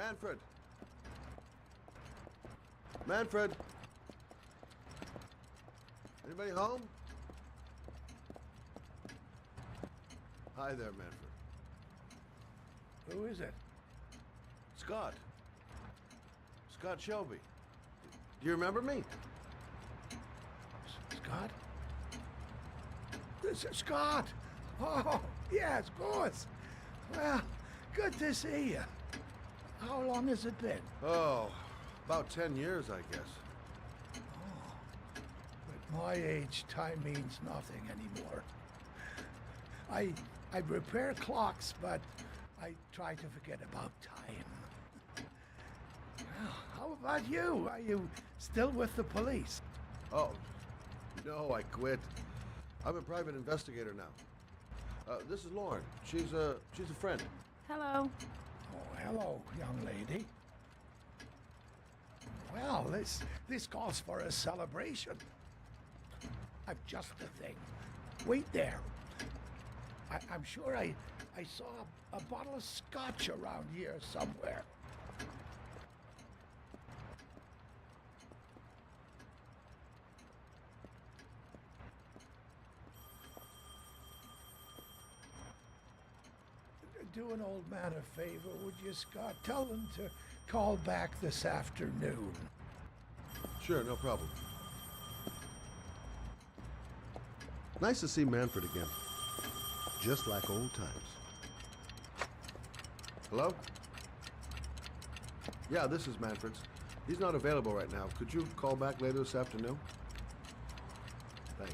Manfred! Manfred! Anybody home? Hi there, Manfred. Who is it? Scott. Scott Shelby. Do you remember me? Scott? This is Scott! Oh, yes, of course. Well, good to see you. How long has it been? Oh, about 10 years, I guess. At my age, time means nothing anymore. I repair clocks, but I try to forget about time. Well, how about you? Are you still with the police? Oh, no, I quit. I'm a private investigator now. This is Lauren. She's a friend. Hello. Oh, hello, young lady. Well, this calls for a celebration. I'm just the thing. Wait there. I'm sure I saw a bottle of scotch around here somewhere. Do an old man a favor, would you, Scott? Tell them to call back this afternoon. Sure, no problem. Nice to see Manfred again. Just like old times. Hello? Yeah, this is Manfred's. He's not available right now. Could you call back later this afternoon? Thanks.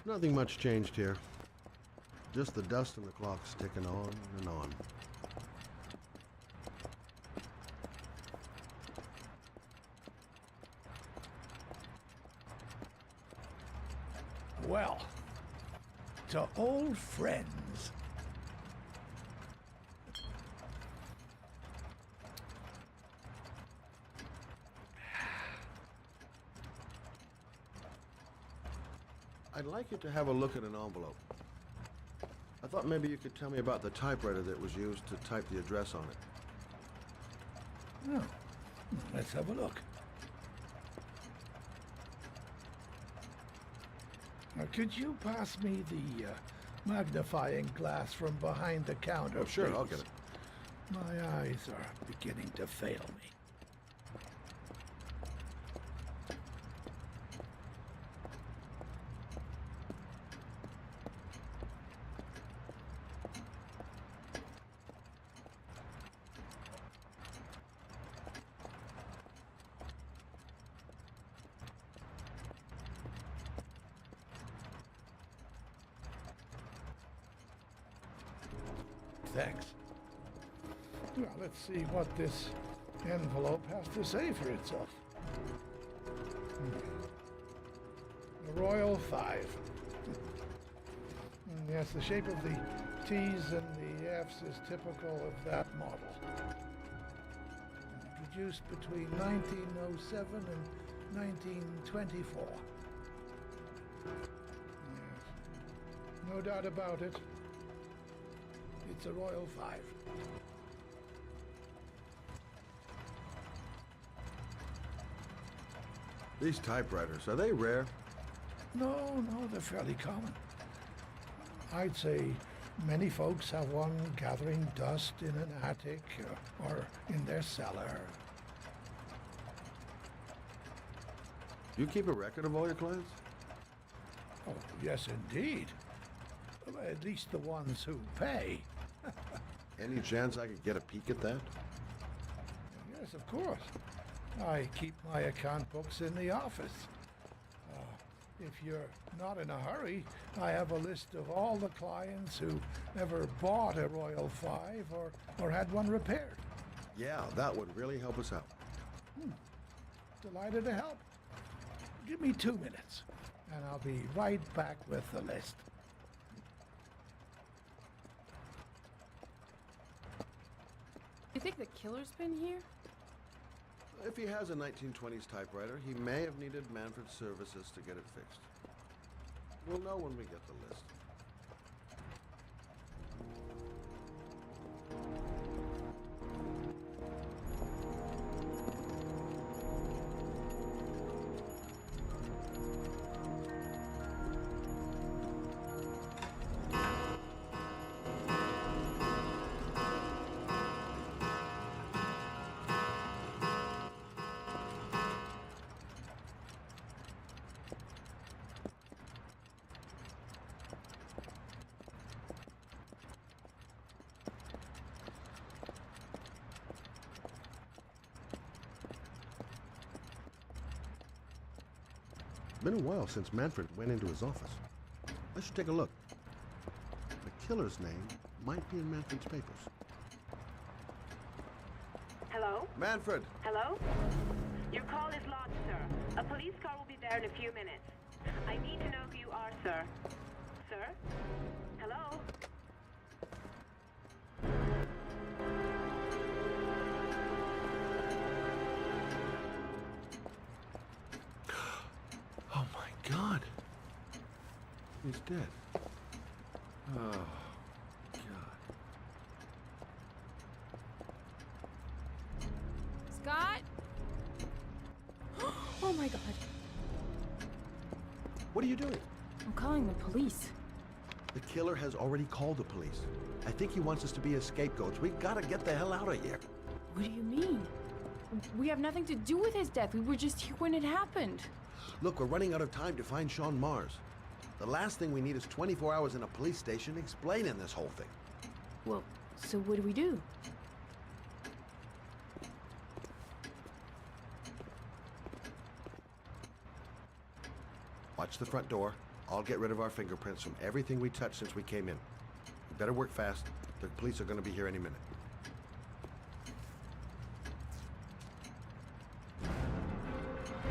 Nothing much changed here. Just the dust and the clocks ticking on and on. Well, to old friends. I'd like you to have a look at an envelope. I thought maybe you could tell me about the typewriter that was used to type the address on it. Oh, let's have a look. Now, could you pass me the magnifying glass from behind the counter, Oh, sure, please? I'll get it. My eyes are beginning to fail me. Thanks. Well, let's see what this envelope has to say for itself. The Royal Five. Yes, the shape of the T's and the F's is typical of that model. Produced between 1907 and 1924. Yes. No doubt about it. It's a Royal Five. These typewriters, are they rare? No, they're fairly common. I'd say many folks have one gathering dust in an attic or in their cellar. Do you keep a record of all your clients? Oh, yes, indeed. At least the ones who pay. Any chance I could get a peek at that? Yes, of course. I keep my account books in the office. If you're not in a hurry, I have a list of all the clients who ever bought a Royal Five or had one repaired. Yeah, that would really help us out. Delighted to help. Give me 2 minutes, and I'll be right back with the list. You think the killer's been here? If he has a 1920s typewriter, he may have needed Manfred's services to get it fixed. We'll know when we get the list. been a while since Manfred went into his office. I should take a look. The killer's name might be in Manfred's papers. Hello? Manfred! Hello? Your call is logged, sir. A police car will be there in a few minutes. I need to know who you are, sir. Sir? Hello? Oh my God! He's dead. Oh, God. Scott? Oh my god. What are you doing? I'm calling the police. The killer has already called the police. I think he wants us to be his scapegoats. We gotta get the hell out of here. What do you mean? We have nothing to do with his death. We were just here when it happened. Look, we're running out of time to find Sean Mars. The last thing we need is 24 hours in a police station explaining this whole thing. Well, so what do we do? Watch the front door. I'll get rid of our fingerprints from everything we touched since we came in. We better work fast. The police are gonna be here any minute.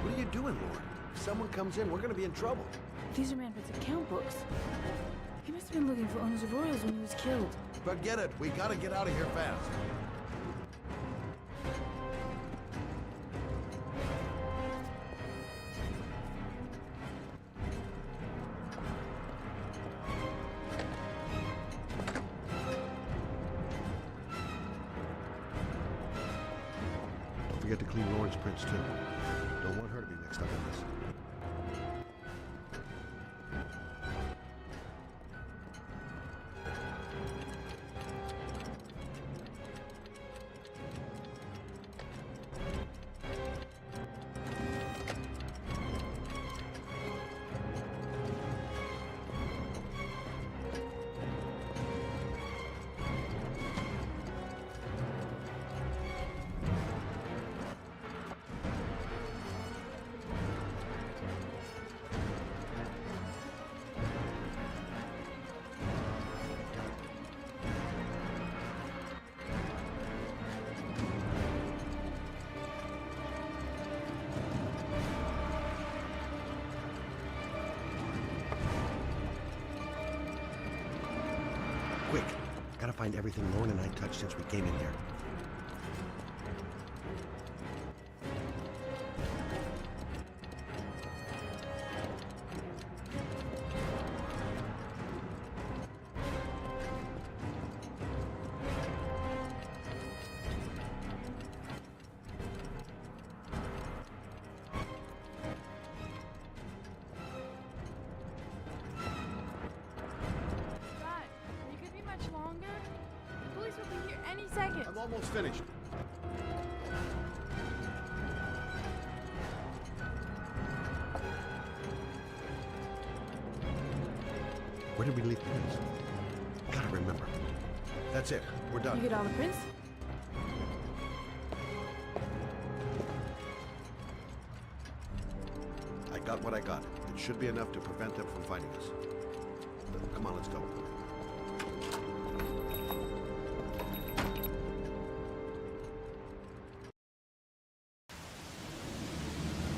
What are you doing, Lauren? If someone comes in, we're gonna be in trouble. These are Manfred's account books. He must have been looking for owners of Royals when he was killed. Forget it. We gotta get out of here fast. Don't forget to clean Lauren's prints, too. Don't want her to be mixed up in this. Quick. Gotta find everything Lauren and I touched since we came in here. Scott, you could be much longer. The police will be here any second. I'm almost finished. Where did we leave prints? Gotta remember. That's it. We're You done. get all the prints? I got what I got. It should be enough to prevent them from finding us. Come on, let's go.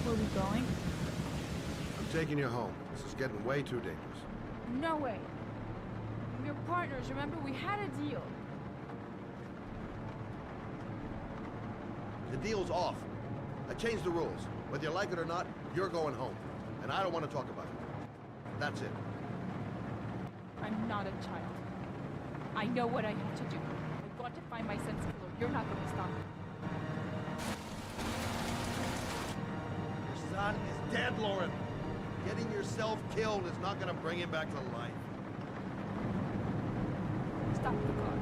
Where are we going? I'm taking you home. This is getting way too dangerous. No way. We're partners, remember? We had a deal. The deal's off. I changed the rules. Whether you like it or not, you're going home. And I don't want to talk about it. That's it. I'm not a child. I know what I have to do. I've got to find my son's killer. You're not going to stop me. Your son is dead, Lauren. Getting yourself killed is not going to bring him back to life. Stop the car.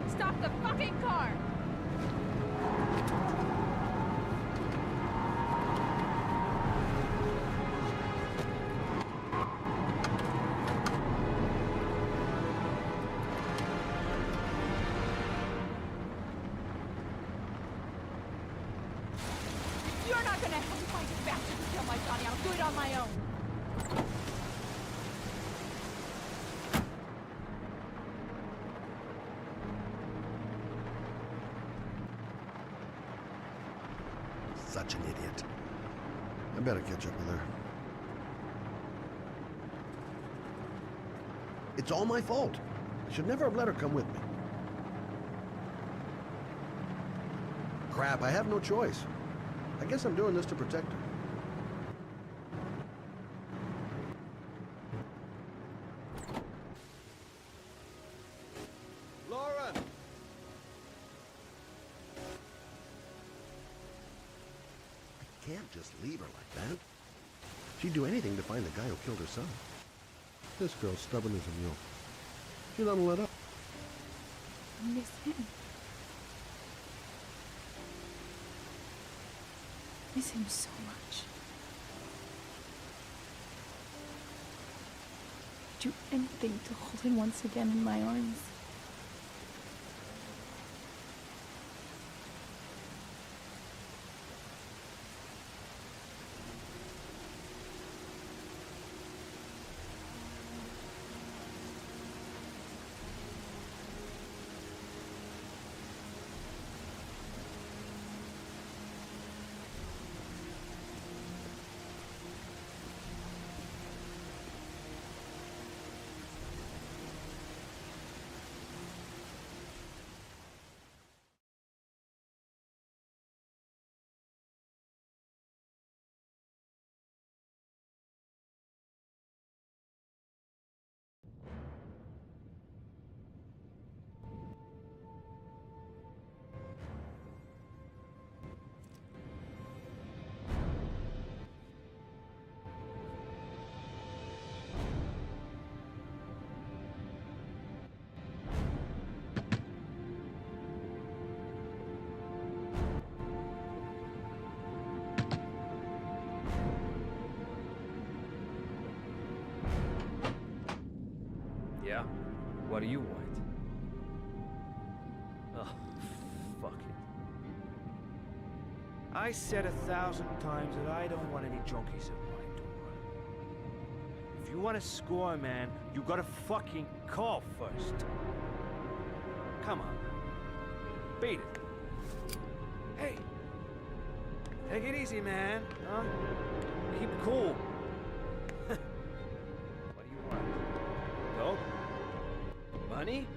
Stop the fucking car! You're not gonna help me find this bastard to kill my Johnny. I'll do it on my own. Such an idiot. I better catch up with her. It's all my fault. I should never have let her come with me. Crap, I have no choice. I guess I'm doing this to protect her. Lauren! I can't just leave her like that. She'd do anything to find the guy who killed her son. This girl's stubborn as a mule. She doesn't let up. I miss him. Miss him so much. I'd do anything to hold him once again in my arms. Yeah? What do you want? Oh, fuck it. I said 1,000 times that I don't want any junkies at my door. If you want to score, man, you gotta fucking call first. Come on. Beat it. Hey! Take it easy, man. Huh? Keep cool. What do you want? Dope? Money?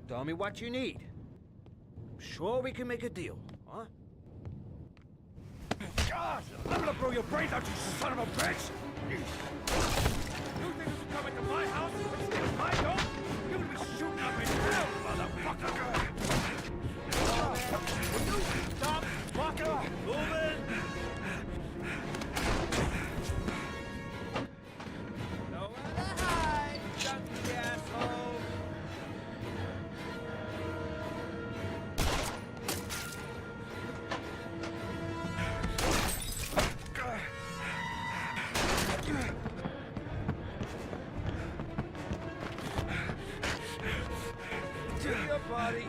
Tell me what you need. I'm sure we can make a deal, huh? God, I'm gonna blow your brains out, you son of a bitch! You think this is coming to my house and steal my dope? You're gonna be shooting up in hell, motherfucker! Will you stop fucking moving? Nowhere to hide, junkie asshole! To your body.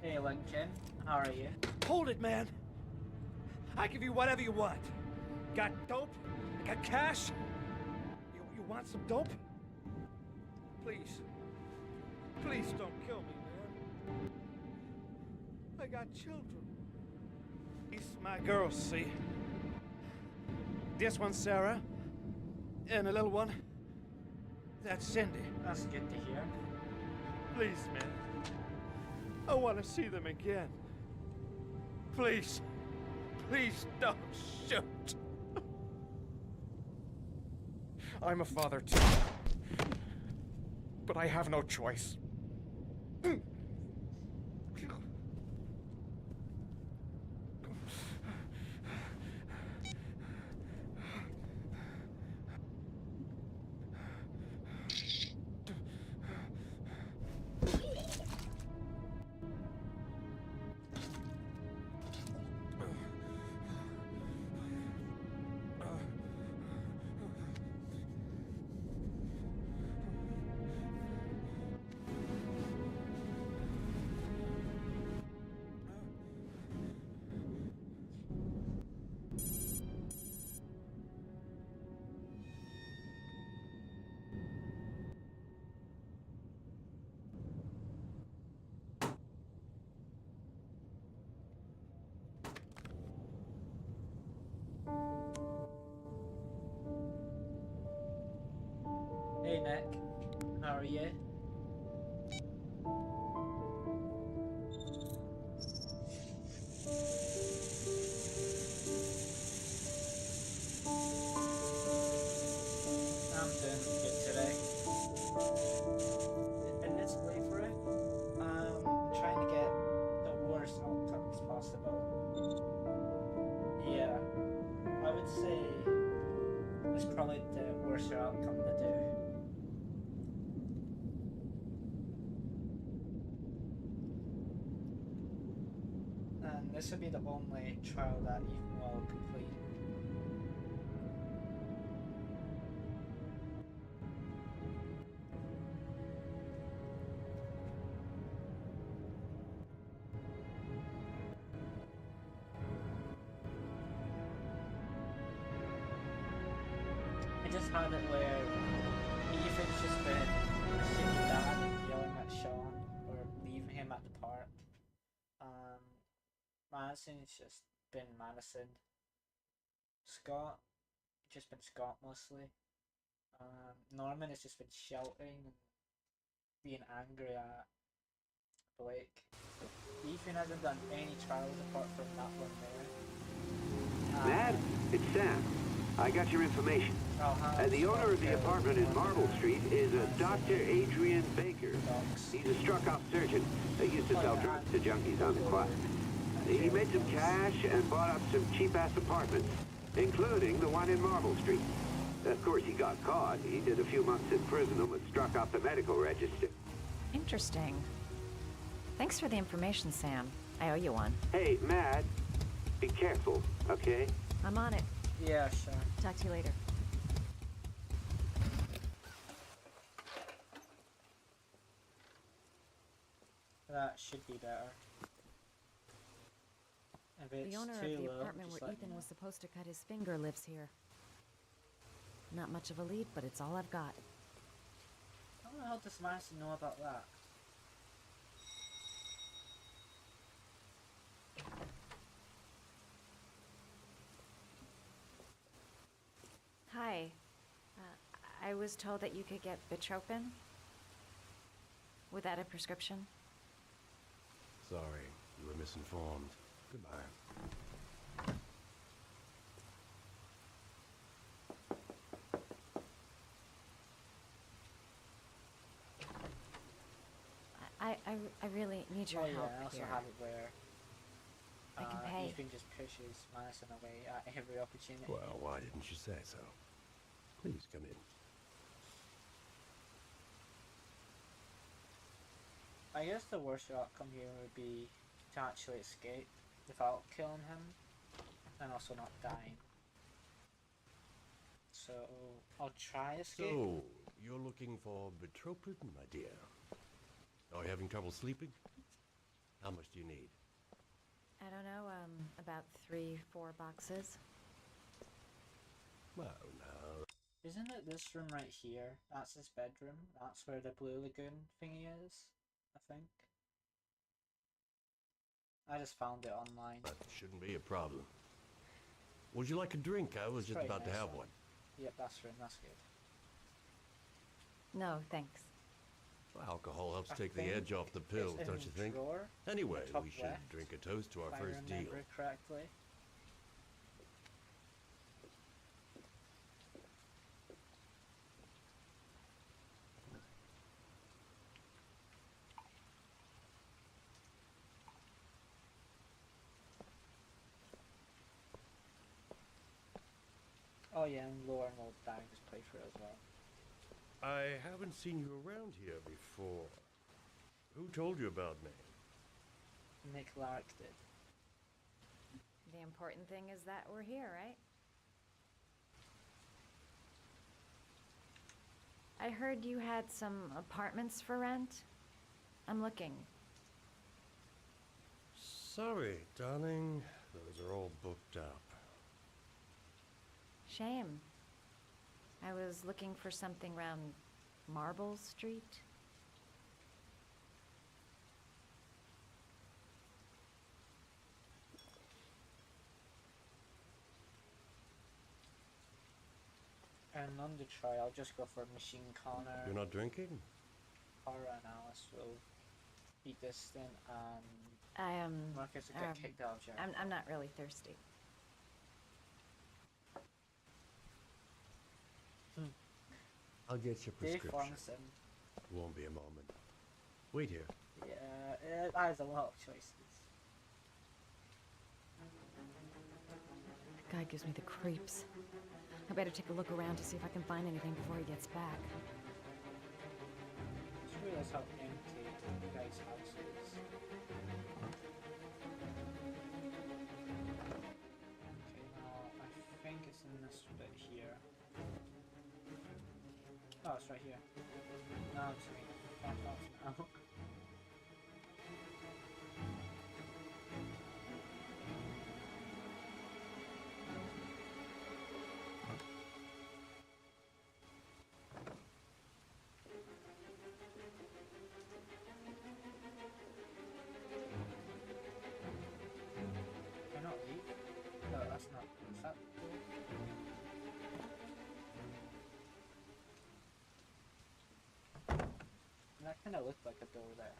Hey, Lincoln. How are you? Hold it, man. I give you whatever you want. Got dope? Got cash? You want some dope? Please. Please don't kill me, man. I got children. These my girls, see? This one's Sarah. And the little one. That's Cindy. That's good to hear. Please, man. I want to see them again. Please. Please don't shoot. I'm a father too. But I have no choice. are you? I'm doing good today. In this playthrough, I'm trying to get the worst outcomes possible. Yeah, I would say it's probably the worst outcome to do. And this will be the only trial that Ethan will complete. I just had it where Ethan's just been a shitty dad and yelling at Sean or leaving him at the park. Madison's just been Madison. Scott, just been Scott mostly. Norman has just been shouting and being angry at Blake. Ethan hasn't done any trials apart from that one there. Matt, it's Sam. I got your information. The owner of the apartment in Marble Street is a Dr. Adrian Baker. He's a struck-off surgeon that used to sell drugs to junkies on the quad. He made some cash and bought up some cheap-ass apartments, including the one in Marble Street. Of course, he got caught. He did a few months in prison and was struck off the medical register. Interesting. Thanks for the information, Sam. I owe you one. Hey, Matt, be careful, okay? I'm on it. Yeah, sure. Talk to you later. That should be better. If it's The owner of too the low, apartment just where let me Ethan know. was supposed to cut his finger lives here. Not much of a lead, but it's all I've got. How the hell does Madison know about that? Hi. I was told that you could get Bitropin without a prescription. Sorry, you were misinformed. Goodbye. I really need your Oh yeah, help I also here. have it where I can pay. Ethan just pushes Madison away at every opportunity. Well, why didn't you say so? Please come in. I guess the worst outcome here would be to actually escape without killing him and also not dying. So I'll try escape. So, you're looking for Bitropin, my dear? Are you having trouble sleeping? How much do you need? I don't know, about 3-4 boxes. Well, now... Isn't it this room right here? That's his bedroom. That's where the Blue Lagoon thingy is, I think. I just found it online. That shouldn't be a problem. Would you like a drink? I was just Very about to nice have one. one. Yep, that's room. That's good. No, thanks. Well, alcohol helps I take the think edge off the pills, it's in don't you the think? drawer, Anyway, the top we should left, drink a toast to our if I first deal. remember correctly. Oh yeah, and Lauren will die this playthrough as well. I haven't seen you around here before. Who told you about me? Nick Lark did. The important thing is that we're here, right? I heard you had some apartments for rent. I'm looking. Sorry, darling. Those are all booked up. Shame. I was looking for something around Marble Street. And on the try, I'll just go for Machine Connor. You're not drinking? Kara and Alice will be distant, and I am. Marcus will get kicked out of jail. I'm not really thirsty. I'll get your Dave prescription. Farmson. Won't be a moment. Wait here. Yeah, it has a lot of choices. That guy gives me the creeps. I better take a look around to see if I can find anything before he gets back. Just realize how empty the guy's house is. Okay, now I think it's in this bit here. Oh, it's right here. Now it's me. Now. Can I not leave? No, that's not. Is that cool? That kind of looked like a door there.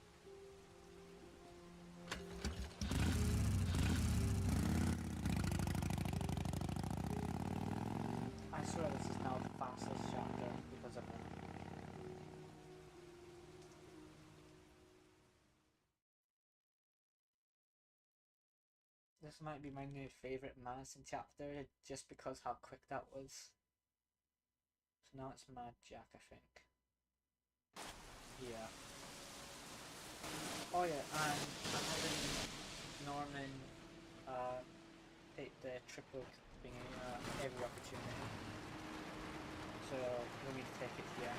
I swear this is now the fastest chapter because of it. This might be my new favourite Madison chapter just because how quick that was. So now it's Mad Jack, I think. Yeah. Oh yeah, and I'm having Norman take the triple thingy every opportunity. So we need to take it here.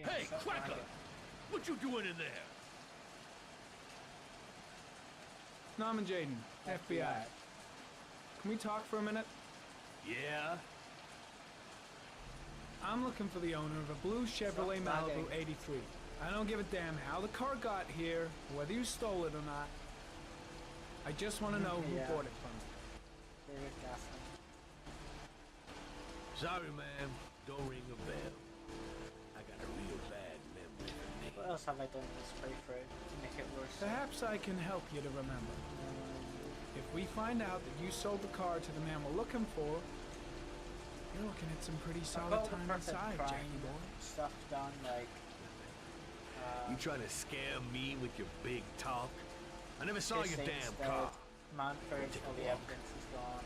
Hey, Cracker! What you doing in there? Norman Jayden, FBI. Can we talk for a minute? Yeah? I'm looking for the owner of a blue Chevrolet Malibu 83. I don't give a damn how the car got here, whether you stole it or not. I just want to know who bought it from you. Sorry, ma'am. Don't ring a bell. I got a real bad memory for names. What else have I done in this playthrough to make it worse? Perhaps I can help you to remember. If we find out that you sold the car to the man we're looking for, you're looking at some pretty solid time inside, Jackie boy. Stuff done like. You trying to scare me with your big talk? I never saw your damn car. Manford, all the evidence is gone.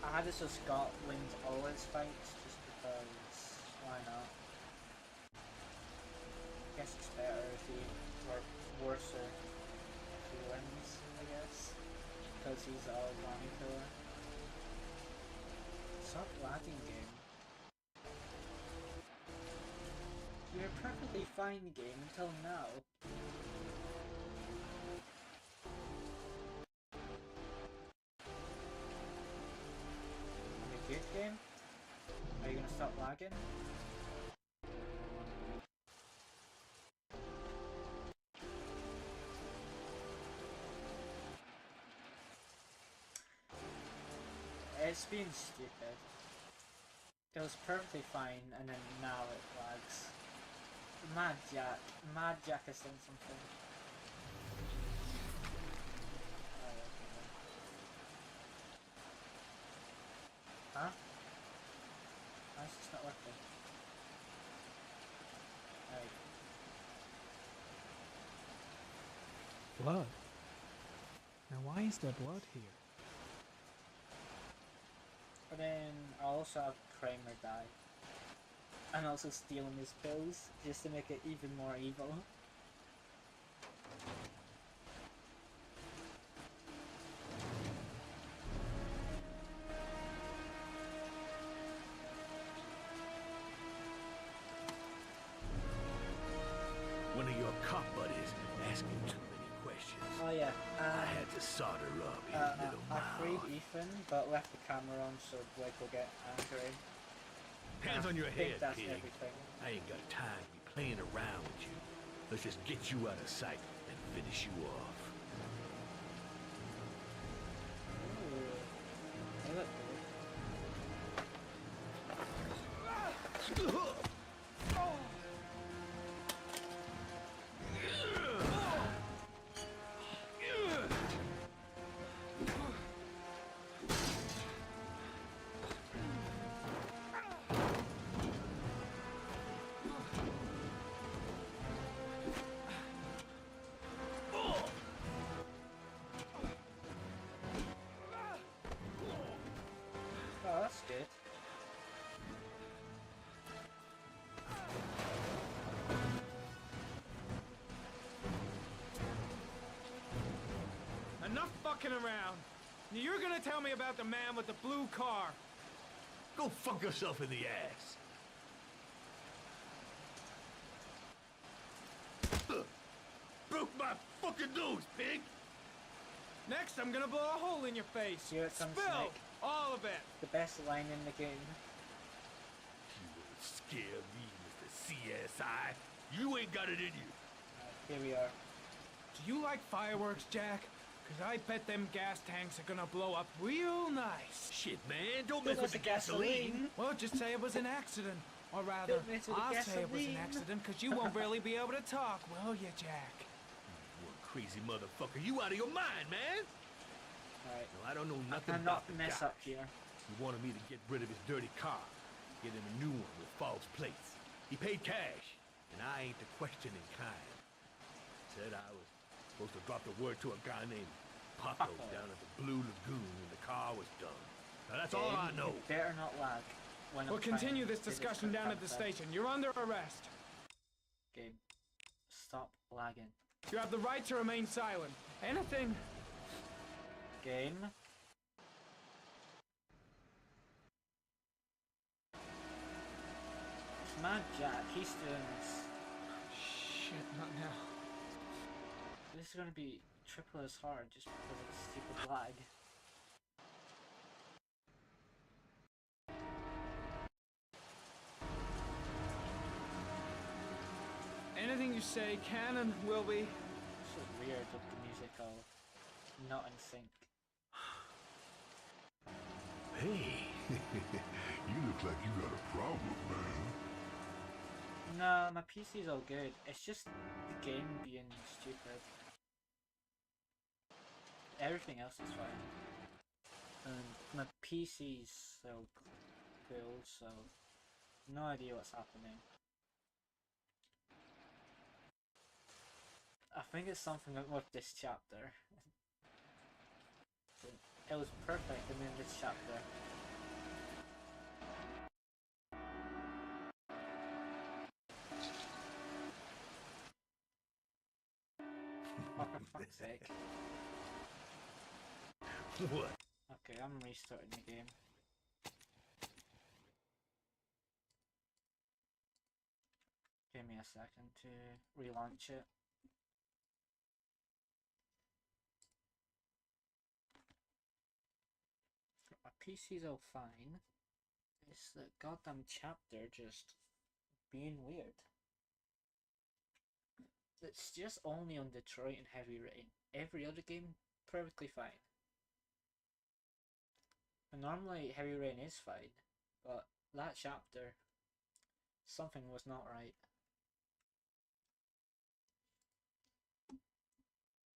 I had this with Scott wins all his fights just because why not? I guess it's better if he were worse if he wins, I guess. Because he's all money killer. Stop lagging, game. You're a perfectly fine game until now. Good game? Are you gonna stop lagging? It's being stupid. It was perfectly fine and then now it lags. Mad Jack has done something. Huh? Why is this not working? Right. Blood? Now why is there blood here? But then I also have Kramer die. And also stealing his pills, just to make it even more evil. One of your cop buddies asking too many questions. Oh yeah, I had to solder up, you little I freed mouth. Ethan, but left the camera on so Blake will get angry. Hands on your I think head, that's pig. everything. I ain't got time to be playing around with you. Let's just get you out of sight and finish you off. Ooh. They look good. Oh, that's good. Enough fucking around. You're gonna tell me about the man with the blue car. Go fuck yourself in the ass. Broke my fucking nose, pig. Next, I'm gonna blow a hole in your face. Here it comes, Spill Snake. all of it. The best line in the game. You won't scare me, Mr. CSI. You ain't got it in you. Here we are. Do you like fireworks, Jack? Cause I bet them gas tanks are gonna blow up real nice. Shit, man, don't mess with mess the with gasoline. Well, just say it was an accident. Or rather, Don't mess with the I'll say it was an gasoline. accident because you won't really be able to talk, will you, Jack? One crazy motherfucker. You out of your mind, man. Alright. No, I don't know nothing Cannot about the mess guy. up here. He wanted me to get rid of his dirty car, get him a new one with false plates. He paid cash, and I ain't the questioning kind. Said I was supposed to drop the word to a guy named Paco down at the Blue Lagoon when the car was done. Now that's all I know. You better not lag. When I'm We'll continue trying this to do discussion quick down at the content. station. You're under arrest. Game. Stop lagging. You have the right to remain silent. Anything. Game. It's Mad Jack. He's doing this. Shit, not now. This is gonna be triple as hard just because of the stupid lag. Anything you say can and will be. It's so weird with the music all not in sync. Hey, you look like you got a problem, man. No, my PC's all good. It's just the game being stupid. Everything else is fine. And my PC's so cool, so no idea what's happening. I think it's something with this chapter. It was perfect, and then this chapter. Oh, for fuck's sake. What? Okay, I'm restarting the game. Give me a second to relaunch it. My PC's all fine. It's the goddamn chapter just being weird. It's just only on Detroit and Heavy Rain. Every other game, perfectly fine. And normally Heavy Rain is fine, but that chapter, something was not right.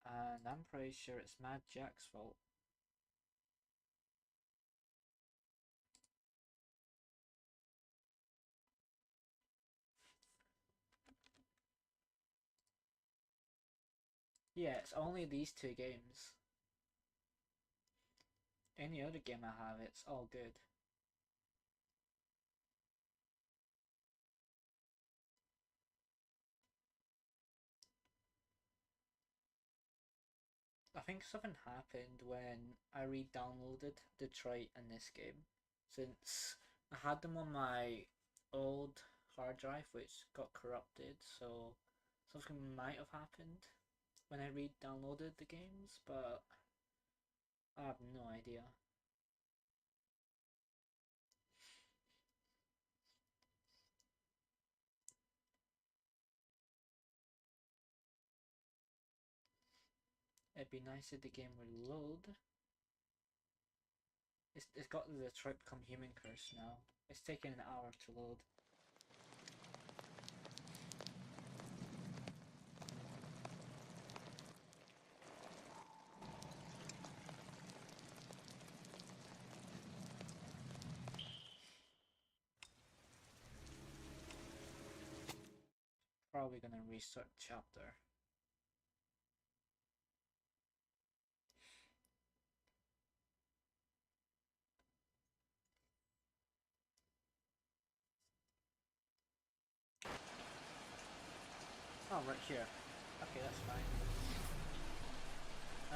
And I'm pretty sure it's Mad Jack's fault. Yeah, it's only these two games. Any other game I have, it's all good. I think something happened when I re-downloaded Detroit and this game, since I had them on my old hard drive which got corrupted, so something might have happened when I re-downloaded the games, but I have no idea. It'd be nice if the game would load. It's got the Detroit Become Human curse now. It's taking an hour to load. Probably gonna restart chapter. Oh, right here. Okay, that's fine.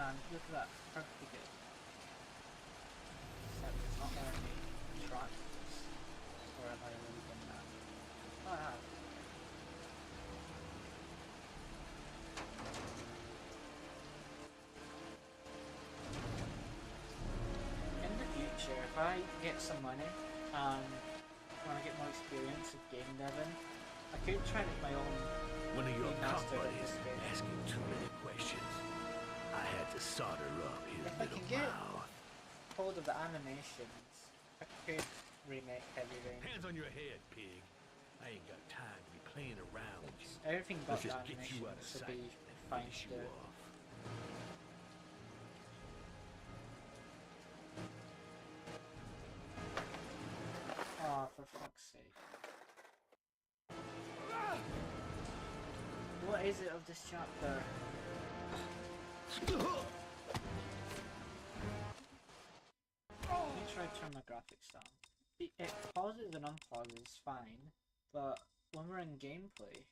And look at that, perfectly good. Except it's not letting me track this. Or have I already done that? Oh, I have. In the future, if I get some money and when I get more experience of game deving, I could try to make my own. One of your remastered of companies this game. asking too many questions. I had to solder up his If I little can get mouth. hold of the animations, I could remake Heavy Rain. Hands on your head, pig. I ain't got time to be playing around with you. Everything about Let's the just get you out of animations should sight be and fine finish to you do. off. Oh, for fuck's sake. What is it of this chapter? Let me try to turn my graphics down. It pauses and unpauses fine, but when we're in gameplay,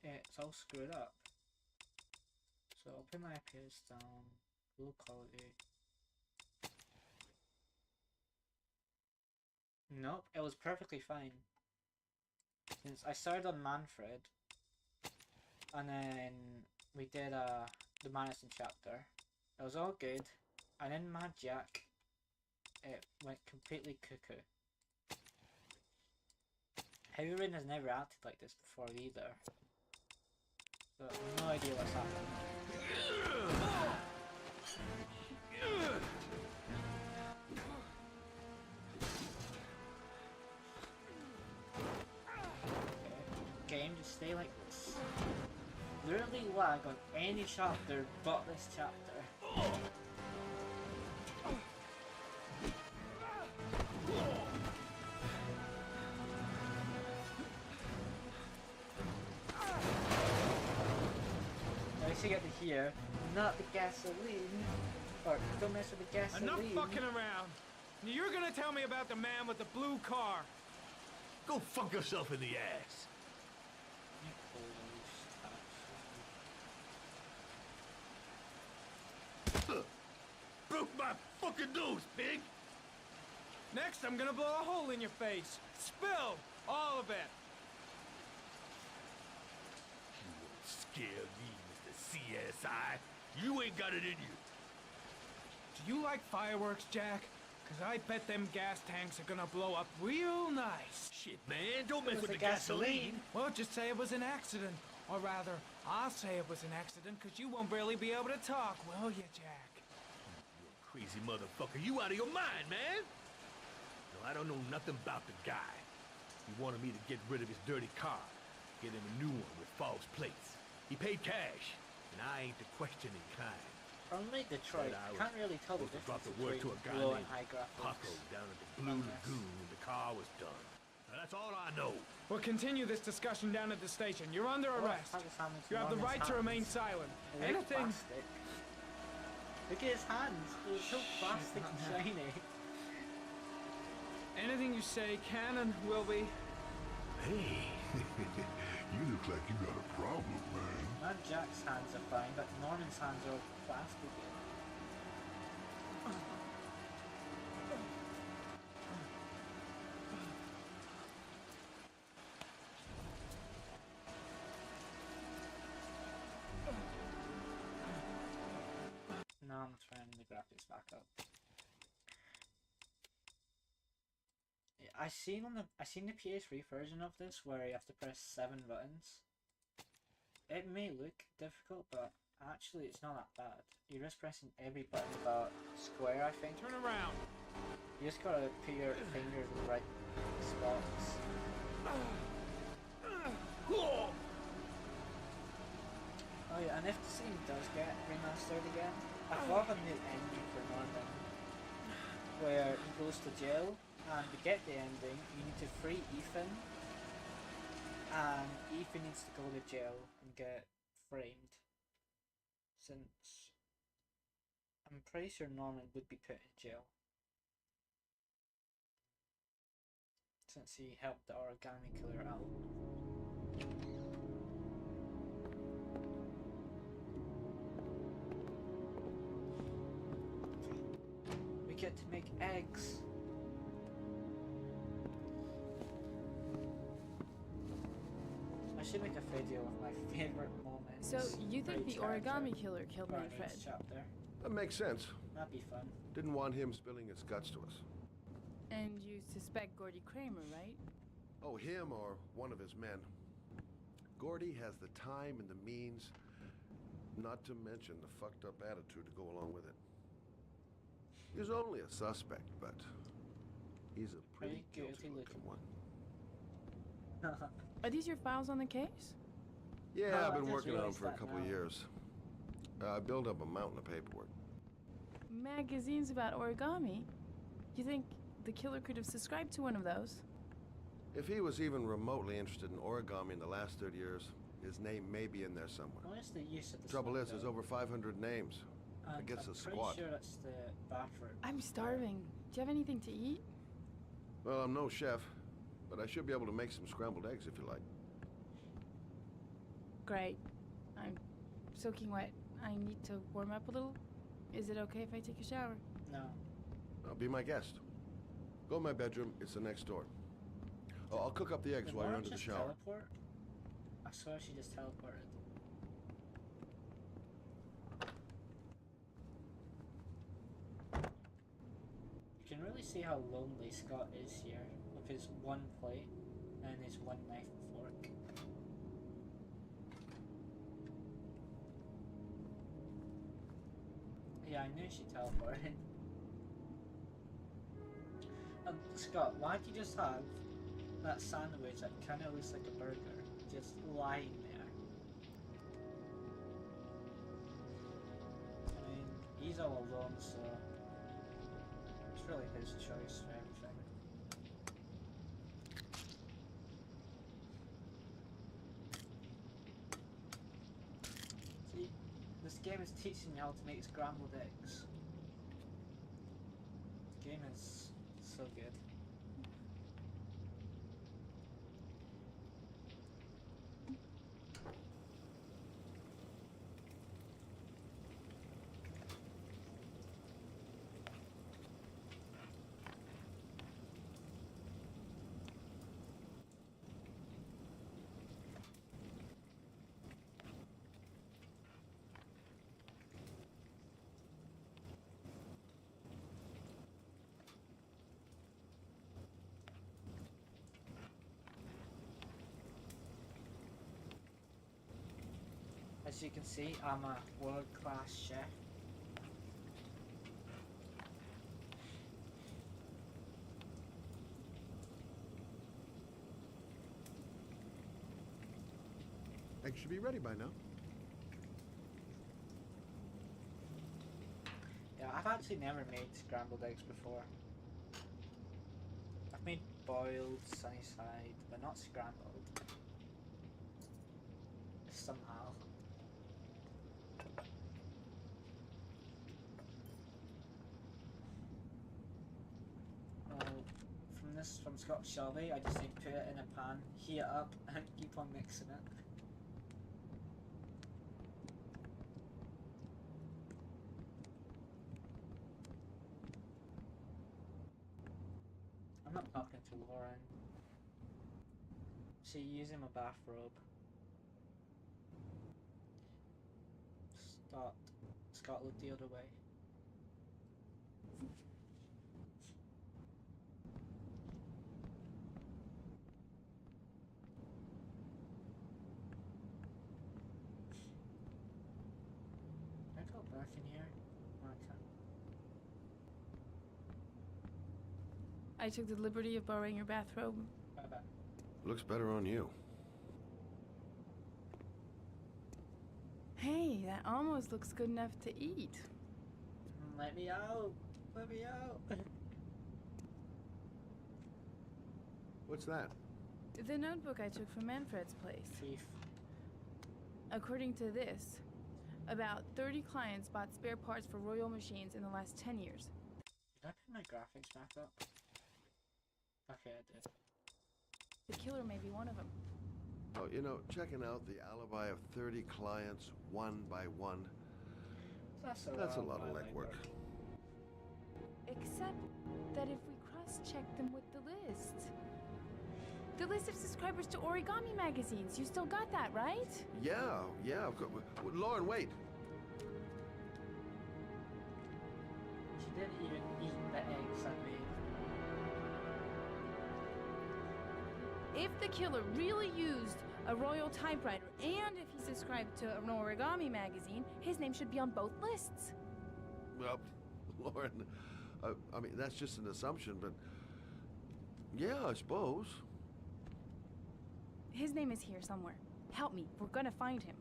it's all screwed up. So I'll put my FPS down, low quality. Nope, it was perfectly fine. Since I started on Manfred, and then we did the Madison chapter. It was all good, and then Mad Jack, it went completely cuckoo. Heavy Rain has never acted like this before either. So I have no idea what's happening. Game, just stay like this. Literally lag on any chapter but this chapter. At least you get to hear, not the gasoline. Or don't mess with the gasoline. Enough fucking around. You're gonna tell me about the man with the blue car. Go fuck yourself in the ass. Broke my fucking nose, pig! Next, I'm gonna blow a hole in your face. Spill all of it. You won't scare me, Mr. CSI. You ain't got it in you. Do you like fireworks, Jack? Cause I bet them gas tanks are gonna blow up real nice. Shit, man, don't mess with the gasoline. Well, just say it was an accident. Or rather, I'll say it was an accident, cause you won't really be able to talk, will you, Jack? You crazy motherfucker, you out of your mind, man! No, I don't know nothing about the guy. He wanted me to get rid of his dirty car, get him a new one with false plates. He paid cash, and I ain't the questioning kind. Unlike Detroit, I you can't really tell the supposed to drop difference the word to between a guy low and named high graphics. Paco down at the Blue Lagoon when the car was done. Now, that's all I know. We'll continue this discussion down at the station. You're under arrest. You have the right to remain silent. Anything... Plastic. Look at his hands. They're so plastic and shiny. Anything you say can and will be. Hey, you look like you got a problem, man. Not Jack's hands are fine, but Norman's hands are plastic. Now I'm trying the graphics back up. I seen the PS3 version of this where you have to press 7 buttons. It may look difficult, but actually it's not that bad. You're just pressing every button but square, I think. Turn around! You just gotta put your fingers in the right spots. Oh yeah, and if the scene does get remastered again, I thought of a new ending for Norman, where he goes to jail, and to get the ending, you need to free Ethan, and Ethan needs to go to jail and get framed, since I'm pretty sure Norman would be put in jail, since he helped the origami killer out. We get to make eggs. I should make a video of my favorite moments. So, you think the for each origami character. killer killed Or Manfred? each chapter. That makes sense. That'd be fun. Didn't want him spilling his guts to us. And you suspect Gordy Kramer, right? Oh, him or one of his men. Gordy has the time and the means, not to mention the fucked up attitude to go along with it. He's only a suspect, but he's a pretty guilty looking one. Are these your files on the case? Yeah, I've been working on him for a couple of years. I built up a mountain of paperwork. Magazines about origami? You think the killer could have subscribed to one of those? If he was even remotely interested in origami in the last 30 years, his name may be in there somewhere. What is the use of the Trouble is, smoke, there's over 500 names. It gets a I'm squat. pretty sure that's the bathroom. I'm starving. Do you have anything to eat? Well, I'm no chef, but I should be able to make some scrambled eggs if you like. Great. I'm soaking wet. I need to warm up a little. Is it okay if I take a shower? No. I'll be my guest. Go in my bedroom. It's the next door. Oh, I'll cook up the eggs Did while you're Laura under the just shower. Teleport? I swear she just teleported. You can really see how lonely Scott is here, with his one plate and his one knife and fork. Yeah, I knew she teleported. Scott, why'd you just have that sandwich that kind of looks like a burger just lying there? I mean, he's all alone, so it's really his choice for everything. See, this game is teaching me how to make scrambled eggs. This game is so good. As you can see, I'm a world-class chef. Eggs should be ready by now. Yeah, I've actually never made scrambled eggs before. I've made boiled, sunny side, but not scrambled. Somehow. From Scott Shelby, I just need to put it in a pan, heat it up, and keep on mixing it. I'm not talking to Lauren. She using my bathrobe. Scott looked the other way. back in here? Okay. I took the liberty of borrowing your bathrobe. Bye-bye. Looks better on you. Hey, that almost looks good enough to eat. Let me out! Let me out! What's that? The notebook I took from Manfred's place. Thief. According to this, about 30 clients bought spare parts for Royal machines in the last 10 years. Did I put my graphics back up? Okay, I did. The killer may be one of them. Oh, you know, checking out the alibi of 30 clients one by one. That's a lot of legwork. Except that if we cross-check them with the list. The list of subscribers to Origami magazines. You still got that, right? Yeah. Of course. Lauren, wait. She didn't even eat the eggs I made. If the killer really used a Royal typewriter and if he subscribed to an Origami magazine, his name should be on both lists. Well, Lauren, I mean, that's just an assumption, but yeah, I suppose. His name is here somewhere. Help me. We're gonna find him.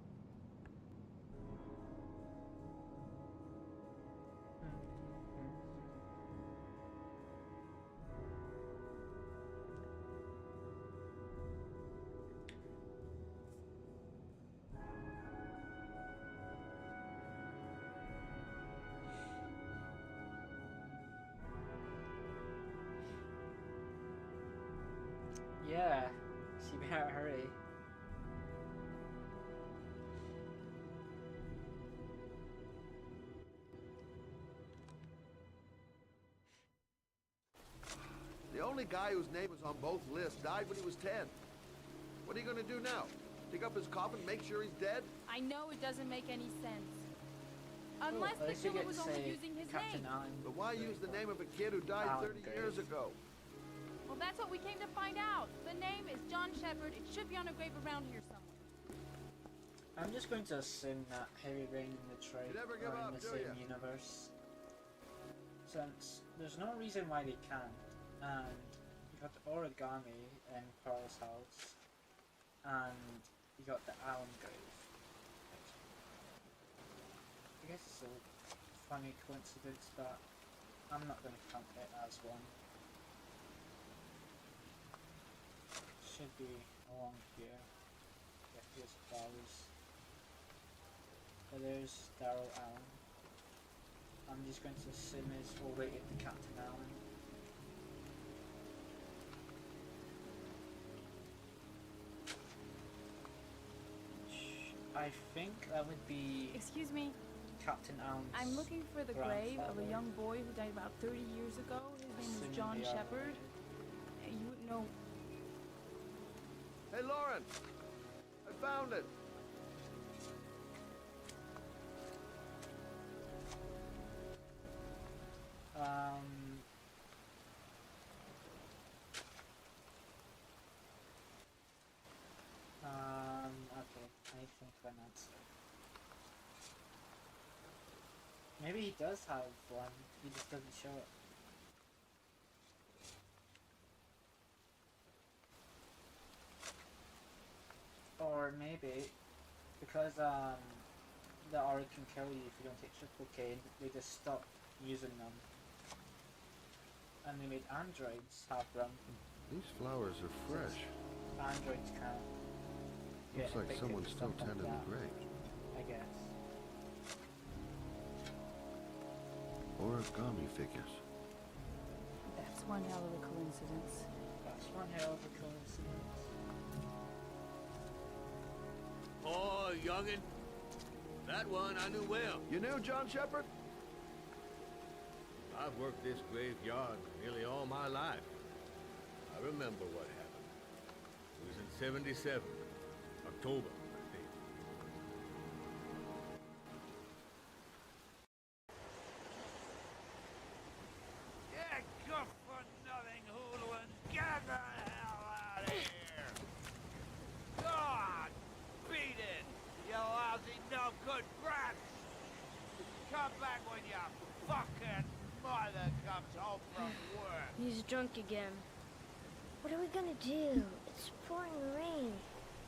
Yeah, she better hurry. The only guy whose name is on both lists died when he was 10. What are you gonna do now? Dig up his coffin, make sure he's dead? I know it doesn't make any sense. Unless the killer was only using his name. But why use the name of a kid who died 30 years ago? Well, that's what we came to find out. The name is John Shepard. It should be on a grave around here somewhere. I'm just going to assume that Heavy Rain and the Trade never give are up, in the do same ya? universe. Since there's no reason why they can't. And you got the Origami in Pearl's house. And you got the Allen grave. I guess it's a funny coincidence, but I'm not going to count it as one. Should be along here. Yeah, here's flowers. So there's Daryl Allen. I'm just going to assume it's related to Captain Allen. I think that would be Excuse me. Captain Allen's I'm looking for the grave of a grandfather. young boy who died about 30 years ago. His name is Assuming John they are Shepard. You wouldn't know. Hey, Lauren! I found it! Okay, I think of an answer. Maybe he does have one, he just doesn't show it. Or maybe, because the aura can kill you if you don't take triple cocaine, they just stopped using them. And they made androids have them. These flowers are fresh. Androids can't. get Looks like infected someone's with still stuff like tending that, the grave. I guess. Origami figures. That's one hell of a coincidence. That's one hell of a coincidence. Oh, youngin'. That one I knew well. You knew John Shepard? I've worked this graveyard nearly all my life. I remember what happened. It was in '77, October, I think. Yeah, good for nothing hoodlums. Get the hell out of here! God, beat it, you lousy no good brats! He's drunk again. What are we gonna do? It's pouring rain.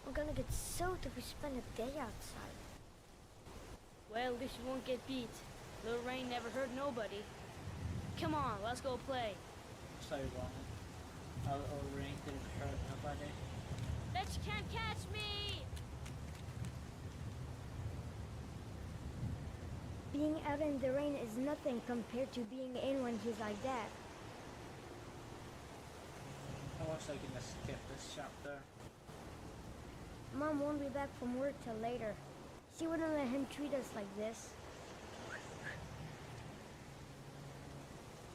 We're gonna get soaked if we spend a day outside. Well, at least you won't get beat. Little rain never hurt nobody. Come on, let's go play. So wrong. A little rain didn't hurt nobody. Bet you can't catch me! Being out in the rain is nothing compared to being in when he's like that. I was like gonna skip this chapter. Mom won't be back from work till later. She wouldn't let him treat us like this.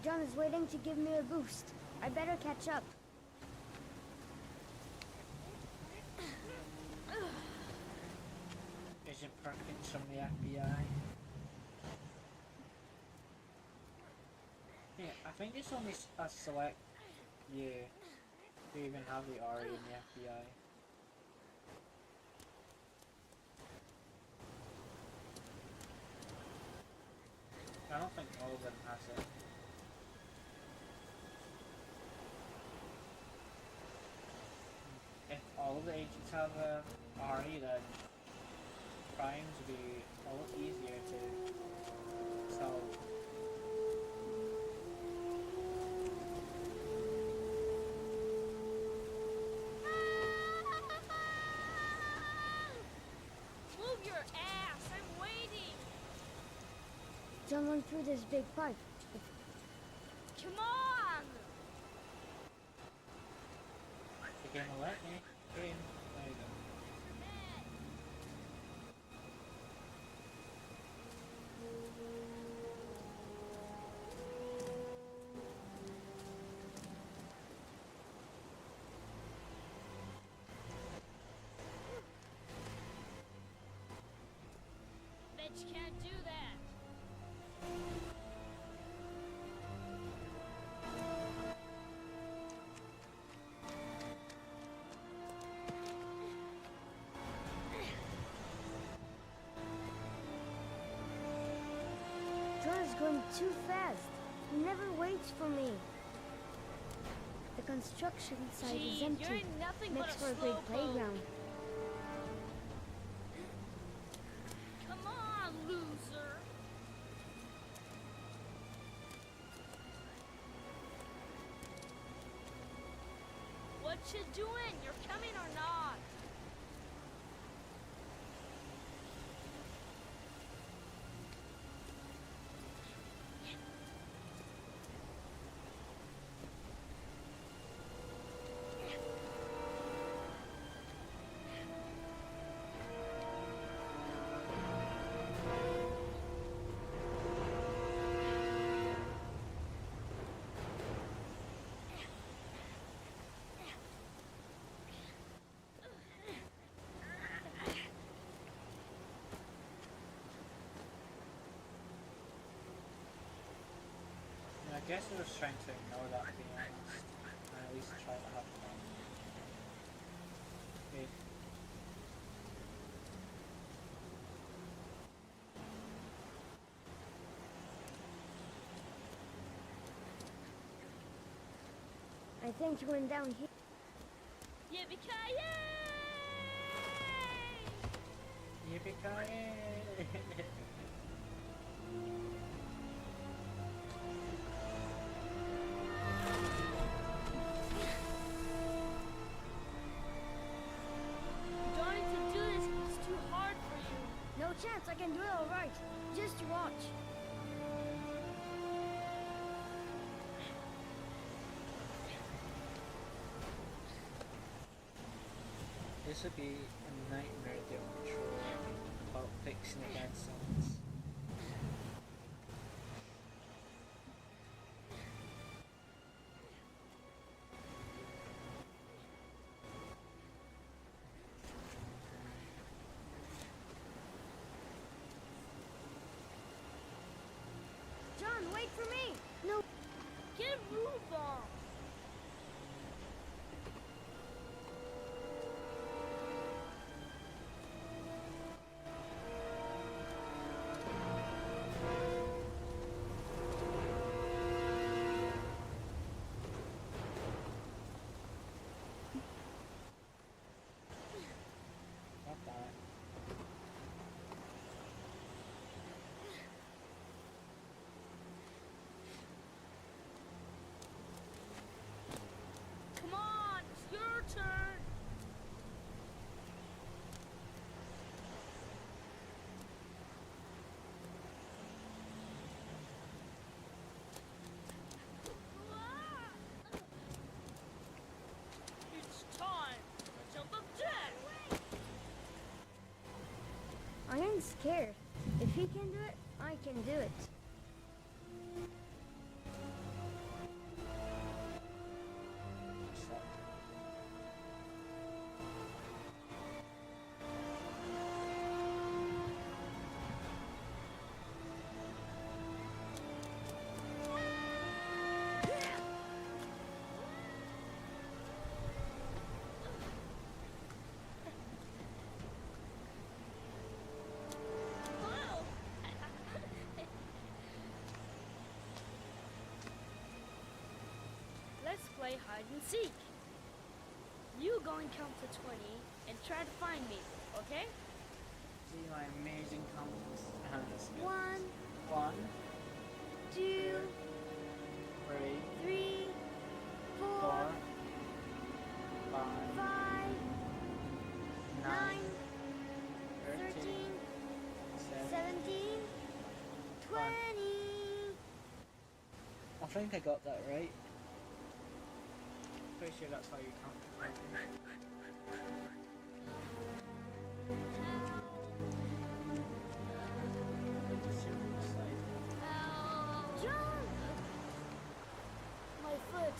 John is waiting to give me a boost. I better catch up. Agent Perkins from the FBI. Yeah, I think it's only a select year to even have the RE in the FBI. I don't think all of them has it. If all of the agents have a RE, then crimes would be a lot easier to solve. Move your ass! I'm waiting! John went through this big pipe. Come on! You're gonna let me in. There you go. Bet you can't do that! John is going too fast. He never waits for me. The construction site is Jeez, empty. you're in nothing but Makes a for a great slowpoke. playground. Come on, loser! What you doing? You're coming or not? I guess I was trying to ignore that, to be honest, and at least try to have fun. Okay. I think he went down here. Yippee-ki-yay! Yippee-ki-yay! Johnny, to do this is too hard for you. No chance, I can do it all right. Just watch. This would be a nightmare to control about fixing against someone. John, wait for me. No. Get a move on! scared. If he can do it, I can do it. Let's play hide and seek. You go and count to 20 and try to find me, okay? See my amazing confidence. One, 1, 2, 3, 3, 4, 5, 5, 9, 13, 13, 17, 20. I think I got that right. Pretty sure that's how you count. John! My foot.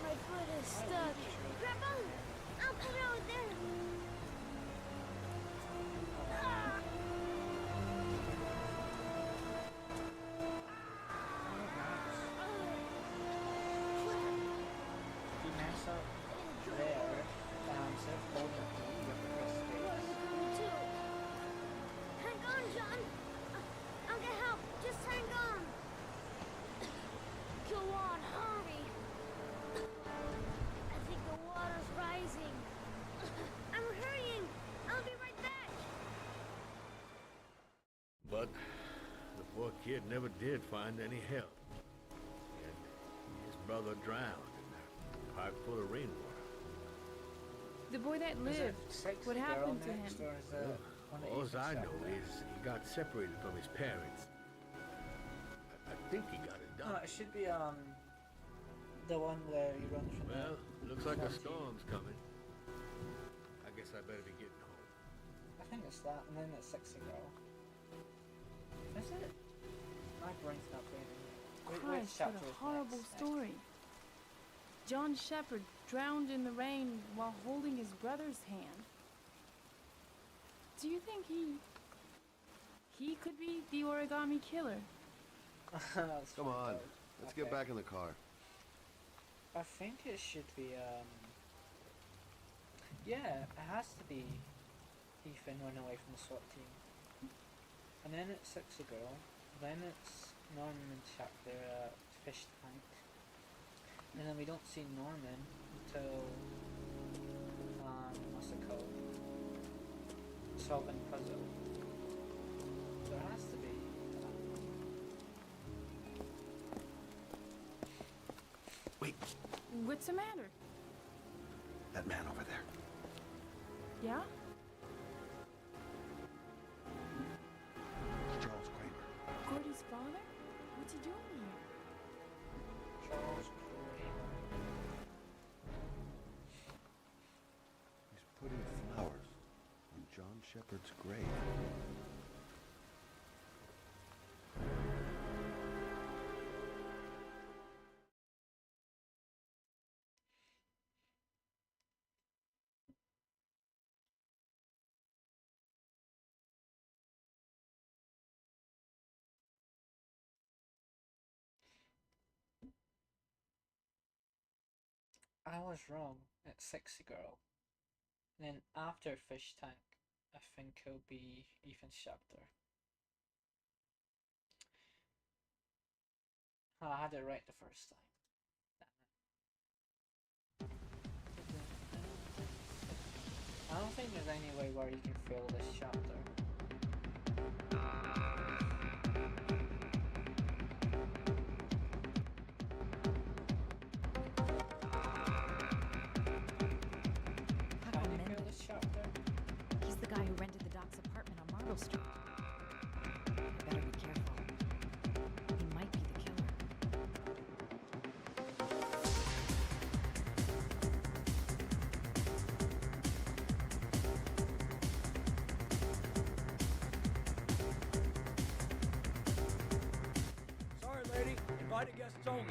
My foot is stuck. Grab on! I'll put it out there. Ah! If you mess up there, instead of holding it, you have to press space. Hang on, John. I'll get help. Just hang on. Go on, hurry. I think the water's rising. I'm hurrying. I'll be right back. But the poor kid never did find any help. And his brother drowned in a pipe full of rainwater. The boy that lived, what happened to him? All I know is he got separated from his parents. I think he got it done. No, it should be the one where he runs from. Well, looks like a storm's coming. I guess I better be getting home. I think it's that, and then it's Sexy Girl. Is it? My brain's not brain. Christ, what a horrible story. John Shepherd drowned in the rain while holding his brother's hand. Do you think he could be the origami killer? Come on, let's get back in the car. I think it should be, yeah, it has to be Ethan running away from the SWAT team. And then it's Sexy Girl, then it's Norman Chapter at Fish Tank. And then we don't see Norman until, what's it called? Solving puzzle. So it has to be. Wait, What's the matter? that man over there. Yeah? It's Charles Kramer. Gordy's father? What's he doing here? Charles Kramer. He's putting flowers on John Shepherd's grave. I was wrong. It's Sexy Girl. And then after Fish Tank, I think it'll be Ethan's chapter. Oh, I had it right the first time. Damn it. I don't think there's any way where you can fail this chapter. He's the guy who rented the Doc's apartment on Marble Street. I better be careful. He might be the killer. stolen.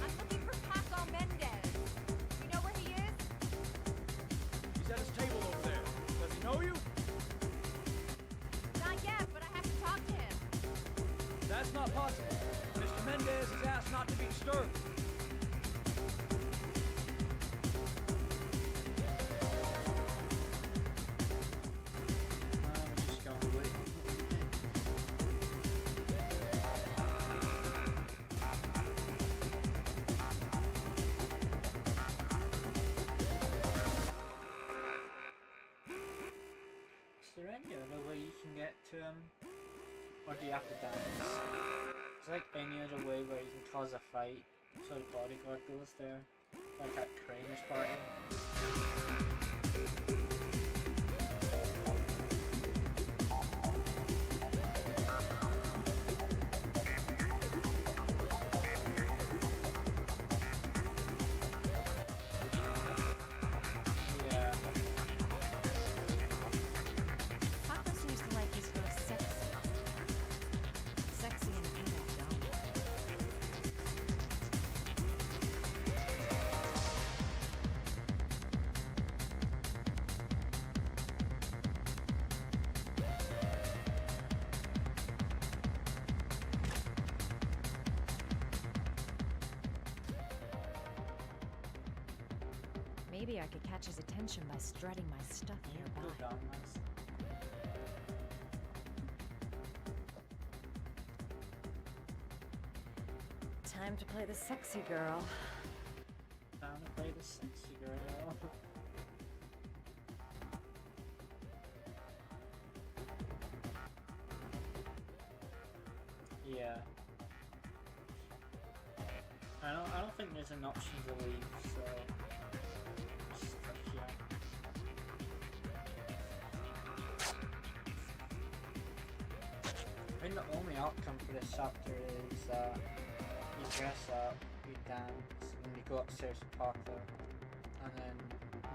I'm looking for Paco Mendez. You know where he is? He's at his table over there. Does he know you? Not yet, but I have to talk to him. That's not possible. Mr. Mendez is asked not to be disturbed. Is there any other way you can get to him? Or do you have to dance? Is there like any other way where you can cause a fight so the bodyguard goes there? Like at Kramer's party? Yeah. Paco seems to like his girls sexy. Sexy and kind of dumb. Maybe I could catch his attention by strutting my stuff nearby. Go down, nice. Time to play the sexy girl. Time to play the sexy girl. Yeah. I don't think there's an option to leave, so yeah. I think the only outcome for this chapter is you dress up, you dance, and you go upstairs to Paco, and then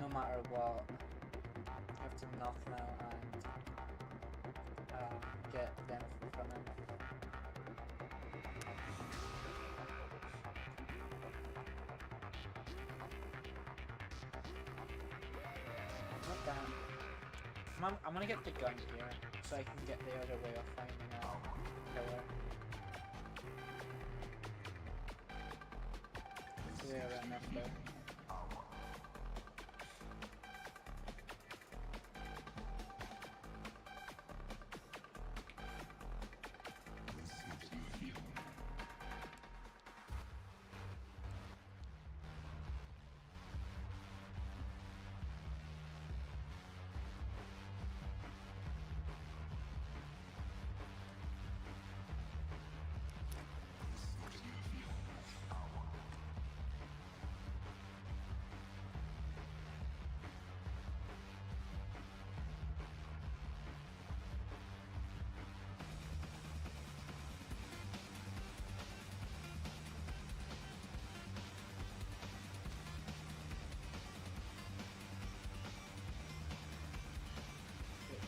no matter what, you have to knock him out and get the benefit from him. Not that. I'm gonna get the gun here, so I can get the other way of finding out killer. So yeah, around up there.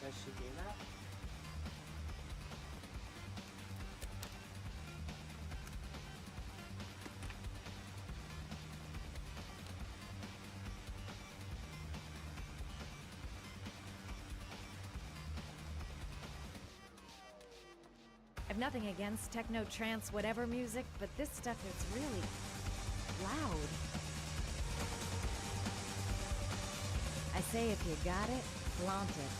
Does she do that? I've nothing against techno, trance, whatever music, but this stuff is really loud. I say if you got it, flaunt it.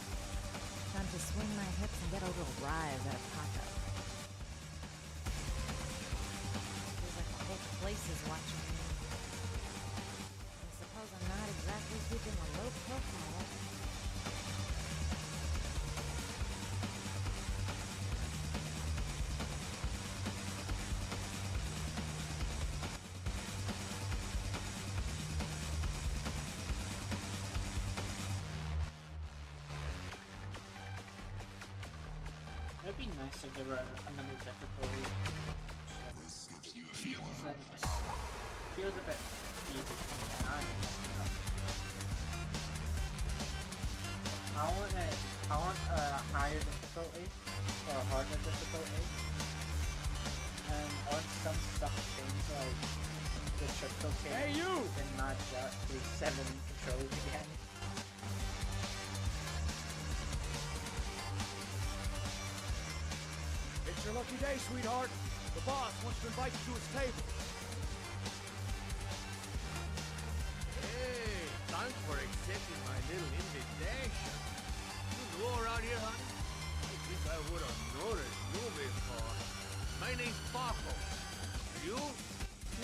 Time to swing my hips and get a little rise out of Paco. Feels like the whole place is watching me. I suppose I'm not exactly keeping a low profile. It'd be nice if there were another difficulty. Feels a bit easy. I want a higher difficulty or a harder difficulty, and I want some stuff to change, like the triple kick. Hey, you! Then match up to 7 controls again. It's your lucky day, sweetheart. The boss wants to invite you to his table. Hey, thanks for accepting my little invitation. You know around here, honey? I think I would have noticed you before. My name's Paco. You?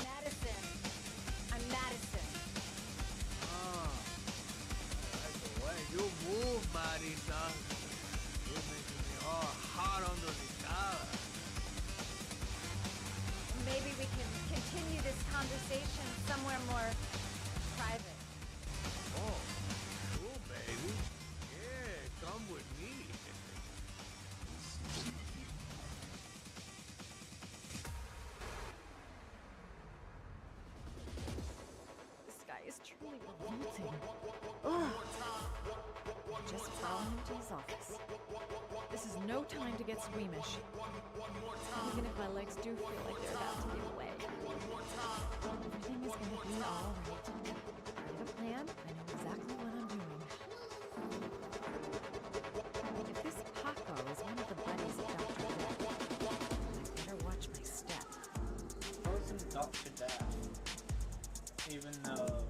Madison. I'm Madison. Ah, that's the way you move, Marisa. You're making me all hot under the collar. Maybe we can continue this conversation somewhere more private. Oh, cool, baby. Yeah, come with me. This guy is truly revolting. Ugh. Just follow him to his office. This is no time to get squeamish. Even if my legs do feel like they're about to give way. Everything is gonna be all right. I have a plan. I know exactly what I'm doing. If this Paco is one of the buddies of Dr. Death, I better watch my step. Calls him Dr. Death, even though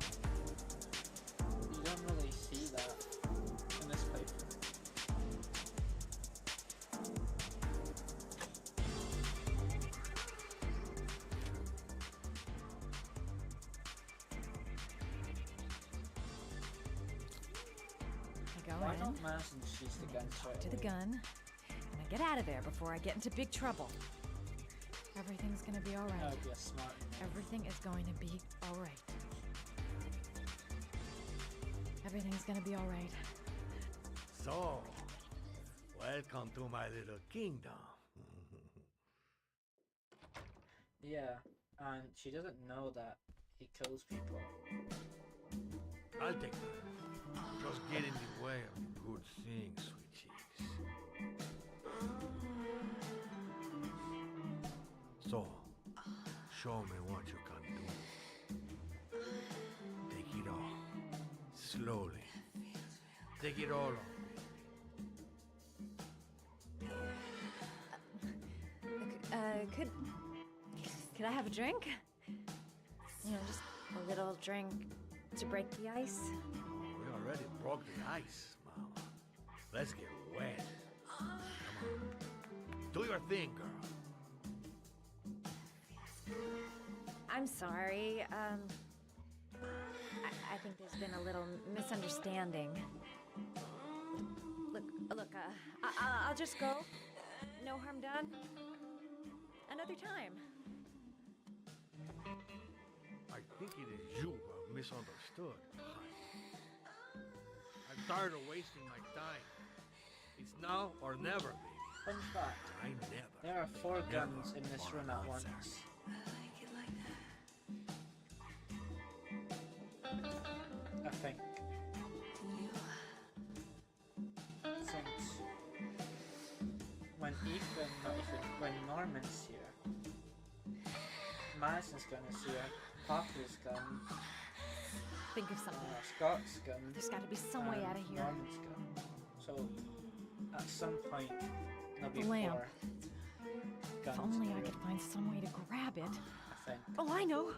you don't really see that in this playthrough. I go Why in, don't Madison use the gun straight to the away? gun, and I get out of there before I get into big trouble. Everything's gonna be That alright. would be a smart move. Everything is going to be alright. Everything's gonna be alright. So, welcome to my little kingdom. Yeah, and she doesn't know that he kills people. I'll take that. Just get in the way of good things, sweet cheeks. So, show me what you can do. Take it all. Slowly. Take it all on. Could I have a drink? You know, just a little drink to break the ice. We already broke the ice, Mama. Let's get wet. Come on. Do your thing, girl. I'm sorry. I think there's been a little misunderstanding. Look, I'll just go. No harm done. Another time. I think it is you who have misunderstood, honey. I'm tired of wasting my time. It's now or never, baby. Fun fact, I never. there are 4 guns in never this want room an at once. answer. I think. Since when when Norman's here, Madison's gonna see her, Parker's gun, Think of something. Scott's gun. There's got to be some way and out of here. Norman's gun. So, at some point, there'll be The lamp. 4 If guns. only in I the could room, find some way to grab it. I think. Oh, I know.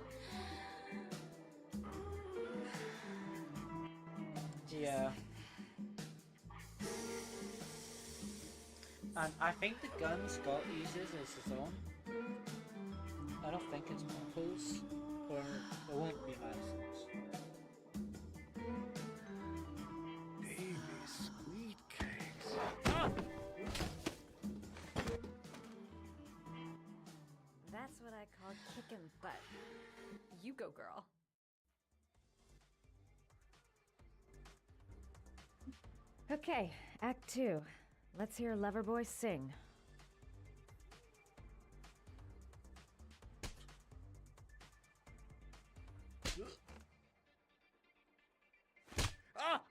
Yeah. And I think the gun Scott uses is his own. I don't think it's Paco's, or it won't be Madison's. Baby sweet cakes. That's what I call kicking butt. You go, girl. Okay, Act 2. Let's hear Loverboy sing. Ah!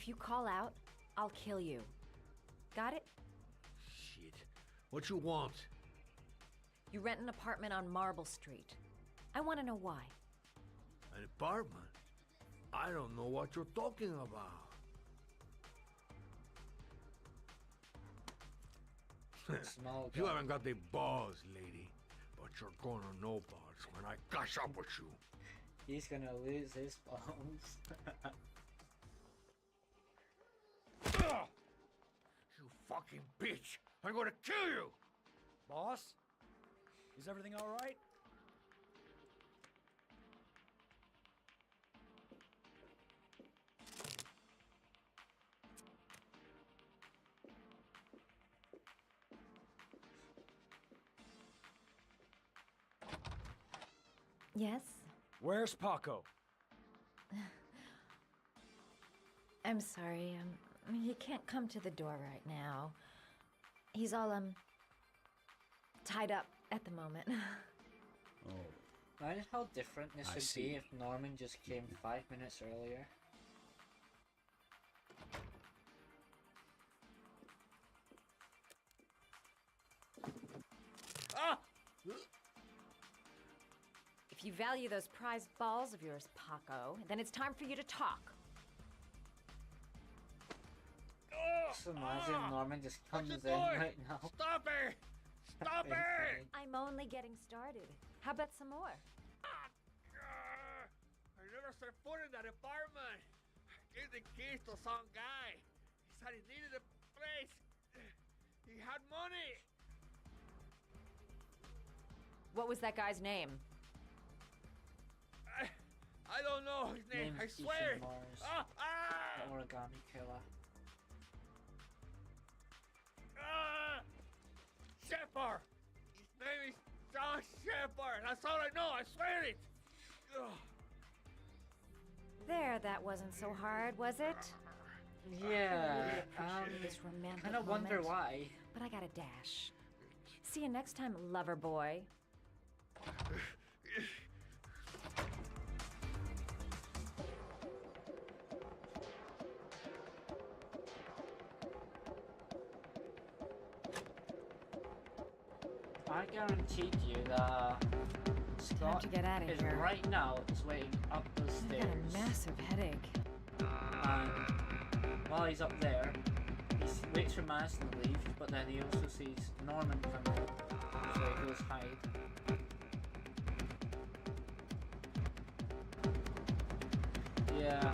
you call out, I'll kill you. Got it? Shit. What you want? You rent an apartment on Marble Street. I want to know why. An apartment? I don't know what you're talking about. Small You guy. haven't got the balls, lady. But you're gonna know balls when I catch up with you. He's gonna lose his balls. You fucking bitch! I'm gonna kill you! Boss? Is everything all right? Yes? Where's Paco? I'm sorry, he can't come to the door right now. He's all, tied up at the moment. Oh. Imagine how different this I would see. be if Norman just came 5 minutes earlier. Ah! If you value those prized balls of yours, Paco, then it's time for you to talk. Just imagine Norman just comes in doing? right now. Stop it! Stop it! I'm only getting started. How about some more? I never set foot in that apartment. Gave the keys to some guy. He said he needed a place. He had money. What was that guy's name? I don't know his name. I Name's swear. Ethan Mars, Ah! the Ah! origami killer. Ah! Shepard. His name is John Shepard. That's all I know. I swear it. Ugh. There, that wasn't so hard, was it? Yeah, This romantic I don't wonder moment. why. But I got a dash. See you next time, lover boy. I guaranteed you that Scott to get outta is here. right now is waiting up the I've stairs. got a massive headache. And while he's up there, he waits for Madison to leave, but then he also sees Norman come in, so he goes hide. Yeah,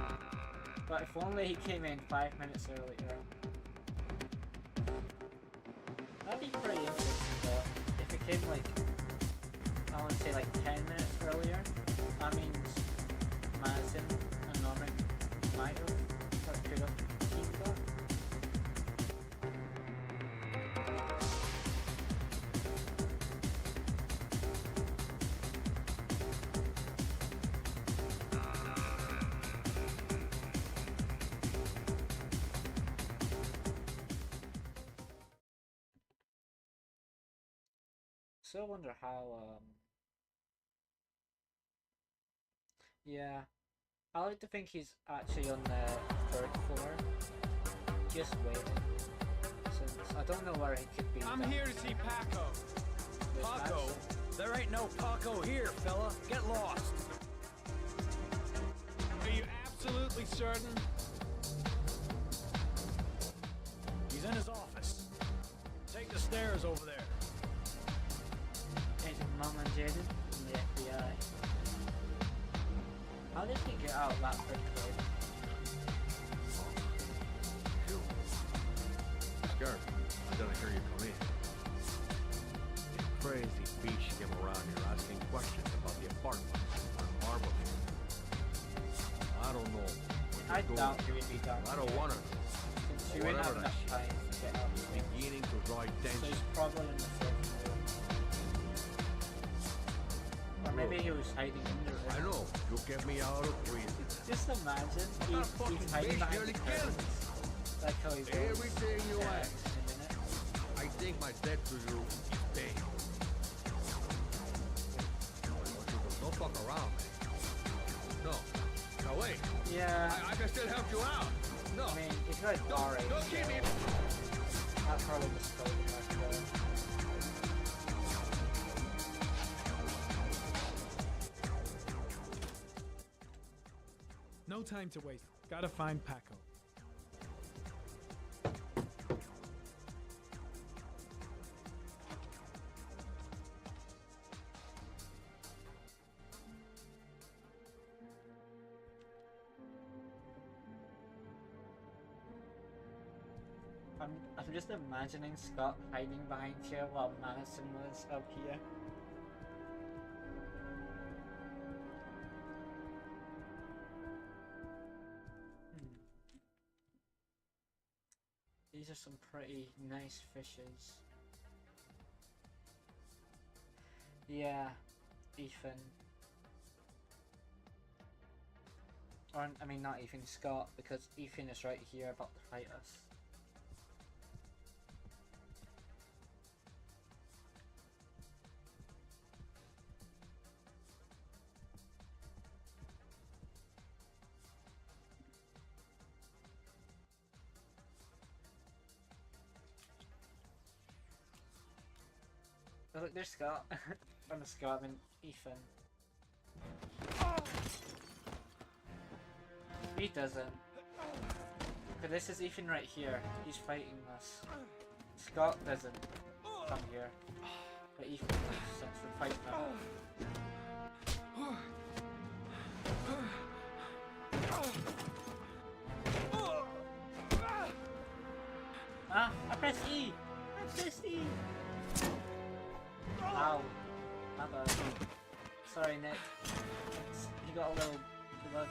but if only he came in 5 minutes earlier. That'd be pretty interesting though. If it came like, I want to say like 10 minutes earlier, that means Madison and Norman might have, or could have teamed up. So I wonder how, yeah, I like to think he's actually on the 3rd floor, just waiting, since I don't know where he could be. I'm down here to see Paco. with Paco? Madison. There ain't no Paco here, fella. Get lost. Are you absolutely certain? He's in his office. Take the stairs over there. Agent Mom and Jaden from the FBI. How did he get out that quickly? Sure. I didn't hear you come in. This crazy beach came around here asking questions about the apartment on Marble. I don't know what I you're doing. doubt he would be down. I don't want to. Since you wouldn't have Whatever that enough shit. time to get out. Beginning to draw So attention. he's probably in the 5th floor. Or maybe he was hiding under it. I know. You get me out of prison. Just imagine he's hiding bitch behind nearly the killed curtains. Like how he was Everything you in ask. a minute. I think my debt to you is paid. Don't fuck around, man. No. Now wait. Yeah. I can still help you out. I mean, he's got a bar age, so that's probably just coding right there. No time to waste. Gotta find Paco. I'm just imagining Scott hiding behind here while Madison was up here. These are some pretty nice fishes. Yeah, Ethan. Or, I mean, not Ethan, Scott, because Ethan is right here about to fight us. Oh, look, there's Scott. I'm a Scott, I mean Ethan. He doesn't. Okay, this is Ethan right here. He's fighting us. Scott doesn't come here. But Ethan does, since we're fighting him. Ah! I pressed E! I pressed E! Ow. My bad. Sorry, Nick. He got a little blood.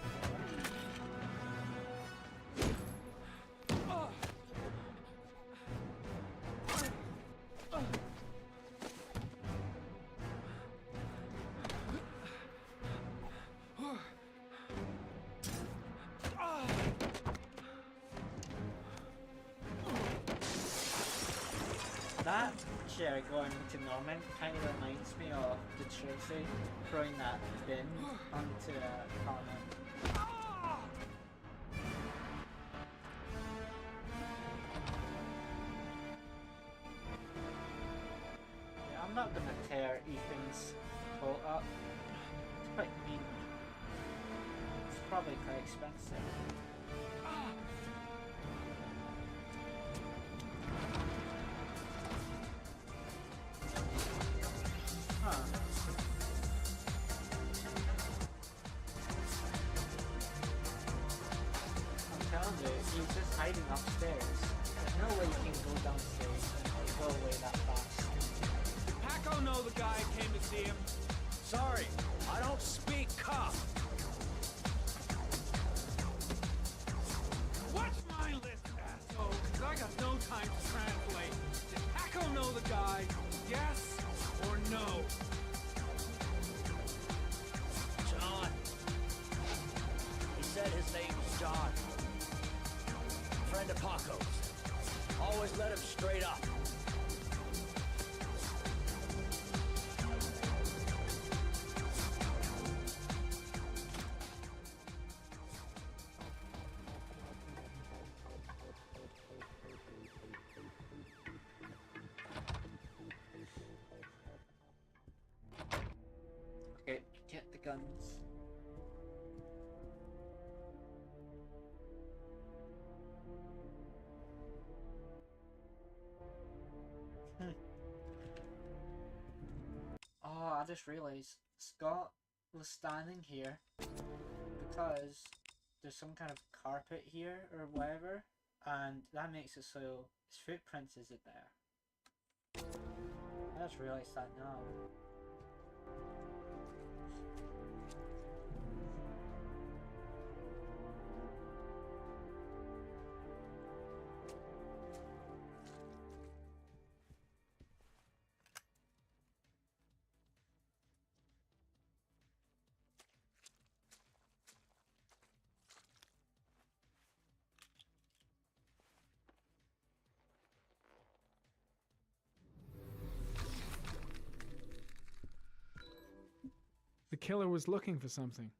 That chair going into Norman kind of reminds me of the Tracy throwing that bin onto Connor. Yeah, I'm not gonna tear Ethan's coat up. It's quite mean. It's probably quite expensive. He's just hiding upstairs. There's no way you can go downstairs and go away that fast. Did Paco know the guy came to see him? Sorry, I don't speak cop. What's my list, asshole? 'Cause I got no time to translate. Did Paco know the guy? Yes or no? John. He said his name was John. Friend of Paco's. Always let him straight up. Okay, get the guns. Oh, I just realized Scott was standing here because there's some kind of carpet here or whatever, and that makes it so his footprints isn't there. I just realized that now. The killer was looking for something.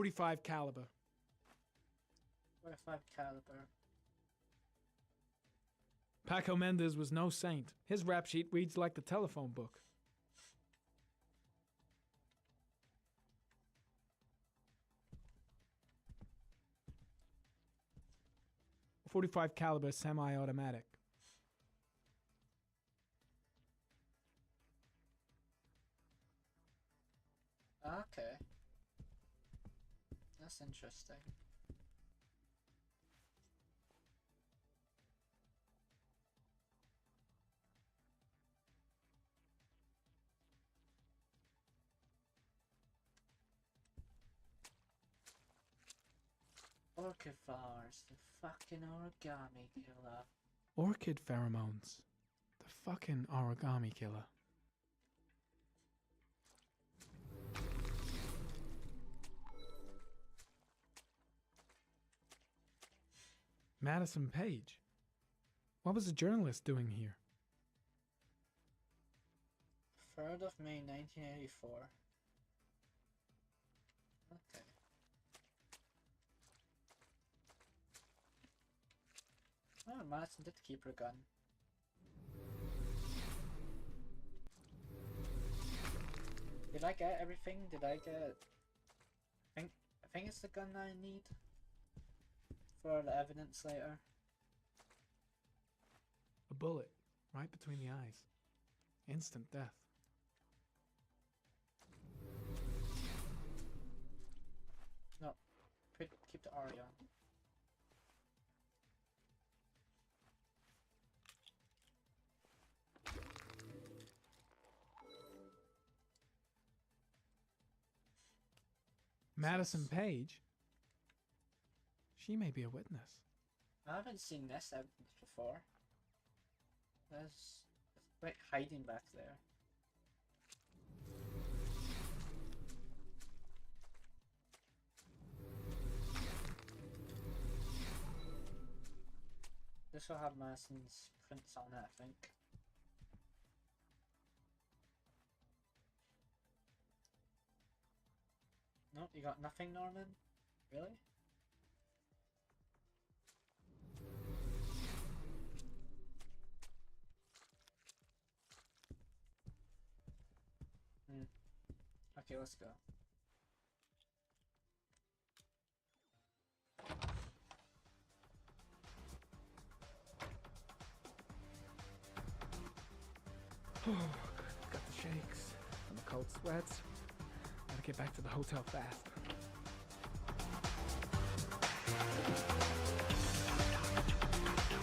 .45 caliber. 45 caliber. Paco Mendez was no saint. His rap sheet reads like the telephone book. .45 caliber semi-automatic. Okay. That's interesting. Orchid flowers, the fucking origami killer. Orchid pheromones. The fucking origami killer. Madison Page. What was the journalist doing here? 3rd of May 1984. Okay. Oh, Madison did keep her gun. Did I get everything? Did I get... I think it's the gun I need for the evidence later. A bullet, right between the eyes. Instant death. No, keep the Ari on. Madison Page? She may be a witness. I haven't seen this evidence before. There's like hiding back there. This will have Madison's prints on it, I think. No, you got nothing, Norman? Really? Okay, let's go. Oh, got the shakes and the cold sweats. Gotta get back to the hotel fast.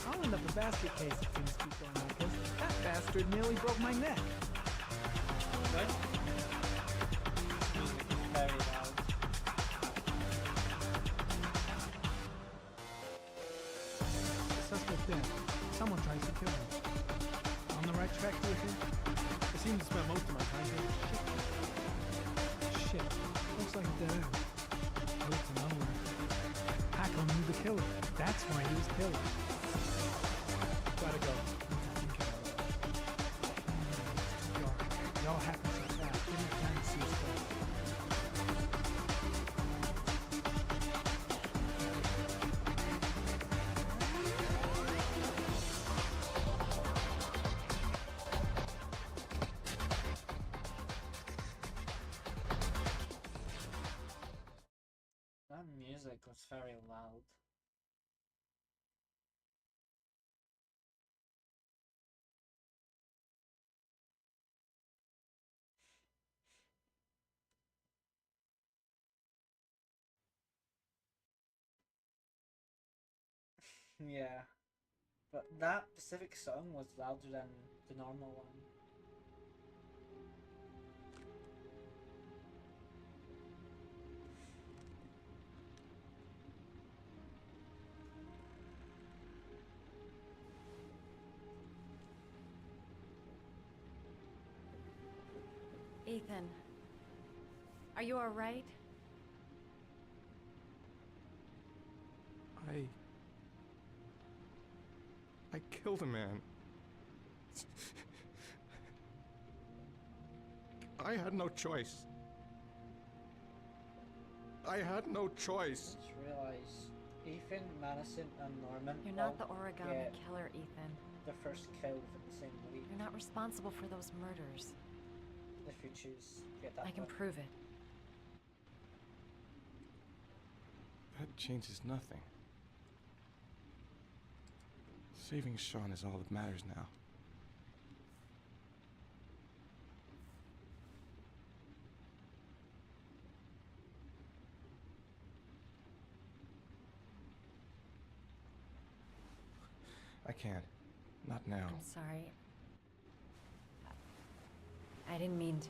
I'll end up a basket case if things keep going like this. That bastard nearly broke my neck. What? Very loud. The suspect dead. Someone tries to kill him. On the right track, do you think? I seem to spend most of my time doing shit. Looks like a dead end. Oh, it's another one. Paco knew the killer. That's why he was killed. Gotta go. Need to think about it. It's too dark. It all happened so fast. Give me time to see his face. That music was very loud. Yeah, but that specific song was louder than the normal one. Ethan, are you all right? I killed a man. I had no choice. I had no choice. Just realize Ethan, Madison, and Norman. You're not the all origami get killer, Ethan. the first kill within the same week. You're not responsible for those murders. If you choose to get that. I can one. prove it. That changes nothing. Saving Sean is all that matters now. I can't. Not now. I'm sorry. I didn't mean to.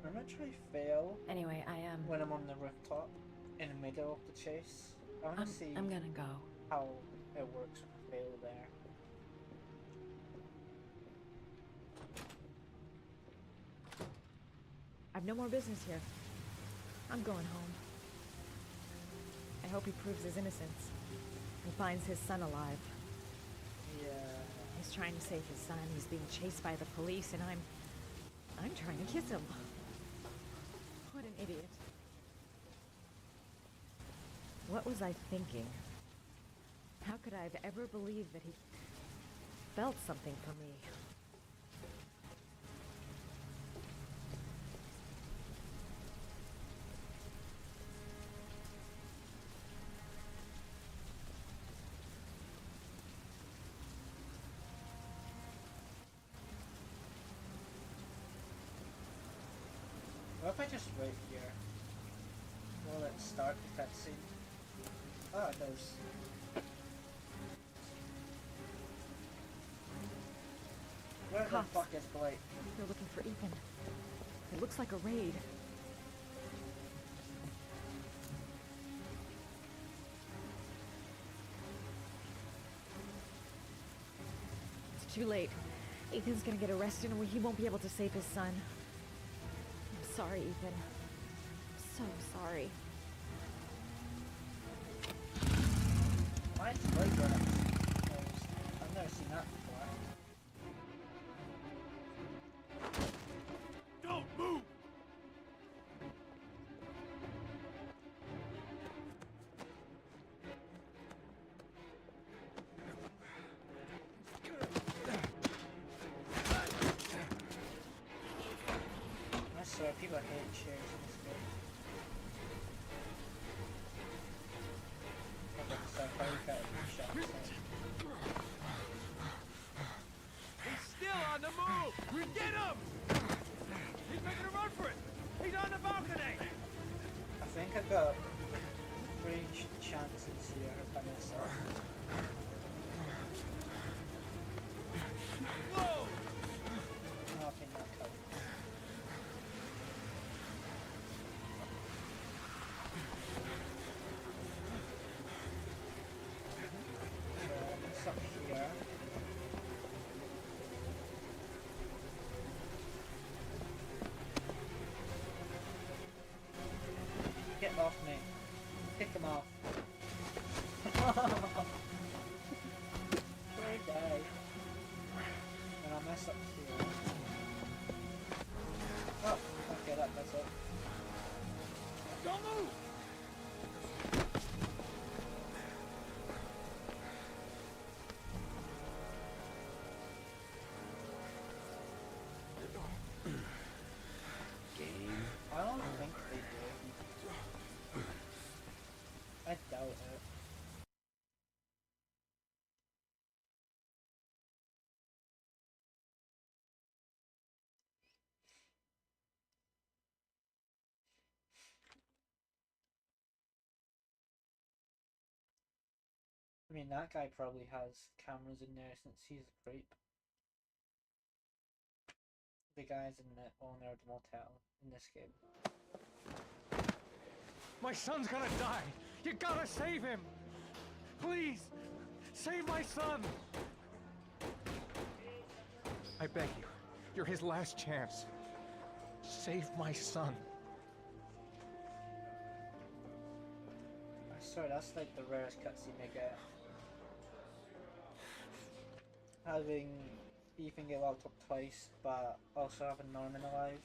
I'm gonna try fail. Anyway, I am. When I'm on the rooftop, in the middle of the chase, I wanna see. I'm gonna go. How it works when I fail there. I've no more business here. I'm going home. I hope he proves his innocence and finds his son alive. Yeah. He's trying to save his son. He's being chased by the police, and I'm trying to kiss him. What an idiot. What was I thinking? How could I have ever believed that he felt something for me? What if I just wait here? Will it start the cutscene? Oh, it does. Where the Cops. fuck is Blake? They're looking for Ethan. It looks like a raid. It's too late. Ethan's gonna get arrested and he won't be able to save his son. I'm sorry, Ethan. I'm so sorry. Why is Blake running? I've never seen that before. Don't move! I swear people hate chairs in this game. Okay, so I probably got a shot. He's still on the move! Get him! He's making a run for it! He's on the balcony! I think I got 3 chances here if I mess up. Whoa! No, I think that counts. What's up here? Get off me. Pick him off. Great day. And I'll mess up here. Oh, okay, that does it. Don't move! I don't think they do. I doubt it. I mean, that guy probably has cameras in there since he's a creep. The guy's in the owner of the motel in this game. My son's gonna die. You gotta save him. Please, save my son. I beg you. You're his last chance. Save my son. I swear that's like the rarest cutscene they get. Having Ethan get locked up twice, but also having Norman alive.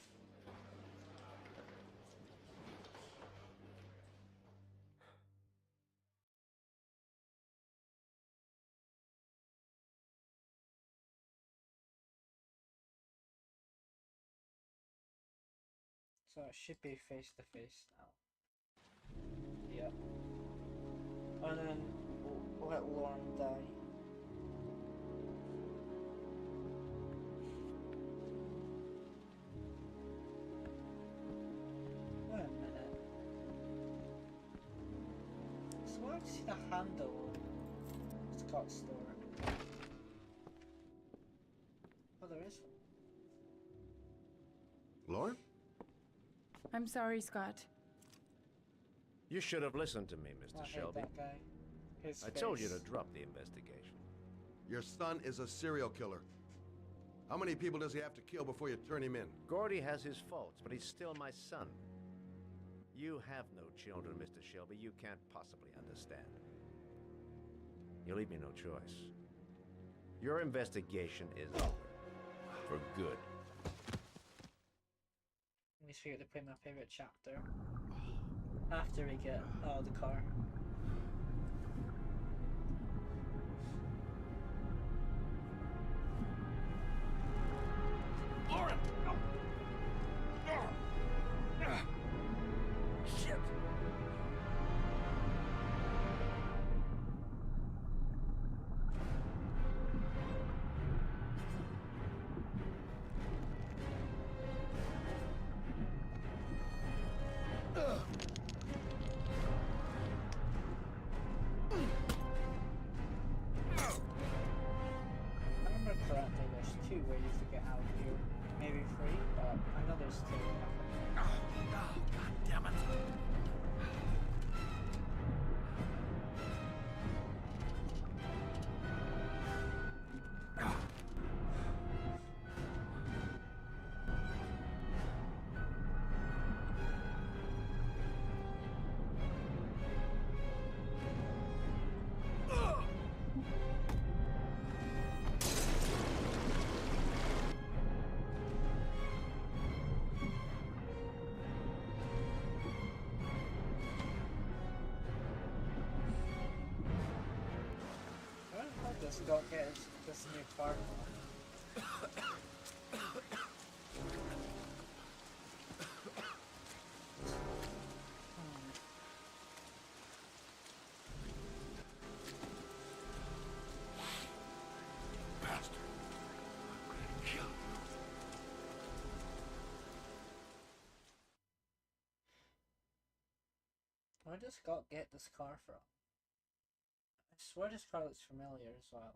So it should be face to face now. Yep. And then we'll let Lauren die. Wait a minute. So I want to see the handle on Scott's store. Oh, there is one. Lauren? I'm sorry, Scott. You should have listened to me, Mr. I hate Shelby. that guy. His I told you face. to drop the investigation. Your son is a serial killer. How many people does he have to kill before you turn him in? Gordy has his faults, but he's still my son. You have no children, Mr. Shelby. You can't possibly understand. You leave me no choice. Your investigation is over. For good. Let me figure to play my favorite chapter. After we get out of the car. Lauren! Shit! I remember correctly, there's two ways to get out of here. Maybe three, but I know there's two. God damn it! Where the fuck does Scott get this new car from? Bastard! I'm gonna kill you. Where does Scott get this car from? I swear this car looks familiar as well.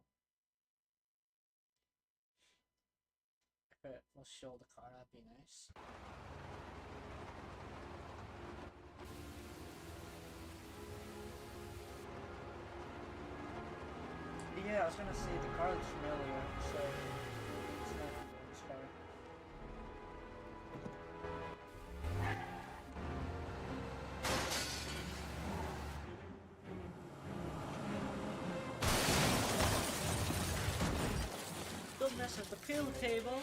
If it will show the car, that'd be nice. Yeah, I was gonna say the car looks familiar, so it's not this car. Don't mess with the pool table.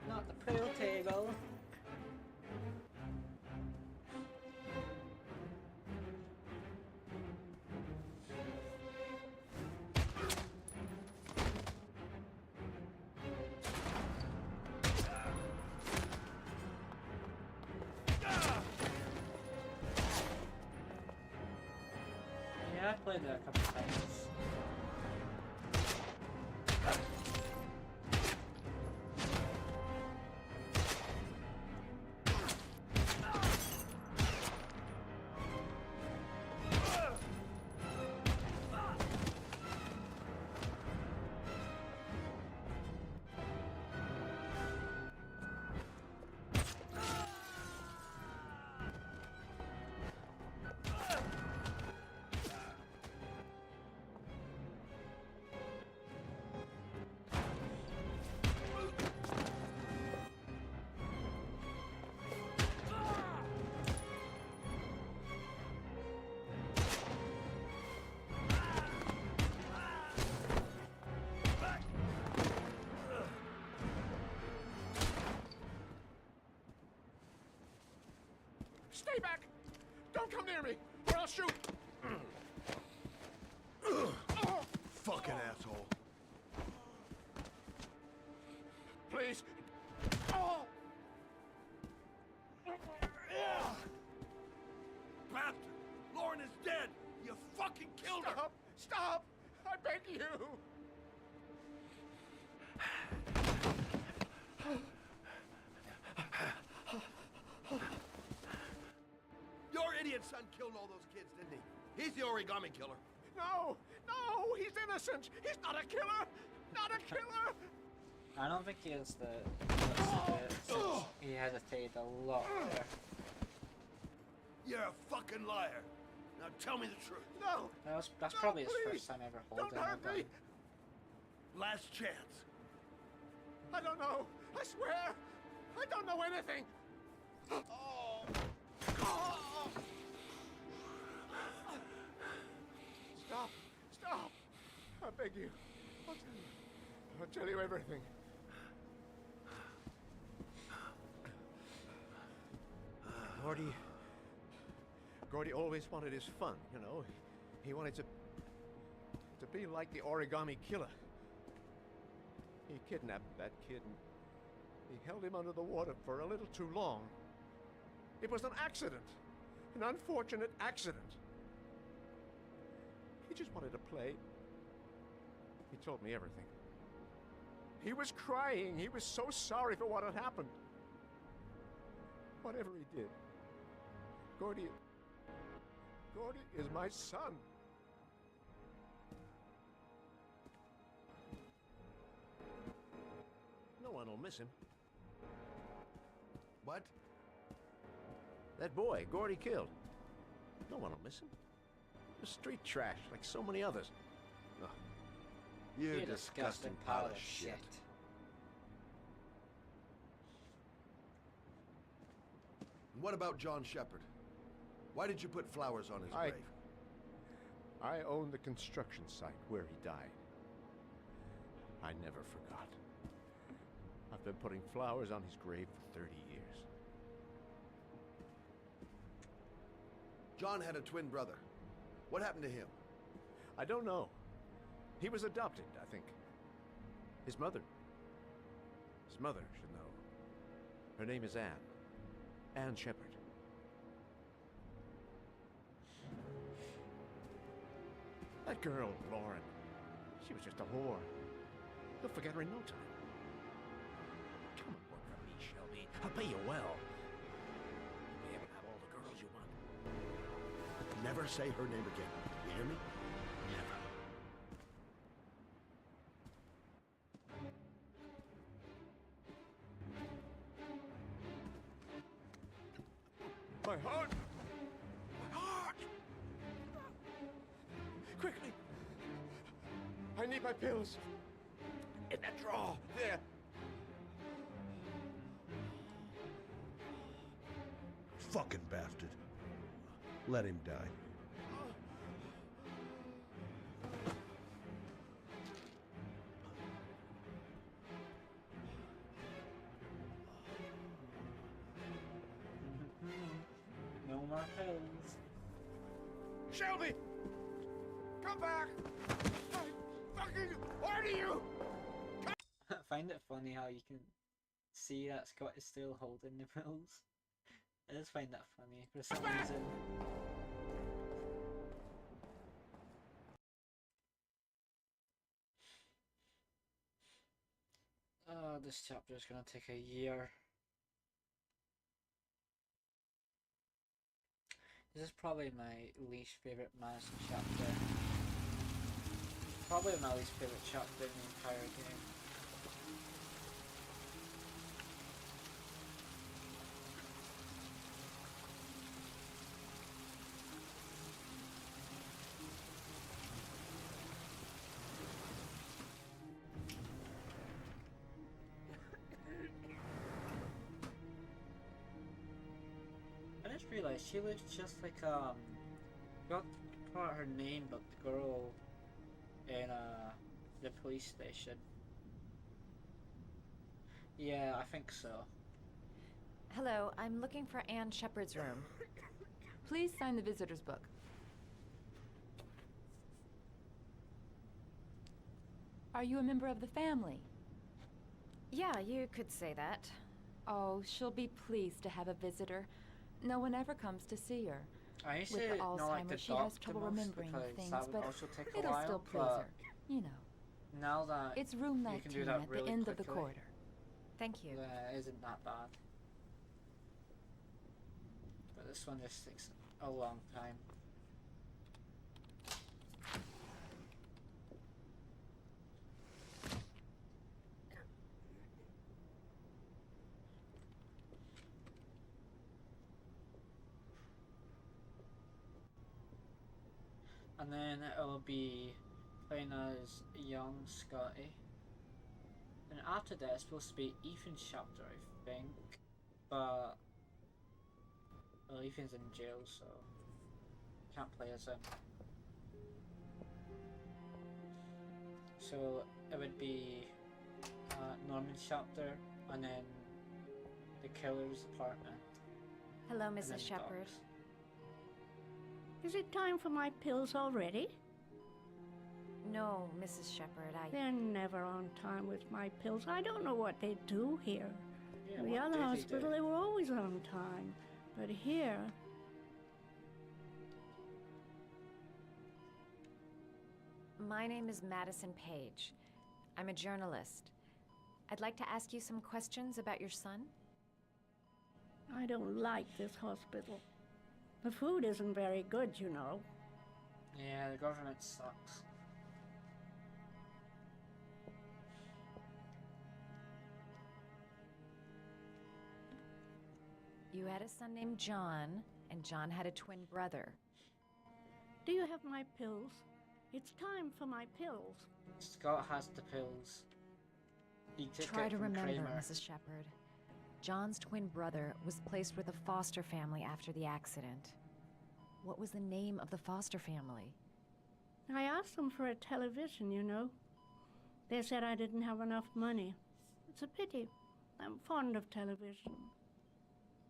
Not the pool table. Yeah, I played that a couple times. Stay back! Don't come near me, or I'll shoot! Fucking asshole. please. Oh! Bastard! Lauren is dead! You fucking killed her! Stop! I beg you! Your idiot son killed all those kids, didn't he? He's the origami killer. No! No! He's innocent! He's not a killer! Not a killer! I don't think he is he hesitated a lot there. You're a fucking liar. Now tell me the truth. No! That's probably his first time ever holding a gun. Last chance. I don't know. I swear. I don't know anything. Oh. Oh. Stop. Stop. I beg you. I'll tell you everything. Gordy always wanted his fun, you know. He wanted to be like the origami killer. He kidnapped that kid and he held him under the water for a little too long. It was an accident. An unfortunate accident. He just wanted to play. He told me everything. He was crying. He was so sorry for what had happened. Whatever he did, Gordy is my son. No one will miss him. What? That boy, Gordy killed. No one will miss him. Just street trash, like so many others. Oh, you disgusting pile of shit. What about John Shepard? Why did you put flowers on his grave? I own the construction site where he died. I never forgot. I've been putting flowers on his grave for 30 years. John had a twin brother. What happened to him? I don't know. He was adopted, I think. His mother should know. Her name is Anne. Anne Shepard. That girl, Lauren, she was just a whore. You'll forget her in no time. Come and work for me, Shelby. I'll pay you well. You'll be able to have all the girls you want. Never say her name again. You hear me? Never. My heart! My heart! Quickly! I need my pills. In that drawer, there. Fucking bastard. Let him die. No more pills. Shelby! Come back! I fucking order you! I find it funny how you can see that Scott is still holding the pills. I just find that funny for some reason. Oh, this chapter is gonna take a year. This is probably my least favourite Madison chapter. Probably my least favourite chapter in the entire game. I just realised she looks just like got part her name, but the girl in the police station. Yeah, I think so. Hello, I'm looking for Anne Shepard's room. Please sign the visitor's book. Are you a member of the family? Yeah, you could say that. Oh, she'll be pleased to have a visitor. No one ever comes to see her. I used With to Alzheimer's, not like the she has doctor trouble most remembering because things, that would but also take a it'll while, still please but her. You know. now that It's room you 19 can do that at really the end of the quickly, corridor. Thank you. That isn't that bad. But this one just takes a long time. And then it'll be playing as young Scotty. And after that, it's supposed to be Ethan's chapter, I think. But well, Ethan's in jail, so can't play as him. So it would be Norman's chapter, and then the killer's apartment. Hello, and then Mrs. Shepherd. Doc's. Is it time for my pills already? No, Mrs. Shepherd, They're never on time with my pills. I don't know what they do here. Yeah, The what other do they hospital, do? they were always on time. But here, My name is Madison Page. I'm a journalist. I'd like to ask you some questions about your son. I don't like this hospital. The food isn't very good, you know. Yeah, the government sucks. You had a son named John, and John had a twin brother. Do you have my pills? It's time for my pills. Scott has the pills. He took Try it to from remember, Kramer. Mrs. Shepherd. John's twin brother was placed with a foster family after the accident. What was the name of the foster family? I asked them for a television, you know. They said I didn't have enough money. It's a pity. I'm fond of television.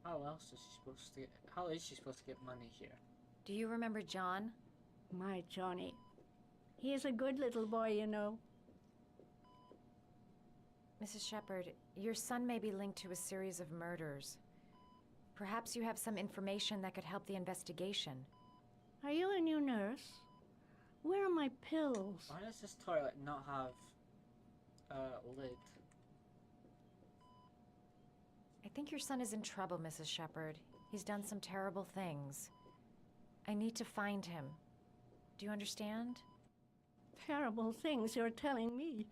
How else is she supposed to get? How is she supposed to get money here? Do you remember John? My Johnny. He is a good little boy, you know. Mrs. Shepherd, your son may be linked to a series of murders. Perhaps you have some information that could help the investigation. Are you a new nurse? Where are my pills? Why does this toilet not have a lid? I think your son is in trouble, Mrs. Shepherd. He's done some terrible things. I need to find him. Do you understand? Terrible things you're telling me.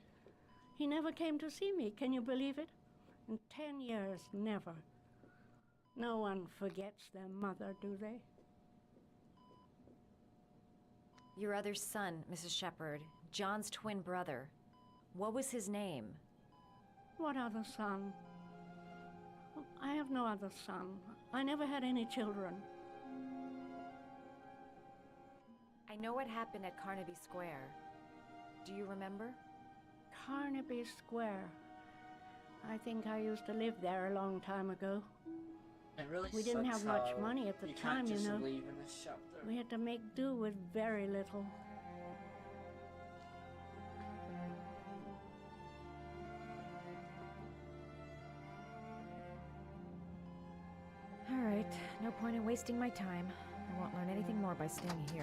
He never came to see me, can you believe it? In 10 years, never. No one forgets their mother, do they? Your other son, Mrs. Shepherd, John's twin brother. What was his name? What other son? I have no other son. I never had any children. I know what happened at Carnaby Square. Do you remember? Carnaby Square. I think I used to live there a long time ago. It really We didn't sucks have much how money at the you time, can't just you know. leave in this chapter. We had to make do with very little. All right, no point in wasting my time. I won't learn anything more by staying here.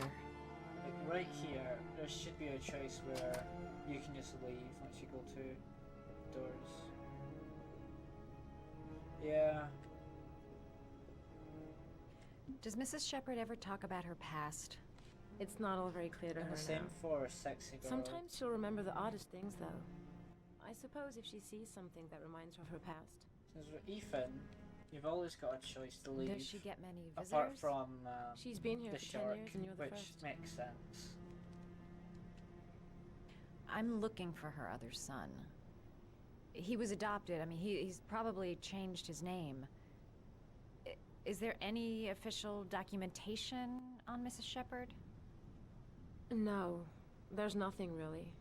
Like right here, there should be a choice where you can just leave once you go to doors. Yeah. Does Mrs. Shepherd ever talk about her past? It's not all very clear to And her the same now. for sexy girl. Sometimes she'll remember the oddest things, though. I suppose if she sees something that reminds her of her past. Since with Ethan, you've always got a choice to leave. Does she get many Apart visitors? from She's been here the for 10 shark, years and you're the which first. makes sense. I'm looking for her other son. He was adopted. I mean, he's probably changed his name. Is there any official documentation on Mrs. Shepherd? No, there's nothing really.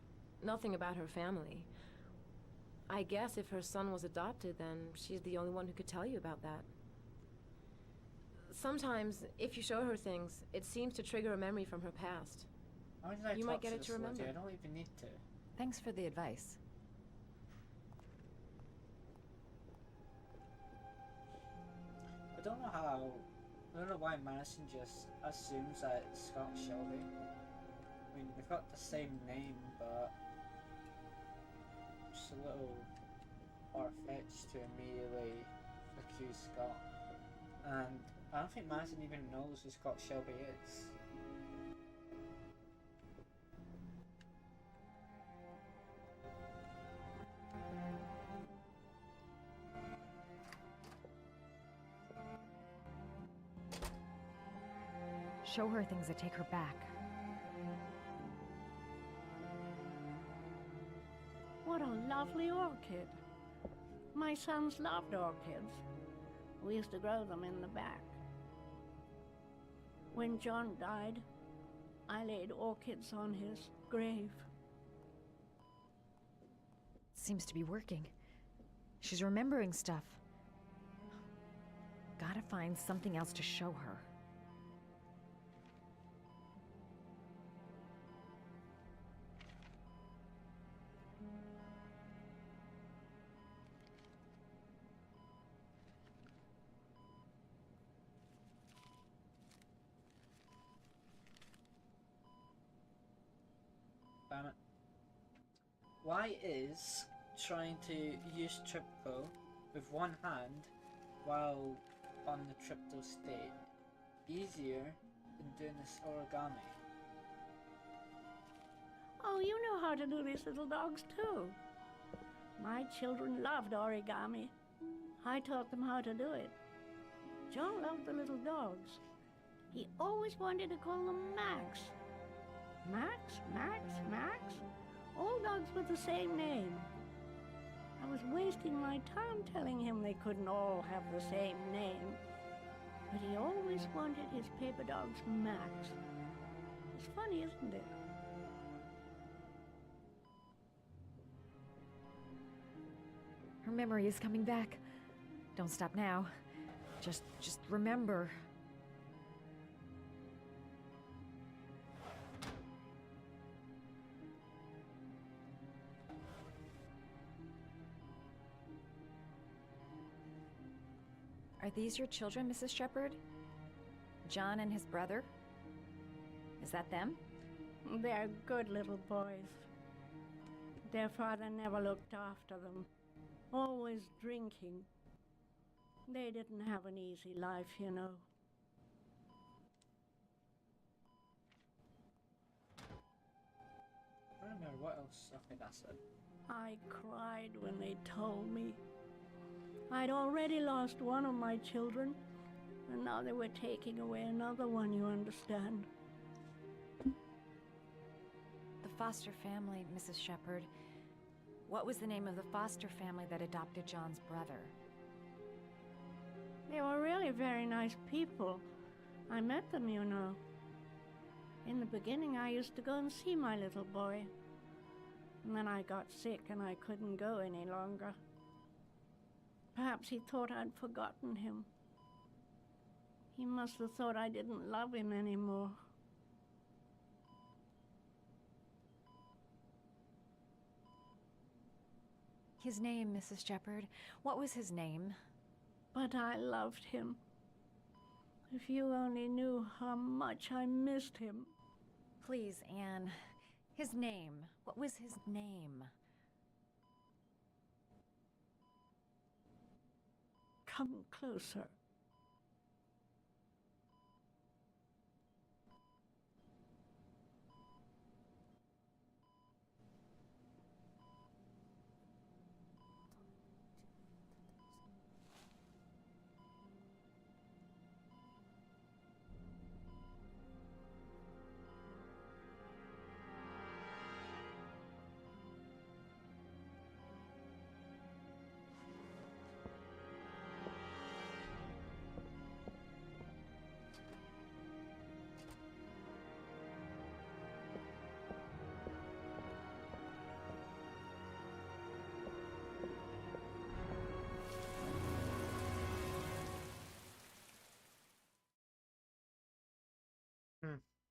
Nothing about her family. I guess if her son was adopted, then she's the only one who could tell you about that. Sometimes, if you show her things, it seems to trigger a memory from her past. How did I You talk might get to it this to remember. lady? I don't even need to. Thanks for the advice. I don't know how. I don't know why Madison just assumes that it's Scott Shelby. I mean, they've got the same name, but it's a little far-fetched to immediately accuse Scott. And I don't think Madison even knows who Scott Shelby is. Show her things that take her back. What a lovely orchid. My sons loved orchids. We used to grow them in the back. When John died, I laid orchids on his grave. Seems to be working. She's remembering stuff. Gotta find something else to show her. Why is trying to use Tripto with one hand while on the Tripto state easier than doing this origami? Oh, you know how to do these little dogs too. My children loved origami. I taught them how to do it. John loved the little dogs. He always wanted to call them Max. Max, Max, Max. All dogs with the same name. I was wasting my time telling him they couldn't all have the same name. But he always wanted his paper dogs Max. It's funny, isn't it? Her memory is coming back. Don't stop now. Just remember. Are these your children, Mrs. Shepherd? John and his brother? Is that them? They're good little boys. Their father never looked after them. Always drinking. They didn't have an easy life, you know. I don't remember what else. Okay, that's it. I cried when they told me. I'd already lost one of my children, and now they were taking away another one, you understand. The foster family, Mrs. Shepherd. What was the name of the foster family that adopted John's brother? They were really very nice people. I met them, you know. In the beginning, I used to go and see my little boy. And then I got sick and I couldn't go any longer. Perhaps he thought I'd forgotten him. He must have thought I didn't love him anymore. His name, Mrs. Shepherd. What was his name? But I loved him. If you only knew how much I missed him. Please, Anne. His name. What was his name? Come closer.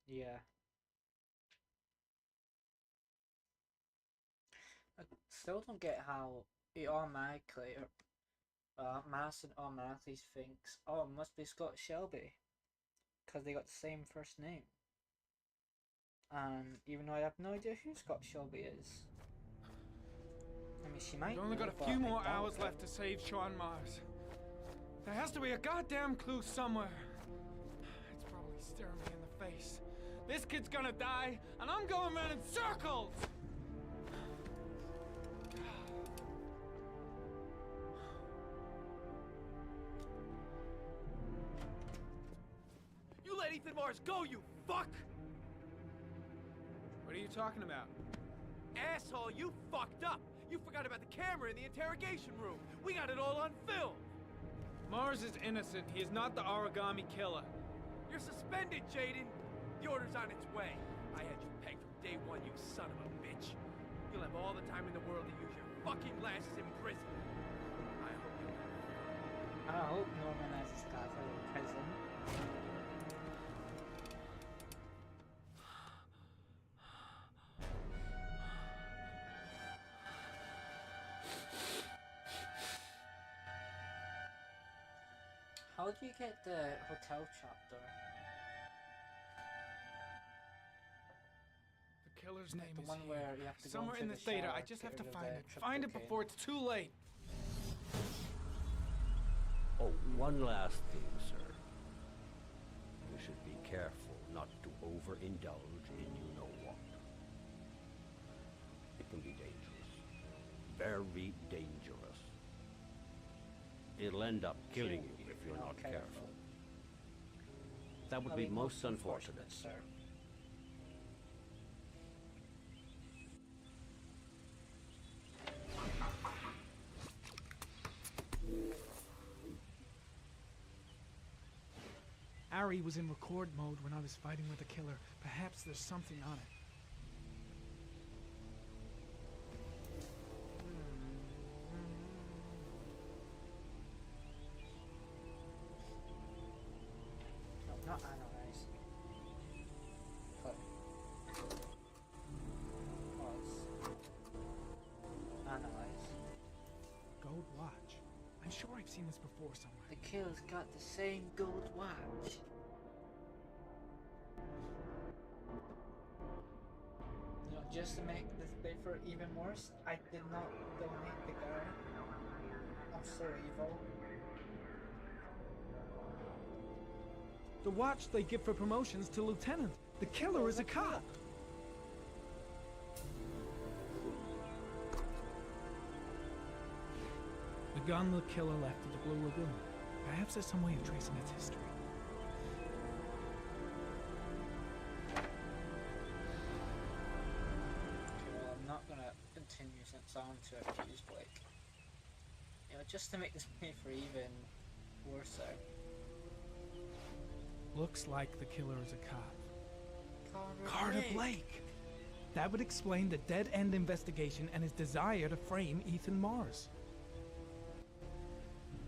Yeah. I still don't get how it automatically, Madison automatically thinks, oh, it must be Scott Shelby. Because they got the same first name. And even though I have no idea who Scott Shelby is. I mean, she might. We've only got a few more hours left to save Sean Mars. There has to be a goddamn clue somewhere. It's probably staring me in the face. This kid's gonna die, and I'm going around in circles! You let Ethan Mars go, you fuck! What are you talking about? Asshole, you fucked up! You forgot about the camera in the interrogation room! We got it all on film! Mars is innocent. He is not the origami killer. You're suspended, Jaden! The order's on its way. I had you pegged from day one, you son of a bitch. You'll have all the time in the world to use your fucking glasses in prison. I hope Norman has his glasses in prison. How do you get the hotel chapter? The killer's name The is one here. where you have to go Somewhere into in the the theater. shower I just to have to get rid of find the it. Find it triplicate. before it's too late. Oh, one last thing, sir. You should be careful not to overindulge in you-know-what. It can be dangerous. Very dangerous. It'll end up killing you if you're not careful. That would be most unfortunate, sir. Ari was in record mode when I was fighting with the killer. Perhaps there's something on it. No, not analyze. But analyze. Gold watch. I'm sure I've seen this before somewhere. The killer's got the same gold watch. You know, just to make this paper even worse, I did not donate the guy. I'm so evil. The watch they give for promotions to lieutenant. The killer is a cop. The gun the killer left at the Blue Lagoon. Perhaps there's some way of tracing its history. Okay, well, I'm not gonna continue since I want to accuse Blake. You know, just to make this paper even worse. Looks like the killer is a cop. Carter Blake! That would explain the dead-end investigation and his desire to frame Ethan Mars.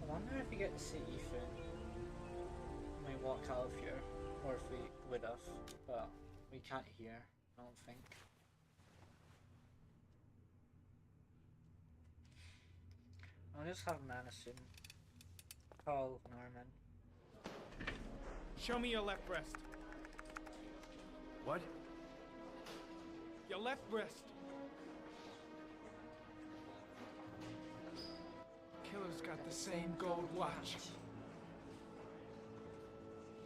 I wonder if we get to see Ethan when we walk out of here, or if we would have, but we can't hear, I don't think. I'll just have Madison call Norman. Show me your left breast. What? Your left breast. Killer's got the same gold watch.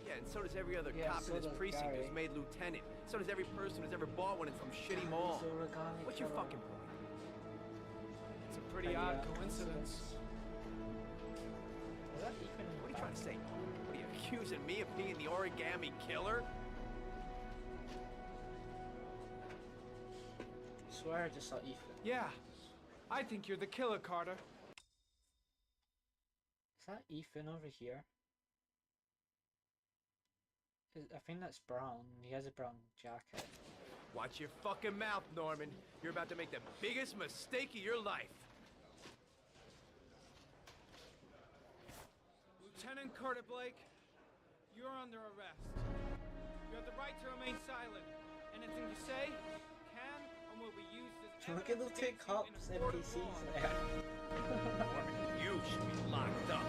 Yeah, and so does every other cop in this precinct who's made lieutenant. So does every person who's ever bought one in some shitty mall. What's your fucking point? It's a pretty odd coincidence. Is that even What are you trying to say? What are you accusing me of being the origami killer? I swear I just saw Ethan. Yeah, I think you're the killer, Carter. Is that Ethan over here? I think that's Brown. He has a brown jacket. Watch your fucking mouth, Norman. You're about to make the biggest mistake of your life. Lieutenant Carter Blake, you're under arrest. You have the right to remain silent. Anything you say can or will be used as Look at the two cops NPCs there. You should be locked up.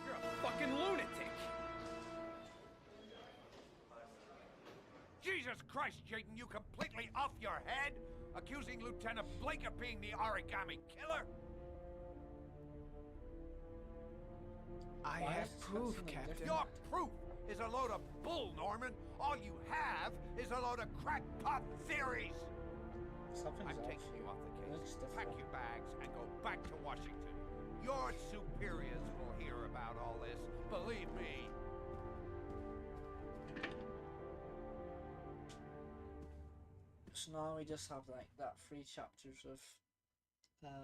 You're a fucking lunatic. Jesus Christ, Jaden, you completely off your head? Accusing Lieutenant Blake of being the origami killer? I have proof, Captain. Your proof is a load of bull, Norman. All you have is a load of crackpot theories. I'm taking you off the case. Pack your bags and go back to Washington. Your superiors will hear about all this. Believe me. So now we just have like that 3 chapters of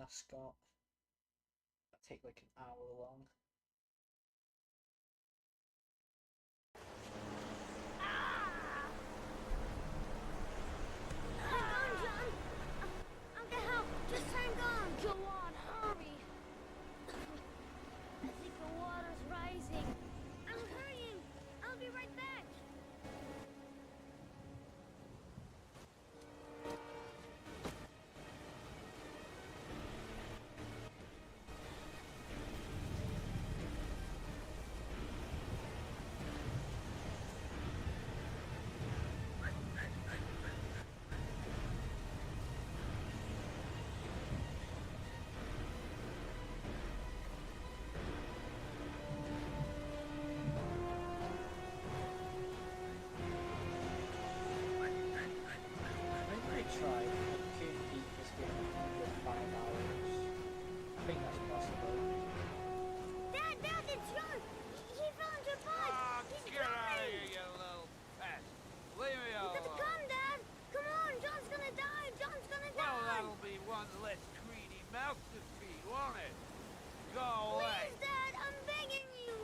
Scott that take like an hour long. Hang on, John. I'll get help. Just hang on. Go on, hurry. I think the water's rising. I'm hurrying. I'll be right back. Tried. I could beat this game in 5 hours. I think that's possible. Dad, it's John. He fell into a pipe. He's Get out of coming. here, you little pest. Leave me You alone. gotta come, Dad. Come on, John's gonna die. John's gonna die. Well, that'll be one less greedy mouth to feed, won't it? Go away. Please, Dad, I'm begging you.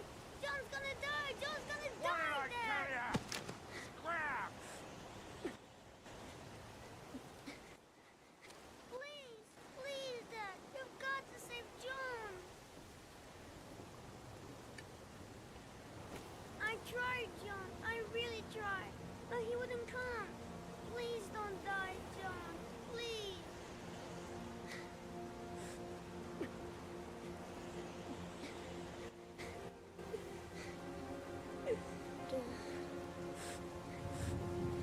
John's gonna die. John's gonna What die, did I tell ya? Scrap! Please, Dad. You've got to save John. I tried, John. I really tried. But he wouldn't come. Please don't die, John. Please.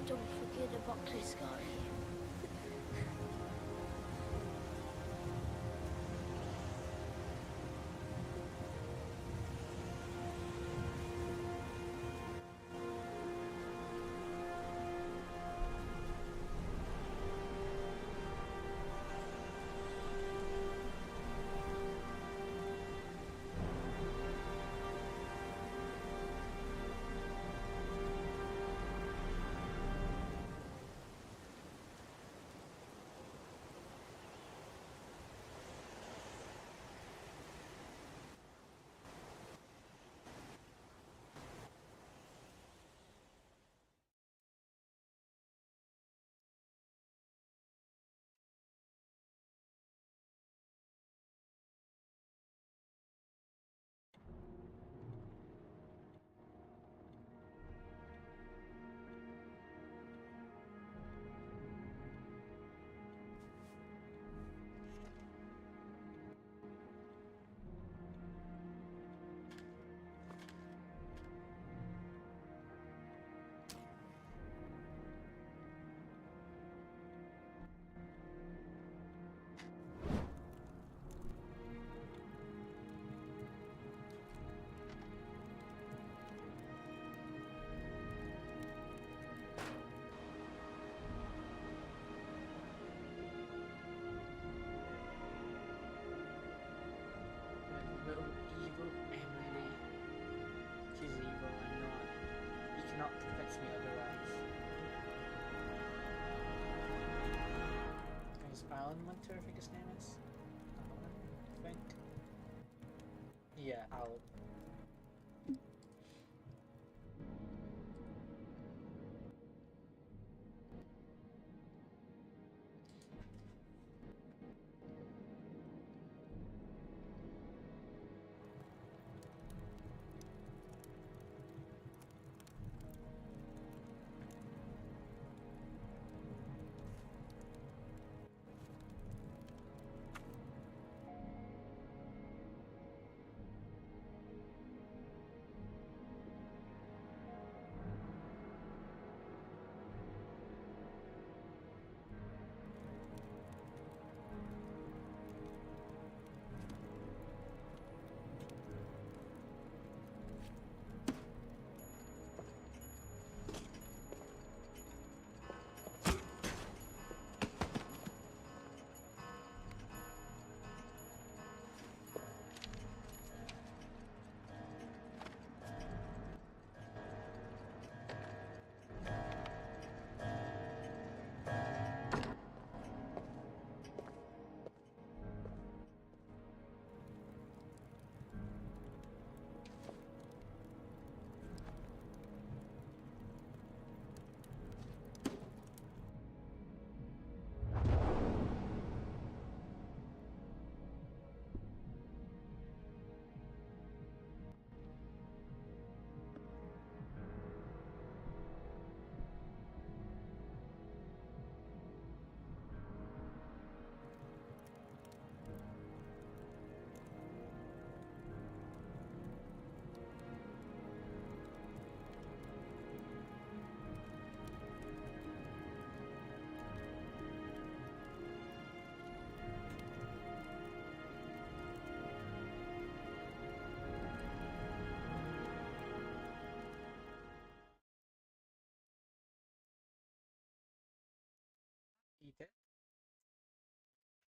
Don't forget about this guy. Little evil Emily. She's evil, I know it. You cannot convince me otherwise. Is Alan Winter, I think his name is? Alan, I think. Yeah, Alan.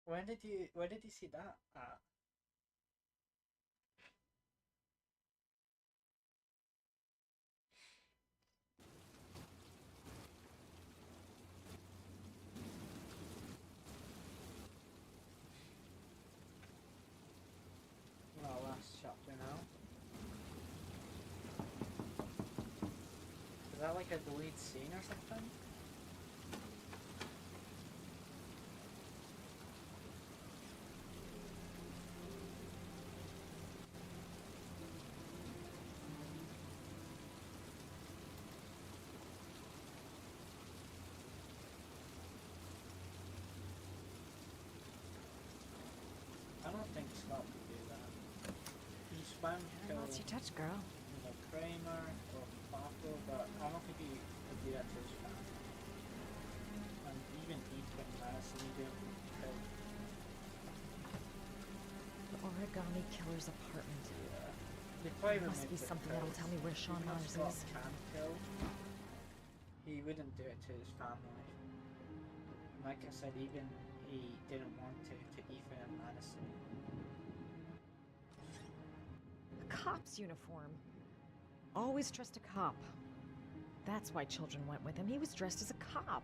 Where did you see that at? Well, last chapter now. Is that like a deleted scene or something? I don't think Scott could do that. He's bound to kill What's your touch, girl? either Kramer or Paco, but I don't think he would do that to his family. And even Ethan Madison, he didn't kill. The Origami Killer's apartment. Yeah. They probably There must be something that'll tell me where Sean Mars is. Can kill, he wouldn't do it to his family. Like I said, even he didn't want to Ethan and Madison. A cop's uniform. Always trust a cop. That's why children went with him. He was dressed as a cop.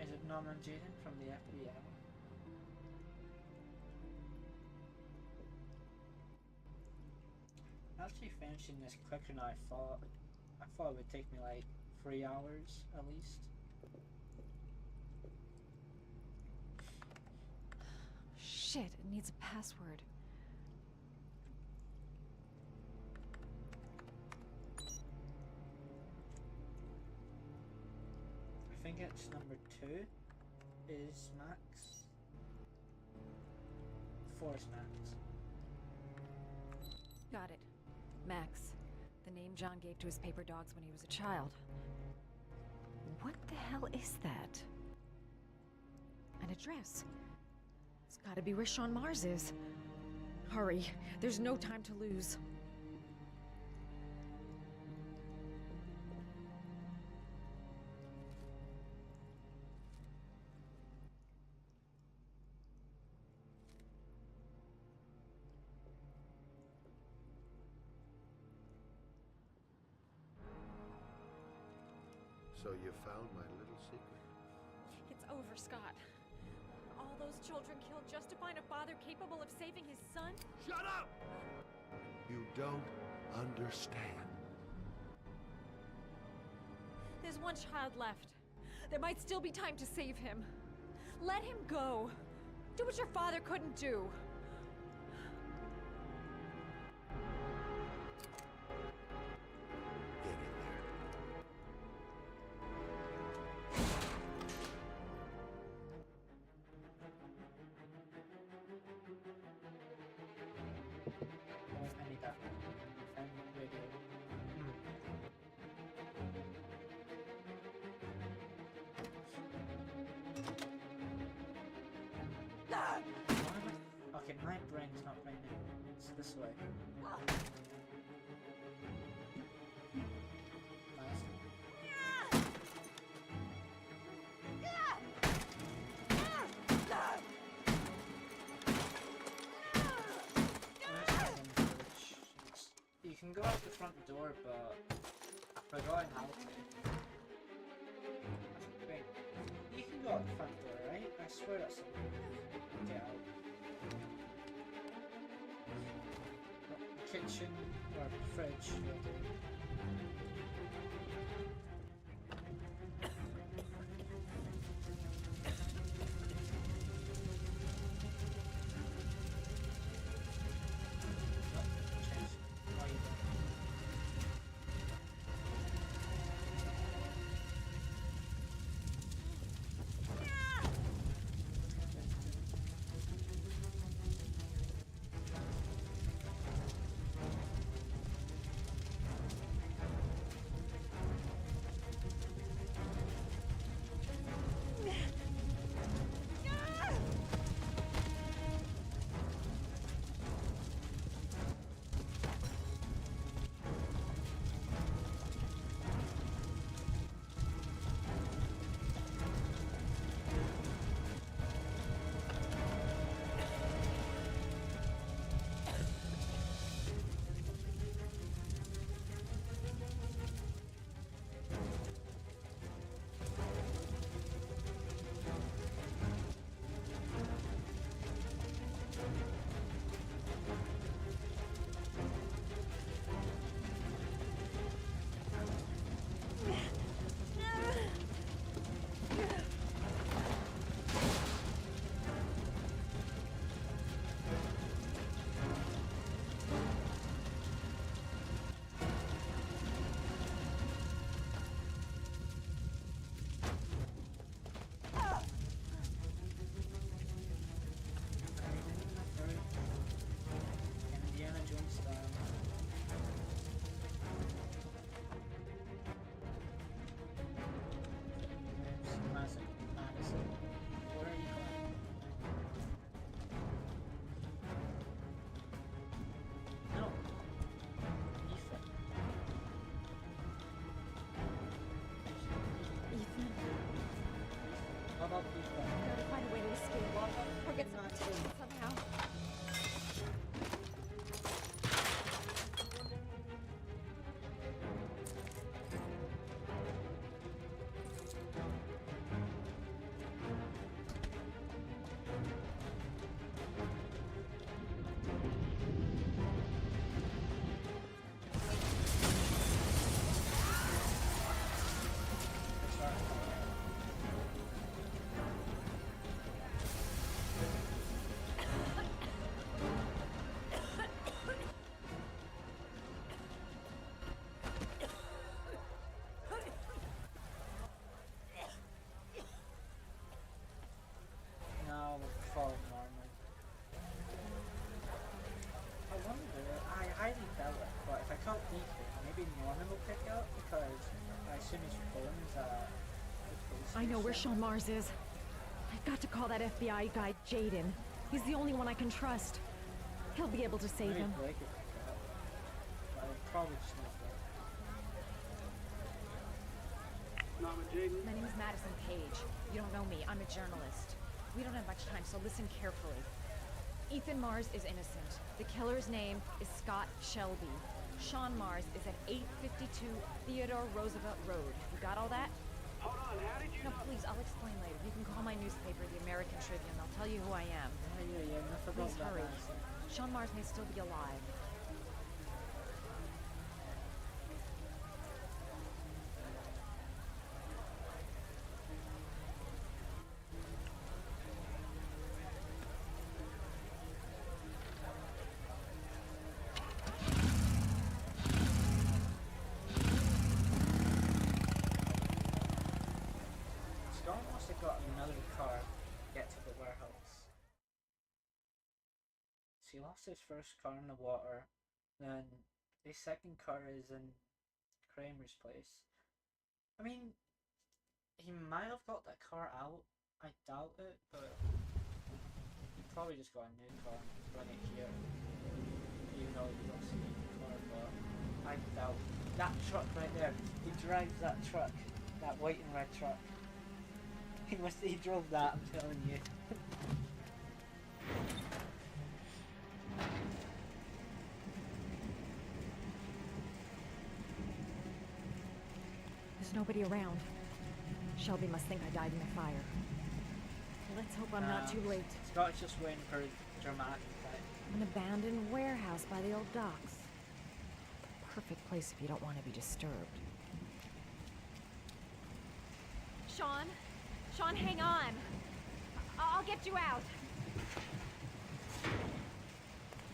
Is it Norman Jaden from the FBI? Actually finishing this quicker than I thought. I thought it would take me like 3 hours at least. Shit, it needs a password. I think it's number 2 is Max. 4 is Max. Got it. Max. The name John gave to his paper dogs when he was a child. What the hell is that? An address. It's gotta be where Sean Mars is. Hurry. There's no time to lose. So you found my little secret? It's over, Scott. All those children killed just to find a father capable of saving his son? Shut up! You don't understand. There's one child left. There might still be time to save him. Let him go. Do what your father couldn't do. I need that. Radio. Okay, my brain's not braining. It's this way. You can go out the front door, but I forgot how to. Wait, you can go out the front door, right? I swear that's something. Get out. The kitchen or fridge will do. help Ethan. Gotta find a way to escape. Or get some attention somehow. Now fall Norman. I wonder, I highly doubt it, but if I call Ethan, maybe Norman will pick up because I assume his phone's the police I know where station. Sean Mars is. I've got to call that FBI guy, Jaden. He's the only one I can trust. He'll be able to save Maybe him. Blake will pick it up. But I probably just not Blake. Norman Jaden? My name is Madison Page. You don't know me. I'm a journalist. We don't have much time, so listen carefully. Ethan Mars is innocent. The killer's name is Scott Shelby. Sean Mars is at 852 Theodore Roosevelt Road. You got all that? Hold on, how did you... No, please, I'll explain later. You can call my newspaper, the American Tribune. They'll tell you who I am. Yeah, I forgot Please that hurry. answer. Sean Mars may still be alive. Scott must have got another car to get to the warehouse. So he lost his first car in the water, then his second car is in Kramer's place. I mean, he might have got that car out, I doubt it, but he probably just got a new car and brought it here. Even though he lost a new car, but I doubt that truck right there. He drives that truck, that white and red truck. He drove that, I'm telling you. There's nobody around. Shelby must think I died in the fire. Let's hope I'm not too late. Scott's just waiting for a dramatic fight. An abandoned warehouse by the old docks. Perfect place if you don't want to be disturbed. Sean? Sean, hang on. I'll get you out.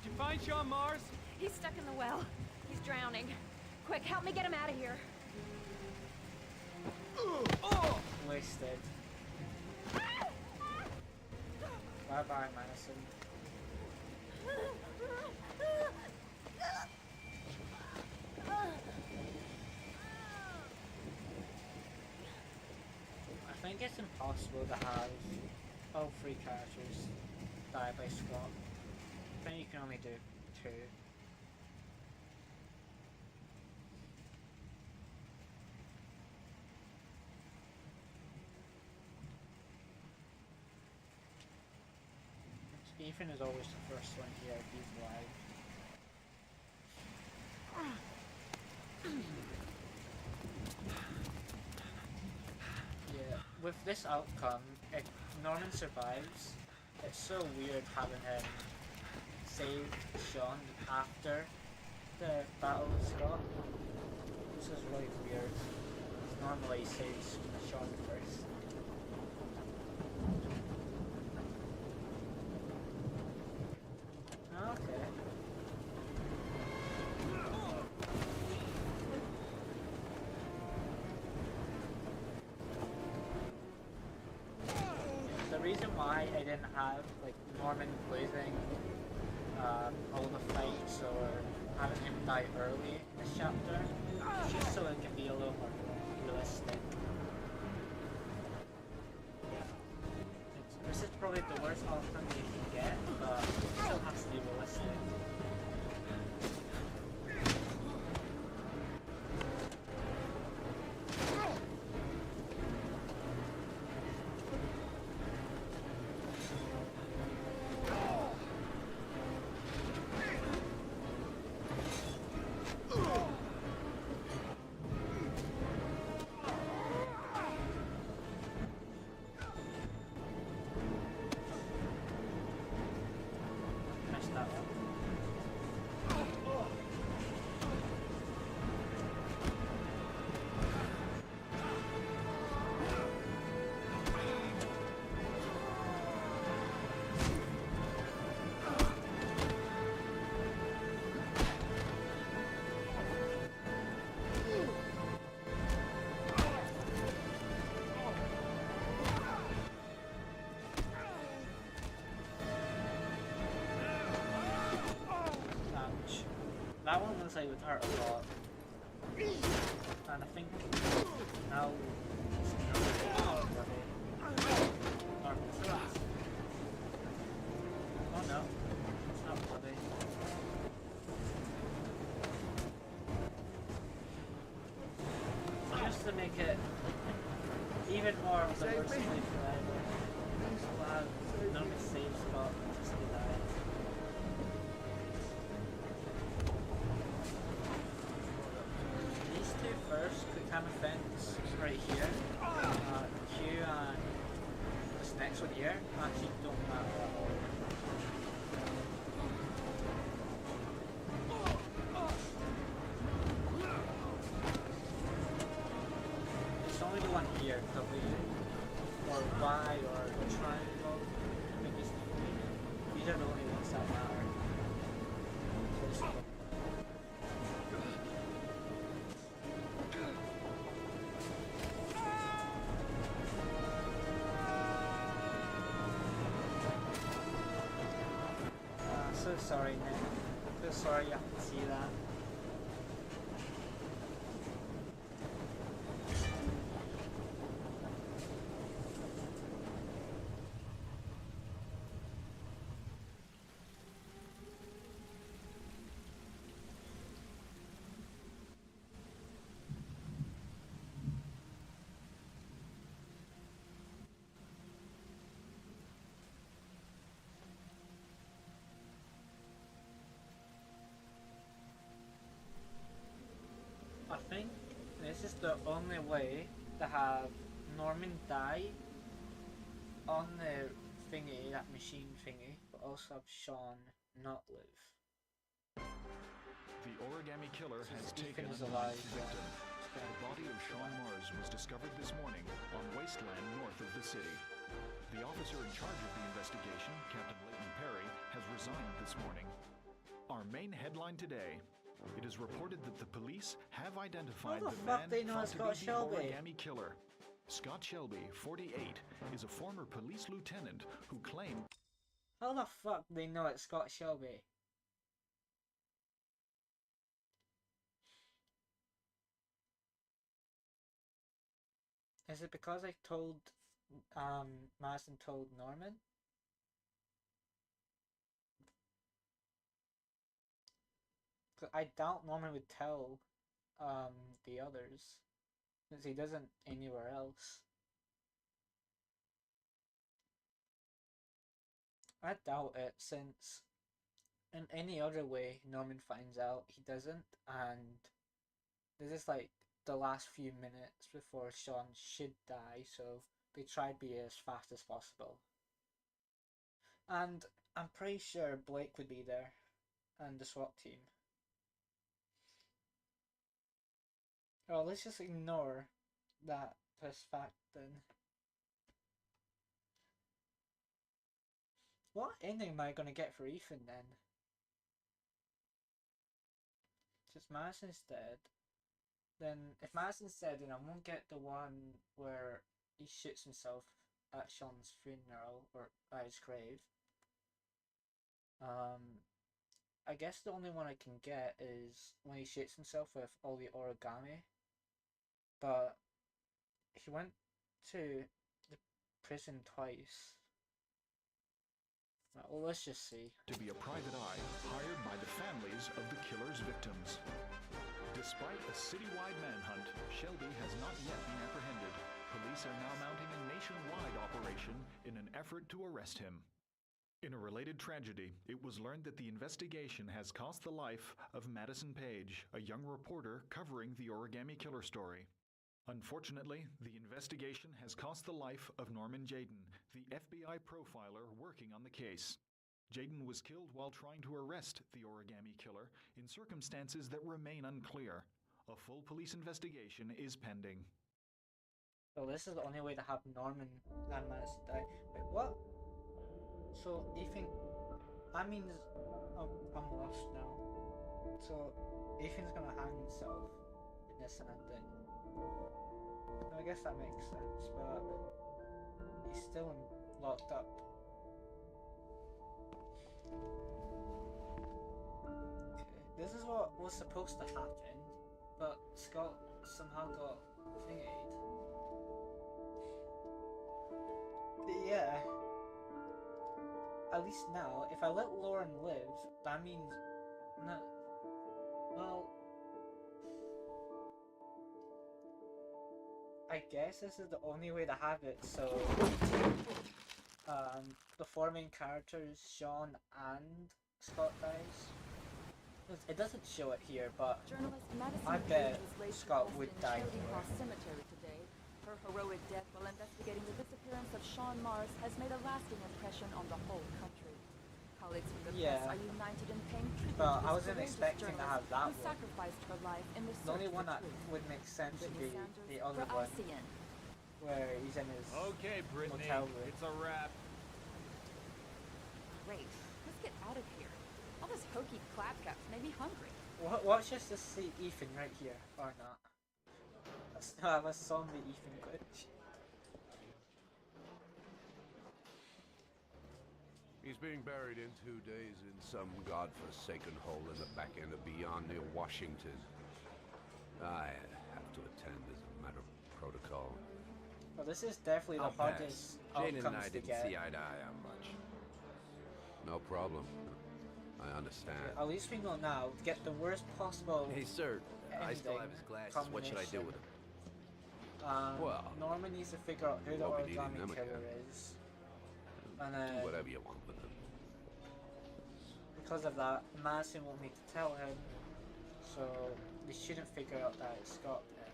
Did you find Sean Mars? He's stuck in the well. He's drowning. Quick, help me get him out of here. Wasted. Bye-bye, Madison. I think it's impossible to have all three characters die by Scott. I think you can only do two. Ethan is always the first one here if he's alive. Yeah, with this outcome, if Norman survives, it's so weird having him save Sean after the battle with Scott. This is really weird. Normally he saves Sean first. Okay. The reason why I didn't have like Norman losing all the fights or having him die early in this chapter is just so it can be a little more realistic. This is probably the worst outcome you can get, but it still has to be realistic. like it would hurt a lot. And I think now it's oh no, it's not bloody. Just to make it even more of the worst way forever. I'm so glad none of it saves Scott just to die. These two first quick time events right here, Q and this next one here, actually don't matter at all. It's only the one here, W, or Y, or triangle. I think it's these are the only ones that matter. So sorry, Nick. So sorry you have to see that. I think this is the only way to have Norman die on the thingy, that machine thingy, but also have Sean not live. The origami killer has taken is a alive, ninth victim. The body of Sean Mars was discovered this morning on wasteland north of the city. The officer in charge of the investigation, Captain Leighton Perry, has resigned this morning. Our main headline today: it is reported that the police have identified How the the fuck man they know thought it's to Scott be the Shelby? origami killer. Scott Shelby, 48, is a former police lieutenant who claimed... How the fuck they know it's Scott Shelby? Is it because I told, Madison told Norman? Cause I doubt Norman would tell, the others, since he doesn't anywhere else. I doubt it, since in any other way Norman finds out, he doesn't, and this is like the last few minutes before Sean should die, so they try to be as fast as possible. And I'm pretty sure Blake would be there, and the SWAT team. Oh, let's just ignore that first fact then. What ending am I gonna get for Ethan then? Since Madison's dead, then if Madison's dead, then I won't get the one where he shoots himself at Sean's funeral or at his grave. I guess the only one I can get is when he shoots himself with all the origami. But he went to the prison twice. Well, let's just see. to be a private eye hired by the families of the killer's victims. Despite a citywide manhunt, Shelby has not yet been apprehended. Police are now mounting a nationwide operation in an effort to arrest him. In a related tragedy, it was learned that the investigation has cost the life of Madison Page, a young reporter covering the Origami Killer story. Unfortunately, the investigation has cost the life of Norman Jayden, the FBI profiler working on the case. Jayden was killed while trying to arrest the Origami Killer in circumstances that remain unclear. A full police investigation is pending. So this is the only way to have Norman and Madison die. Wait, what? So Ethan, that means I'm lost now. So Ethan's gonna hang himself in this ending. I guess that makes sense, but he's still locked up. Okay. This is what was supposed to happen, but Scott somehow got thingied. Yeah. At least now, if I let Lauren live, that means no. Well, I guess this is the only way to have it. So, the four main characters, Sean and Scott dies. It doesn't show it here, but I bet Scott would die here. Cemetery today. Her heroic death while investigating the disappearance of Sean Mars has made a lasting impression on the whole country. Colleagues from the press are united in paying tribute but to I this wasn't courageous expecting to have journalist that who one. sacrificed her life in the The search only for one that truth. would make sense would be Sanders the other for one, ICN. where he's in his Okay, Brittany, motel room. it's a wrap. Great. Let's get out of here. All this hokey clapcaps made me hungry. Watch us just see Ethan right here, or not. Let's not have a zombie Ethan glitch. He's being buried in 2 days in some godforsaken hole in the back end of beyond near Washington. I have to attend as a matter of protocol. Well, this is definitely the hardest Jane and outcomes I to didn't get. see eye to eye on much. No problem. I understand. At least we know now to get the worst possible. Hey, sir, I still have ending his glasses. What should I do with them? Well, Norman needs to figure out who the won't be needing origami them killer again. is. And Do whatever you want with them. because of that, Madison won't need to tell him, so we shouldn't figure out that it's Scott then.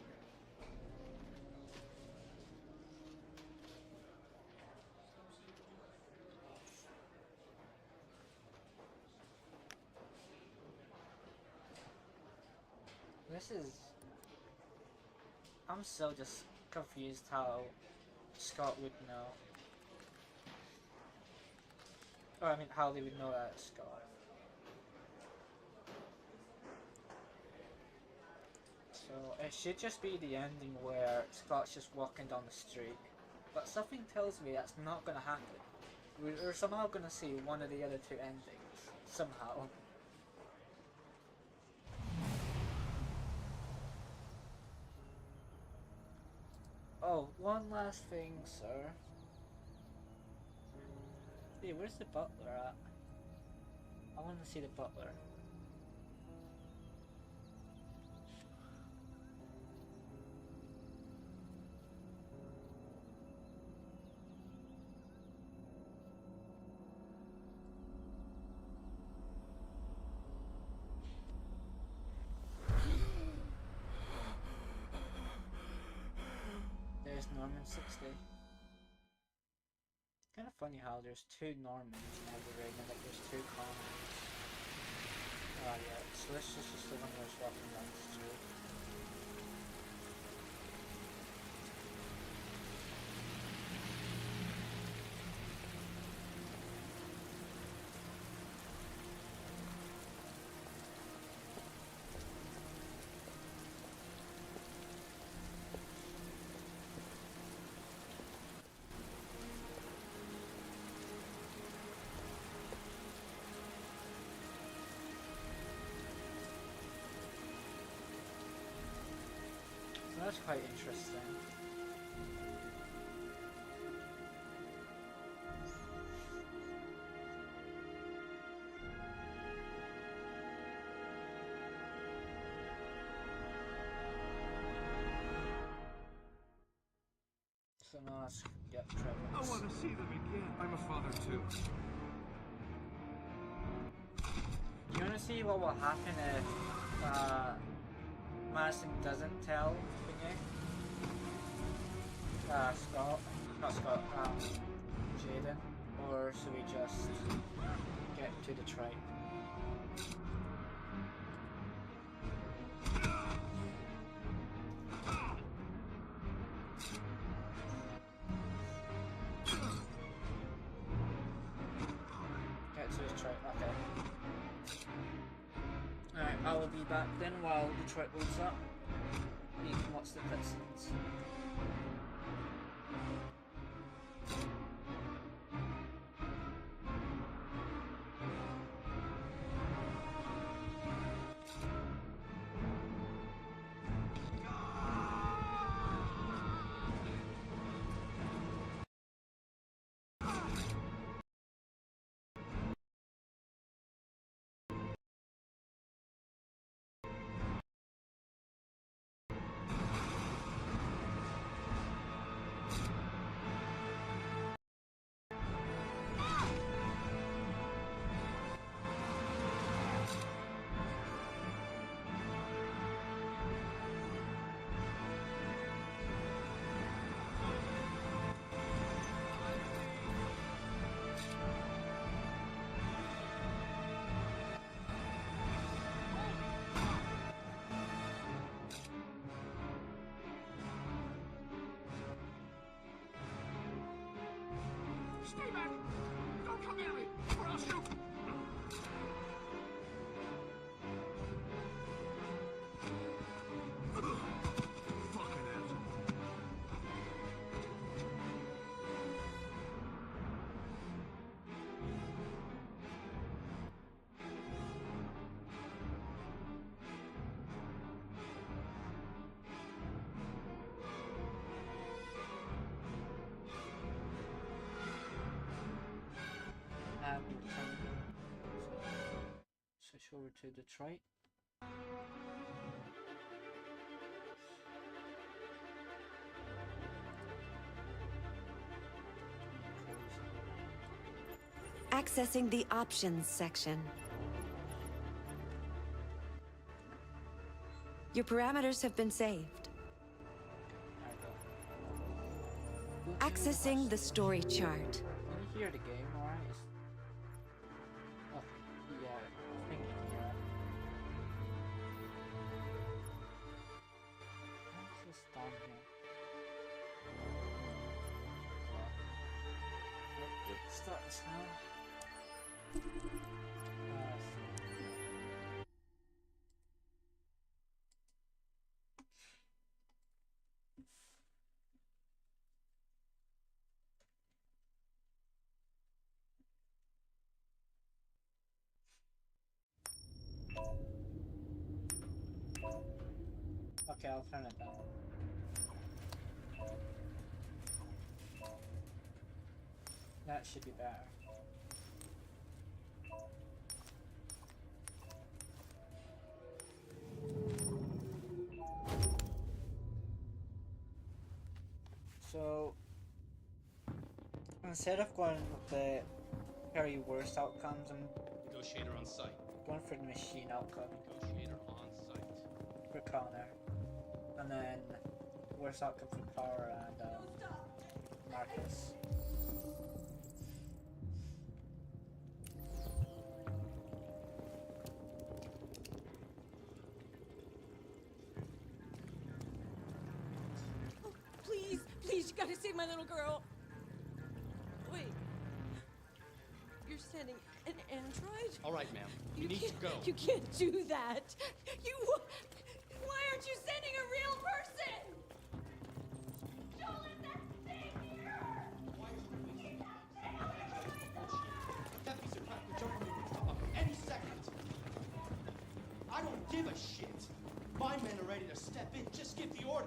This is... I'm so just confused how Scott would know. Or I mean, how they would know that it's Scott. So it should just be the ending where Scott's just walking down the street. But something tells me that's not gonna happen. We're somehow gonna see one of the other two endings. Somehow. Oh, one last thing, sir. Hey, where's the butler at? I want to see the butler. There's Norman 60. Kind of funny how there's two Normans in every ring and like there's two commons. Oh yeah, so this is just the one who's walking down the street. So that's quite interesting. So now let's get Trevor. I want to see them again. I'm a father too. You want to see what will happen if Madison doesn't tell Scott, not Scott, Jaden, or should we just get to the tribe? Get to the tribe, okay. Alright, I will be back then while Detroit loads up. You can watch the cutscenes. Stay back! Don't come near me, or I'll shoot! Fucking asshole. And switch over to Detroit. Accessing the options section. Your parameters have been saved. Accessing the story chart. Can you hear the game, alright? Oh, yeah, I think you can hear it. What's this down here? Start this now. Okay, I'll turn it down. That should be better. So, instead of going with the very worst outcomes, I'm Negotiator on site. going for the machine outcome Negotiator on site. for Connor. And then worst outcome for Clara and Marcus. Please, please, you gotta save my little girl. Wait. You're sending an android? All right, ma'am. You need to go. You can't do that. You. Why aren't you sending a real person? Don't let that thing here. That piece of crap could jump from the rooftop up any second. I don't give a shit. My men are ready to step in. Just give the order.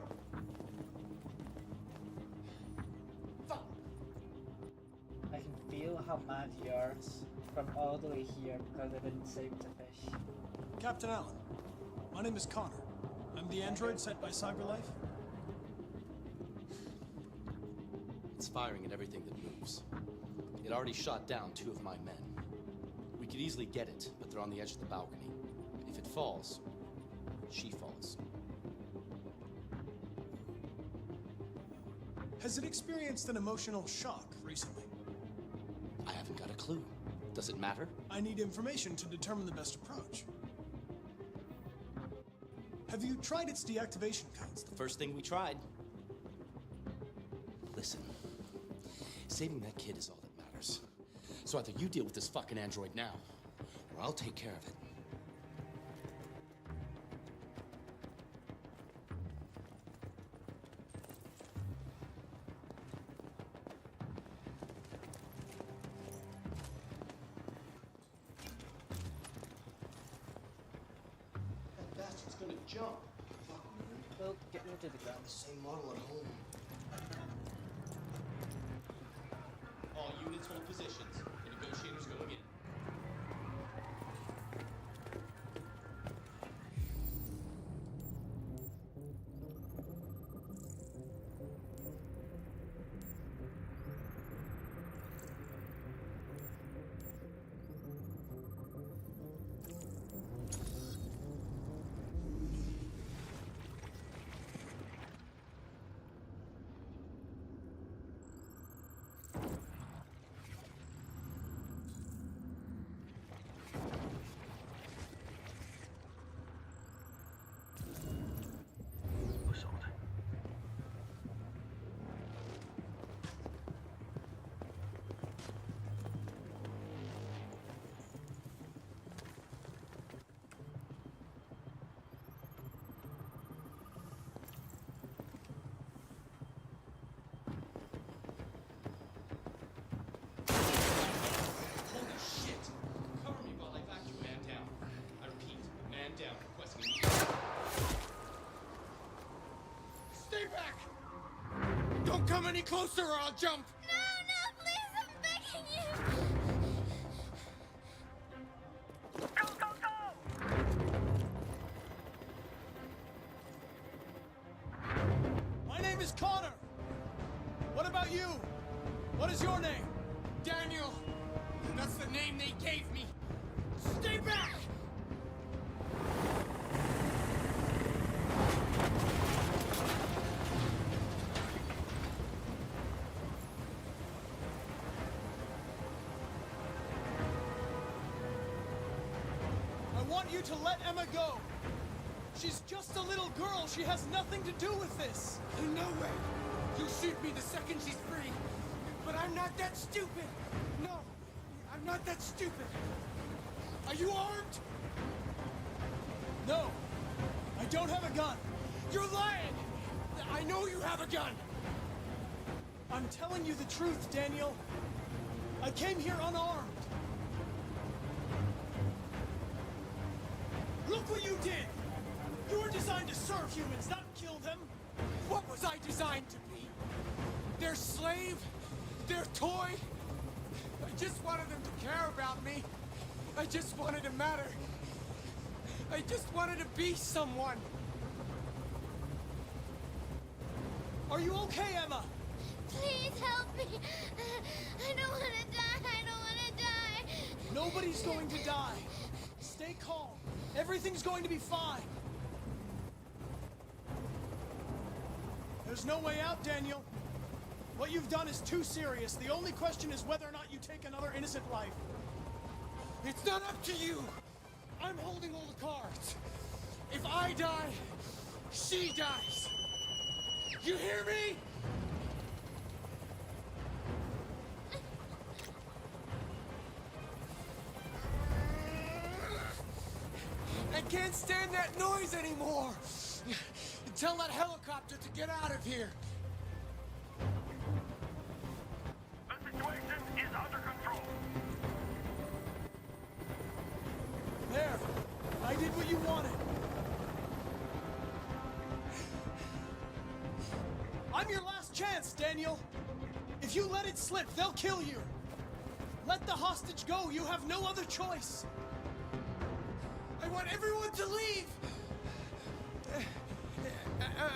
I can feel how mad you are from all the way here because I didn't save the fish. Captain Allen, my name is Connor. I'm the android sent by CyberLife. It's firing at everything that moves. It already shot down 2 of my men. We could easily get it, but they're on the edge of the balcony. If it falls, she falls. Has it experienced an emotional shock recently? I haven't got a clue. Does it matter? I need information to determine the best approach. Have you tried its deactivation codes? The first thing we tried. Listen, saving that kid is all that matters. So either you deal with this fucking android now, or I'll take care of it. That bastard's gonna jump. Well, get rid of the gun. Same model at home. All units hold positions. The negotiator's going in. come any closer or I'll jump! No, please, I'm begging you! My name is Connor. What about you? What is your name? Daniel! That's the name they gave me! Stay back! I want you to let Emma go. She's just a little girl. She has nothing to do with this. No way! You'll shoot me the second she's free. But I'm not that stupid! No! I'm not that stupid! Are you armed? No. I don't have a gun. You're lying! I know you have a gun! I'm telling you the truth, Daniel. I came here unarmed. Look what you did! You were designed to serve humans, not kill them. What was I designed to be? Their slave? Their toy? I just wanted them to care about me. I just wanted to matter. I just wanted to be someone. Are you okay, Emma? Please help me. I don't want to die. I don't want to die. Nobody's going to die. Stay calm. Everything's going to be fine. There's no way out, Daniel. What you've done is too serious. The only question is whether or not you take another innocent life. It's not up to you. I'm holding all the cards. If I die, she dies. You hear me? I can't stand that noise anymore. Tell that helicopter to get out of here. The situation is under control. There. I did what you wanted. I'm your last chance, Daniel. If you let it slip, they'll kill you. Let the hostage go. You have no other choice. I want everyone to leave.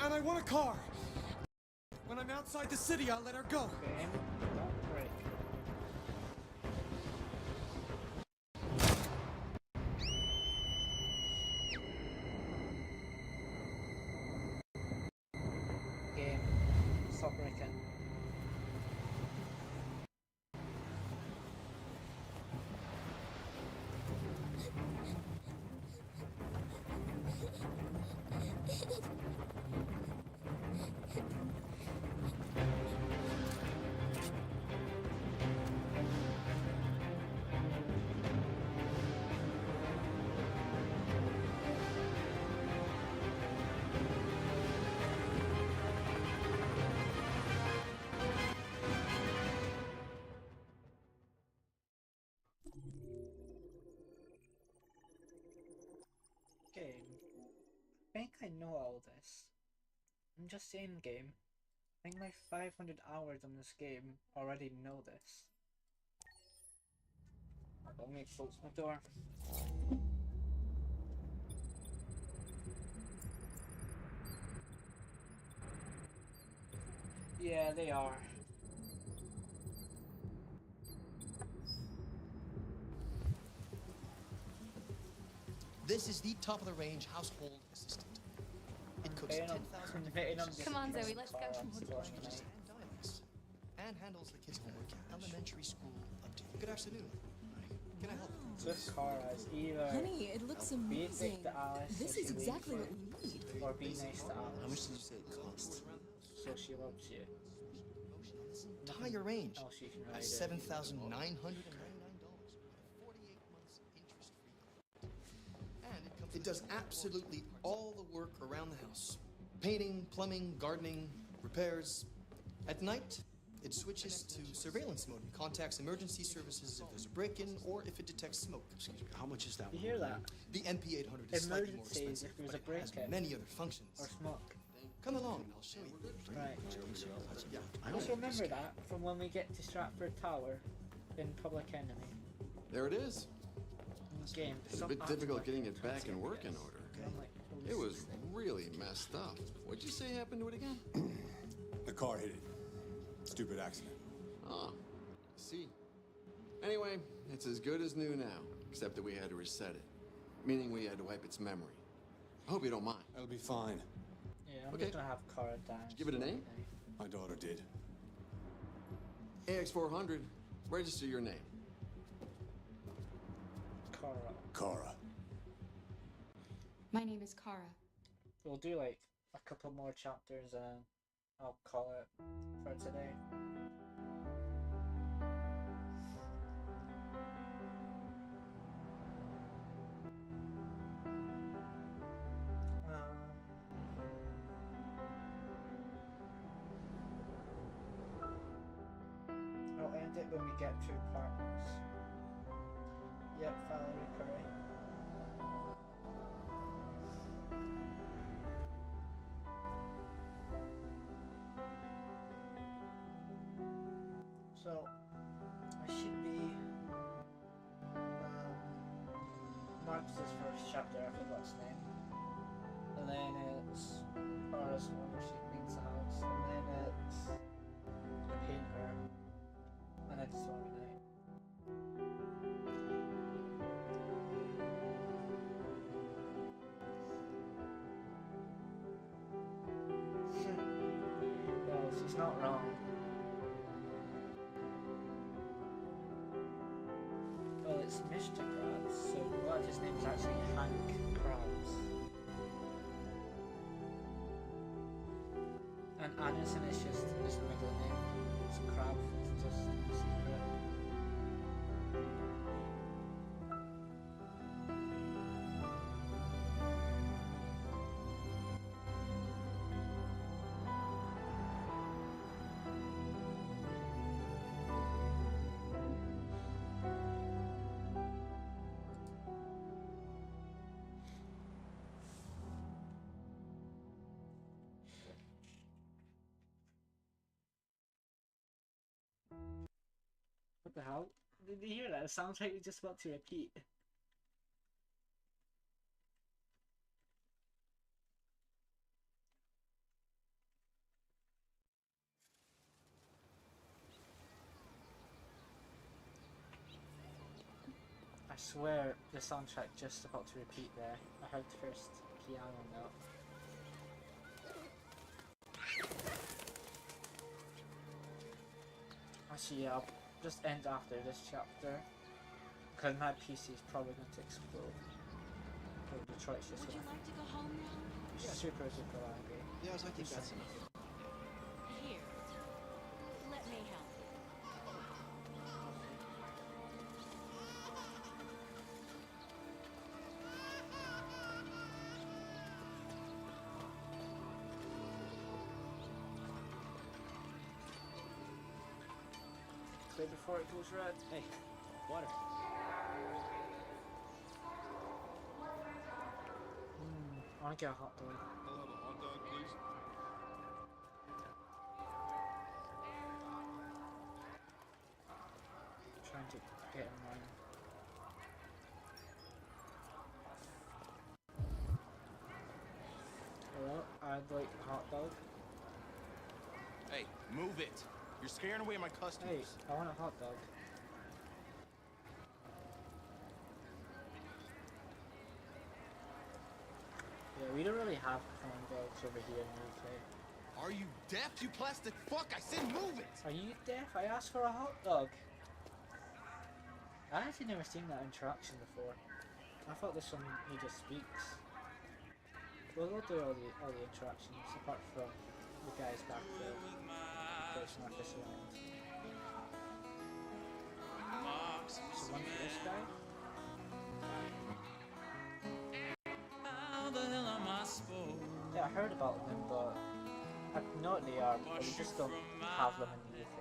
And I want a car. When I'm outside the city, I'll let her go. Game. Stop breaking. Game. I think I know all this. I'm just saying, game. I think my 500 hours on this game already know this. Let me close my door. Yeah, they are. This is the top-of-the-range household assistant. It cooks 10,000 Come on, Zoe, let's go. and handles the kids' homework at elementary school update. Good afternoon. Can I help? This car has either Honey, it looks be amazing. dick to Alice, This so is she exactly leaves what we need. you, or be nice to Alice. How much did you say it costs? So she loves you. Entire range Oh, she can at ride it. $7,999. 48 months interest-free. And it does absolutely all the work around the house. Painting, plumbing, gardening, repairs. At night, it switches to surveillance mode and contacts emergency services if there's a break-in or if it detects smoke. Excuse me, how much is that? You hear that? The MP800 is slightly more Emergencies expensive, if there's but a it has break-in many other functions. or smoke. Come along, I'll show you. Right. Yeah, I also remember that from when we get to Stratford Tower in Public Enemy. There it is. Game. It's a bit difficult getting it back in working order. It was really messed up. What'd you say happened to it again? The car hit it. Stupid accident. Ah, see. Anyway, it's as good as new now, except that we had to reset it. Meaning we had to wipe its memory. I hope you don't mind. That'll be fine. Yeah, I'm Okay. just gonna have Cora dance. Give it a name? My daughter did. AX400, register your name. Cora. Kara. My name is Kara. We'll do like a couple more chapters and I'll call it for today. I'll end it when we get to partners. Yep, Valerie Curry. So, I should be Marcus's first chapter, I forgot his name. And then it's Kara's one where she cleans the house. And then it's the painter. And it's Stormy Night. Well, she's not wrong. Well, it's Mr. Krabs, so what if his name is actually Hank Krabs? And Anderson is just his middle name. It's Crab, it's just a secret. What the hell? Did you hear that? It sounds like you're just about to repeat. I swear the soundtrack just about to repeat there. I heard the first piano note. Actually, yeah, I'll just end after this chapter. Because my PC is probably going to explode. Or Detroit's just Would you gonna like to go home now? super angry. Yes, I think that's enough. Here. Let me help. Clear before it goes red. Hey, water. I want to get a hot dog. I'll have a hot dog, please. Trying to get in line. Hello, I'd like a hot dog. Hey, move it. You're scaring away my customers. Hey, I want a hot dog. Yeah, we don't really have corn dogs over here in the UK. Are you deaf, you plastic fuck? I said move it! Are you deaf? I asked for a hot dog. I actually never seen that interaction before. I thought this one he just speaks. Well, we'll do all the interactions apart from the guys back there. Person at this end. So one for this guy. Yeah, I heard about them, but I know what they are, but we just don't have them in the UK.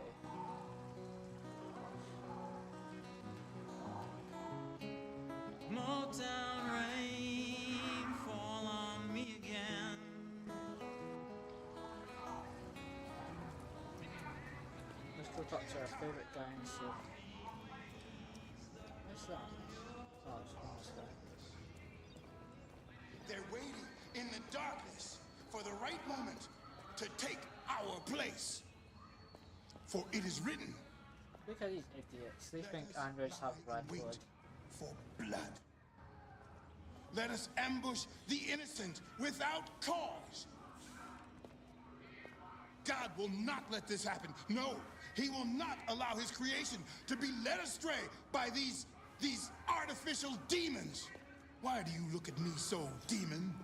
Motown rain fall on me again. Let's talk to our favourite guy in Sid. What's that? Oh, it's almost there. They're waiting in the darkness for the right moment to take our place. For it is written. Look at these idiots. They think androids have red blood. For blood. Let us ambush the innocent without cause. God will not let this happen. No, he will not allow his creation to be led astray by these artificial demons. Why do you look at me so, demon?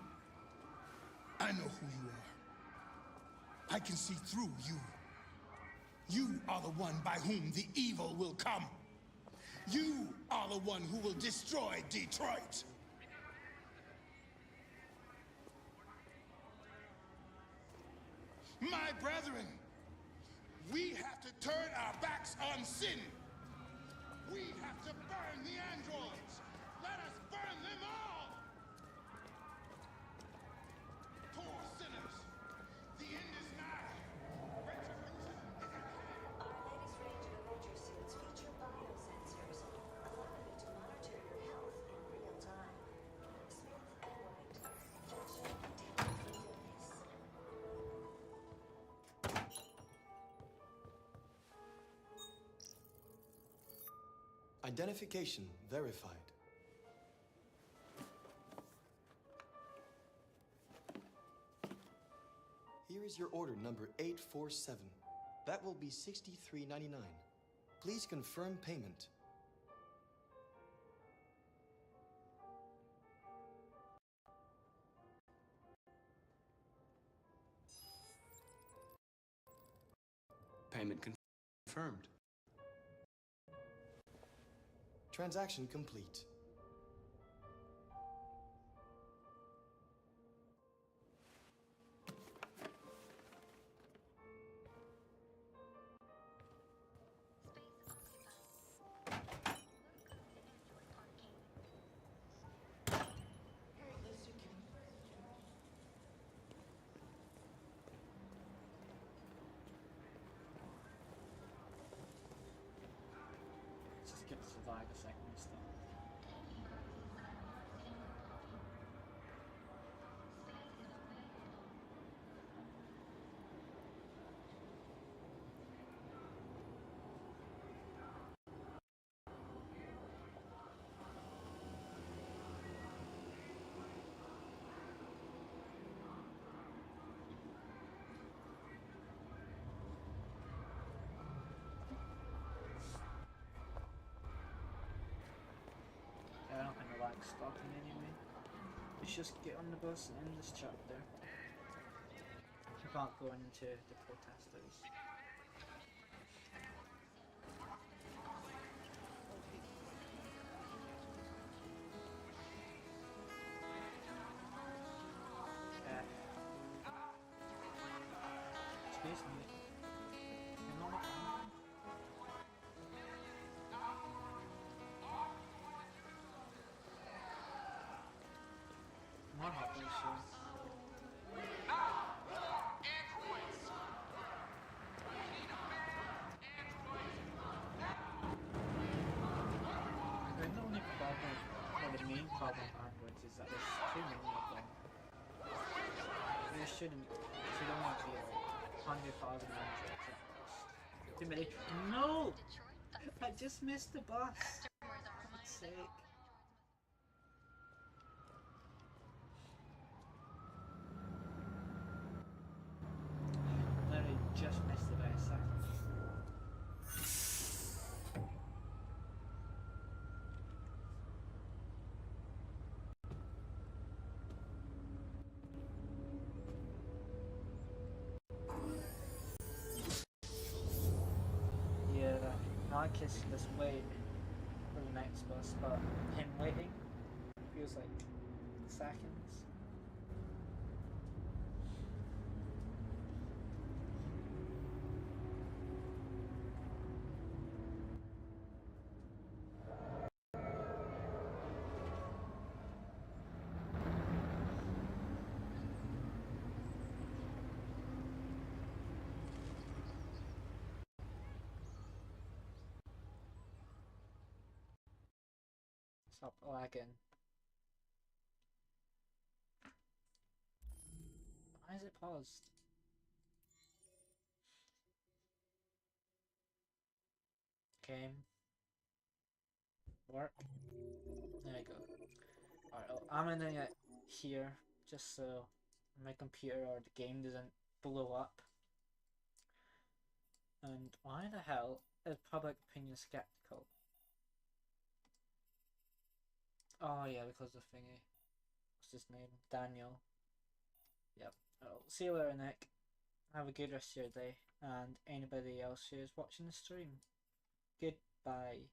I know who you are. I can see through you. You are the one by whom the evil will come. You are the one who will destroy Detroit. My brethren, we have to turn our backs on sin. We have to burn the androids. Let us burn them all. Poor sinners, the end is nigh. Retribution is at hand. Our latest range of Avenger suits feature biosensors, allowing you to monitor your health in real time. Smith and White, judging intelligence interface. Identification verified. Here is your order number 847. That will be $63.99. Please confirm payment. Payment confirmed. Transaction complete. Just get to survive a second and stuff. I don't think I like stopping anyway. Let's just get on the bus and end this chapter. I can't go into the protesters. Excuse me. You're not my phone. More hot boys here. The only problem, or the main problem with androids is that there's too many of them. There shouldn't only be like 100,000 androids at most. Too many. No! I just missed the bus. For God's sake. Literally just missed it by a second. Yeah, Marcus was waiting for the next bus, but him waiting feels like seconds. Stop lagging. Why is it paused? Game. Work. There you go. Alright, I'm ending it here just so my computer or the game doesn't blow up. And why the hell is public opinion skeptical? Oh yeah, because of thingy. What's his name? Daniel. Yep. I'll see you later, Nick. Have a good rest of your day. And anybody else who is watching the stream. Goodbye.